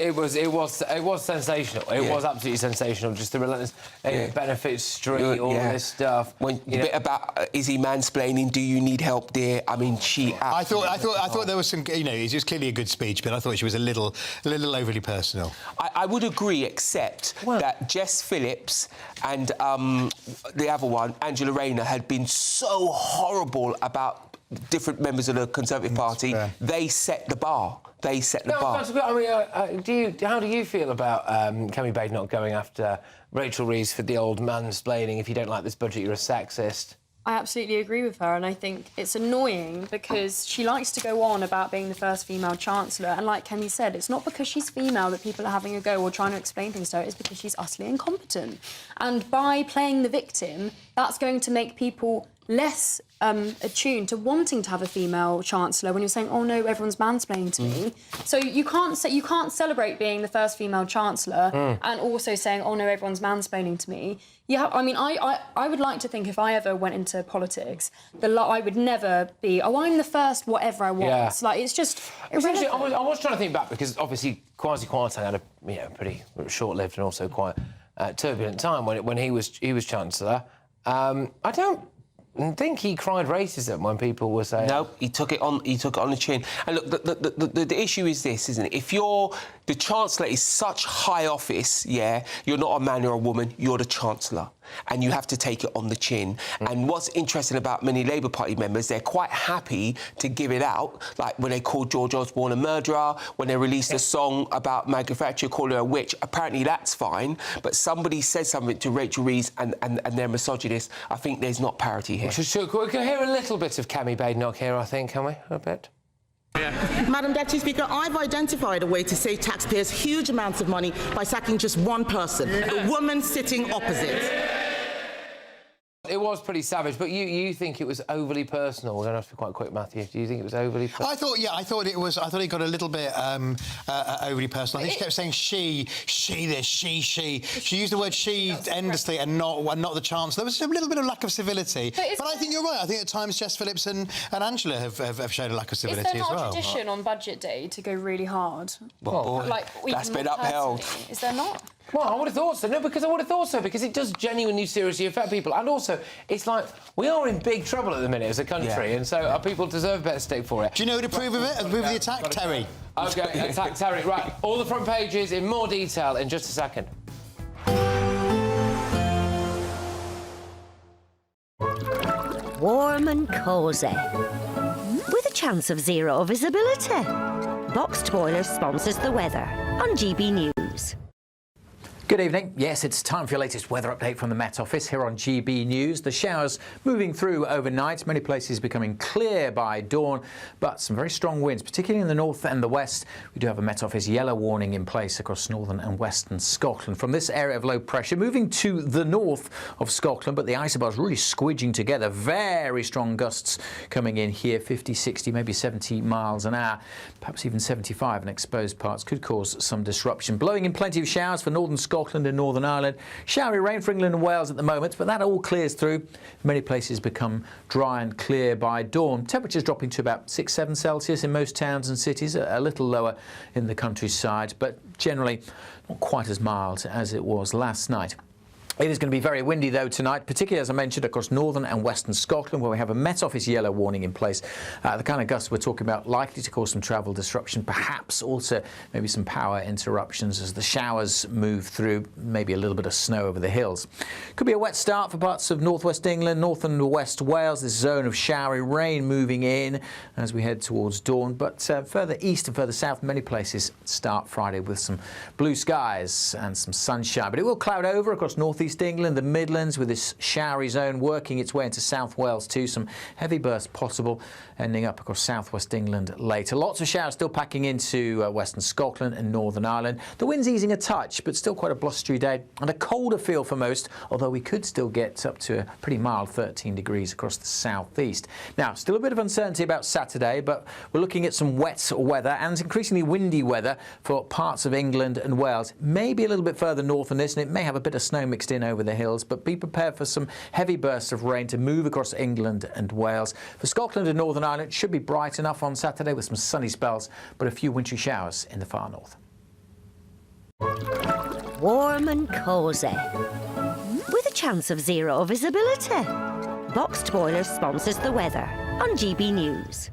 sensational. It was absolutely sensational. Just the relentless benefits street, all this stuff. Bit about is he mansplaining? Do you need help, dear? I mean, I thought there was some. It was clearly a good speech, but I thought she was a little overly personal. I would agree, except that Jess Phillips and the other one, Angela Rayner, had been so horrible about different members of the Conservative Party. They set the bar. They set the bar. I mean, how do you feel about Kemi Badenoch going after Rachel Reeves for the old mansplaining? If you don't like this budget, you're a sexist. I absolutely agree with her, and I think it's annoying because she likes to go on about being the first female Chancellor, and like Kemi said, it's not because she's female that people are having a go or trying to explain things to her, it's because she's utterly incompetent. And by playing the victim, that's going to make people less attuned to wanting to have a female chancellor when you're saying, oh no, everyone's mansplaining to me. So you can't celebrate being the first female chancellor and also saying, oh no, everyone's mansplaining to me. Yeah, I mean, I would like to think if I ever went into politics, I would never be, oh, I'm the first whatever I want. Yeah. Like, it's just irrelevant. I was trying to think back because obviously Kwasi Kwarteng had a pretty short-lived and also quite turbulent time when he was chancellor. I don't think he cried racism when people were saying... No, he took it on the chin. And look, the issue is this, isn't it? If the Chancellor is such high office, yeah, you're not a man or a woman, you're the Chancellor. And you have to take it on the chin. And what's interesting about many Labour Party members, they're quite happy to give it out, like when they called George Osborne a murderer, when they released a song about Maggie Thatcher, calling her a witch. Apparently that's fine, but somebody says something to Rachel Reeves and they're misogynist. I think there's not parity here. We can hear a little bit of Cammy Badenoch here, I think, can we? A bit. Madam Deputy Speaker, I've identified a way to save taxpayers huge amounts of money by sacking just one person, the woman sitting opposite. It was pretty savage, but you think it was overly personal. We're going to have to be quite quick, Matthew. Do you think it was overly personal? I thought it got a little bit overly personal. I think she kept saying she this, she. She used the word she endlessly and not the Chancellor. There was a little bit of lack of civility. But I think you're right. I think at times Jess Phillips and Angela have shown a lack of civility as well. Is there not a tradition on Budget Day to go really hard? That's been upheld. Is there not? Well, I would have thought so. No, because I would have thought so, because it does genuinely seriously affect people. And also, it's like, we are in big trouble at the minute as a country, and so our people deserve a better stick for it. Do you know who to approve of it? Approve of the attack? Terry. OK, attack Terry. Right, all the front pages in more detail in just a second. Warm and cosy, with a chance of zero visibility. Boxed Boiler sponsors the weather on GB News. Good evening. Yes, it's time for your latest weather update from the Met Office here on GB News. The showers moving through overnight, many places becoming clear by dawn, but some very strong winds, particularly in the north and the west. We do have a Met Office yellow warning in place across northern and western Scotland. From this area of low pressure, moving to the north of Scotland, but the isobars really squidging together. Very strong gusts coming in here, 50, 60, maybe 70 miles an hour, perhaps even 75 in exposed parts. Could cause some disruption. Blowing in plenty of showers for northern Scotland and Northern Ireland. Showery rain for England and Wales at the moment, but that all clears through. Many places become dry and clear by dawn. Temperatures dropping to about 6-7 Celsius in most towns and cities, a little lower in the countryside, but generally not quite as mild as it was last night. It is going to be very windy, though, tonight, particularly, as I mentioned, across northern and western Scotland, where we have a Met Office yellow warning in place. The kind of gusts we're talking about likely to cause some travel disruption, perhaps also maybe some power interruptions as the showers move through, maybe a little bit of snow over the hills. Could be a wet start for parts of northwest England, north and west Wales, this zone of showery rain moving in as we head towards dawn. But further east and further south, many places start Friday with some blue skies and some sunshine. But it will cloud over across northeast England, the Midlands, with this showery zone working its way into South Wales too. Some heavy bursts possible, ending up across southwest England later. Lots of showers still packing into western Scotland and Northern Ireland. The wind's easing a touch, but still quite a blustery day and a colder feel for most, although we could still get up to a pretty mild 13 degrees across the southeast. Now, still a bit of uncertainty about Saturday, but we're looking at some wet weather and increasingly windy weather for parts of England and Wales. Maybe a little bit further north than this, and it may have a bit of snow mixed in over the hills, but be prepared for some heavy bursts of rain to move across England and Wales. For Scotland and Northern Ireland, it should be bright enough on Saturday with some sunny spells, but a few wintry showers in the far north. Warm and cosy, with a chance of zero visibility. Boxed Boiler sponsors the weather on GB News.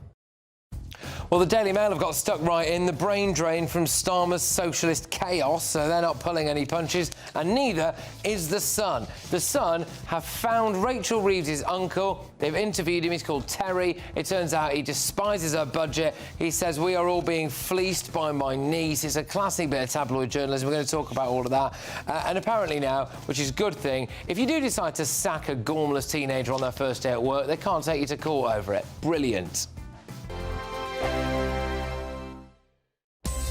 Well, the Daily Mail have got stuck right in the brain drain from Starmer's socialist chaos, so they're not pulling any punches, and neither is The Sun. The Sun have found Rachel Reeves' uncle. They've interviewed him. He's called Terry. It turns out he despises her budget. He says, we are all being fleeced by my niece. It's a classic bit of tabloid journalism. We're going to talk about all of that. And apparently now, which is a good thing, if you do decide to sack a gormless teenager on their first day at work, they can't take you to court over it. Brilliant.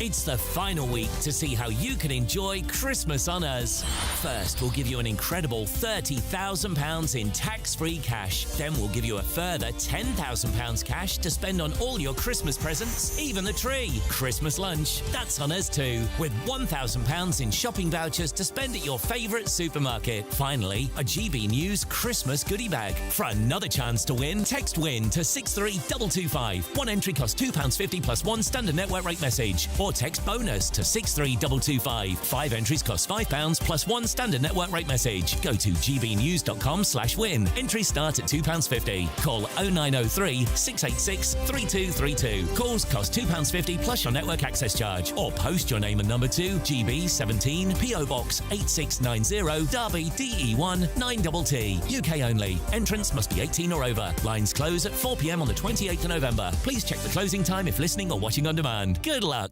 It's the final week to see how you can enjoy Christmas on us. First, we'll give you an incredible £30,000 in tax-free cash. Then we'll give you a further £10,000 cash to spend on all your Christmas presents, even the tree. Christmas lunch, that's on us too, with £1,000 in shopping vouchers to spend at your favourite supermarket. Finally, a GB News Christmas goodie bag. For another chance to win, text WIN to 63225. One entry costs £2.50 plus one standard network rate message. Or text BONUS to 63225. 5 entries cost £5 plus one standard network rate message. Go to gbnews.com/win. Entries start at £2.50. Call 0903 686 3232. Calls cost £2.50 plus your network access charge. Or post your name and number to GB17 PO Box 8690 Derby DE1 9TT. UK only. Entrance must be 18 or over. Lines close at 4 p.m. on the 28th of November. Please check the closing time if listening or watching on demand. Good luck.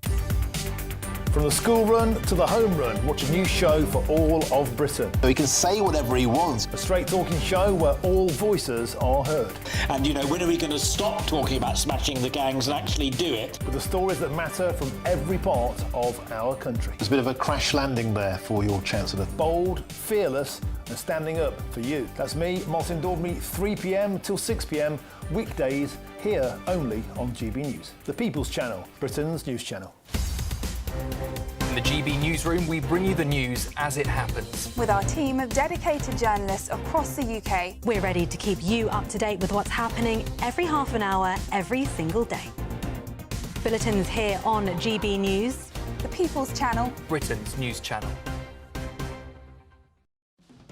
From the school run to the home run, watch a new show for all of Britain. So he can say whatever he wants. A straight-talking show where all voices are heard. And, you know, when are we going to stop talking about smashing the gangs and actually do it? With the stories that matter from every part of our country. There's a bit of a crash landing there for your Chancellor. Bold, fearless and standing up for you. That's me, Martin Daubney, 3 p.m. till 6 p.m, weekdays, here only on GB News. The People's Channel, Britain's news channel. In the GB Newsroom, we bring you the news as it happens. With our team of dedicated journalists across the UK. We're ready to keep you up to date with what's happening every half an hour, every single day. Bulletins here on GB News. The People's Channel. Britain's news channel.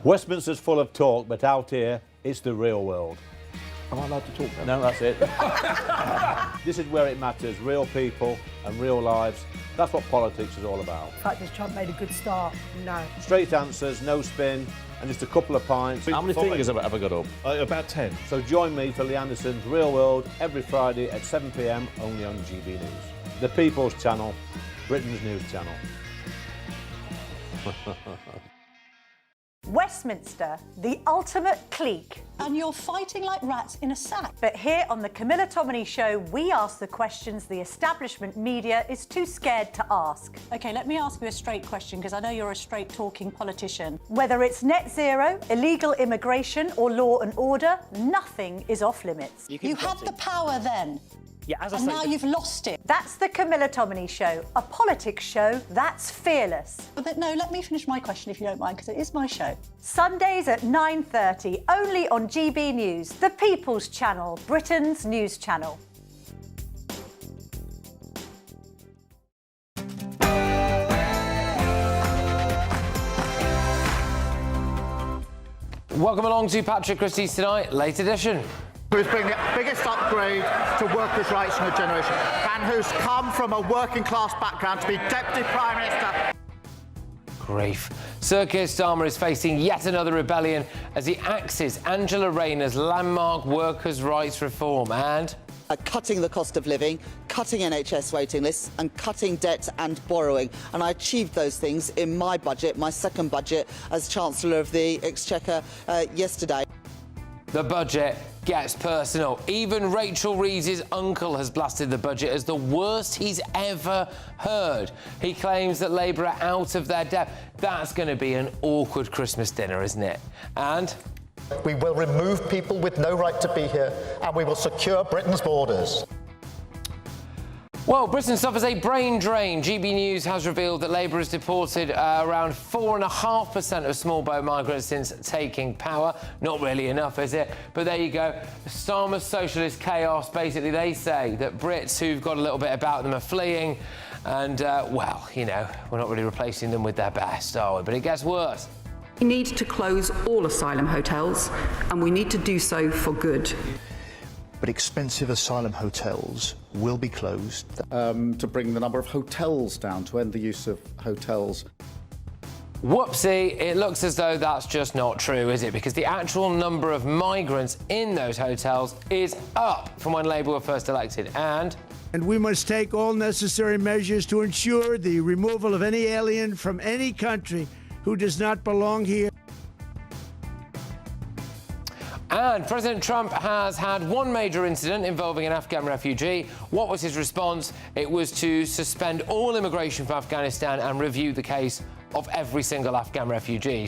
Westminster's full of talk, but out here, it's the real world. Am I allowed to talk No, now? that's it. This is where it matters, real people and real lives. That's what politics is all about. The fact that Trump made a good start, no. Straight answers, no spin, and just a couple of pints. How many fingers have I got up? About 10. So join me for Lee Anderson's Real World every Friday at 7 p.m, only on GB News. The People's Channel, Britain's news channel. Westminster, the ultimate clique. And you're fighting like rats in a sack. But here on the Camilla Tominey Show, we ask the questions the establishment media is too scared to ask. OK, let me ask you a straight question, because I know you're a straight-talking politician. Whether it's net zero, illegal immigration or law and order, nothing is off limits. You had the power then. Yeah, as I and say, now you've lost it. That's the Camilla Tominey Show, a politics show that's fearless. But no, let me finish my question if you don't mind, because it is my show. Sundays at 9:30, only on GB News, the People's Channel, Britain's news channel. Welcome along to Patrick Christys Tonight, late edition. Who's bringing the biggest upgrade to workers' rights in a generation, and who's come from a working class background to be Deputy Prime Minister. Grief. Sir Keir Starmer is facing yet another rebellion as he axes Angela Rayner's landmark workers' rights reform and... cutting the cost of living, cutting NHS waiting lists and cutting debt and borrowing. And I achieved those things in my budget, my second budget as Chancellor of the Exchequer yesterday. The budget gets personal. Even Rachel Reeves' uncle has blasted the budget as the worst he's ever heard. He claims that Labour are out of their depth. That's going to be an awkward Christmas dinner, isn't it? And... we will remove people with no right to be here, and we will secure Britain's borders. Well, Britain suffers a brain drain. GB News has revealed that Labour has deported around 4.5% of small boat migrants since taking power. Not really enough, is it? But there you go. Starmer's socialist chaos. Basically, they say that Brits who've got a little bit about them are fleeing. And, well, you know, we're not really replacing them with their best, are we? But it gets worse. We need to close all asylum hotels, and we need to do so for good. But expensive asylum hotels will be closed. To bring the number of hotels down, to end the use of hotels. Whoopsie, it looks as though that's just not true, is it? Because the actual number of migrants in those hotels is up from when Labour were first elected, and we must take all necessary measures to ensure the removal of any alien from any country who does not belong here. And President Trump has had one major incident involving an Afghan refugee. What was his response? It was to suspend all immigration from Afghanistan and review the case of every single Afghan refugee.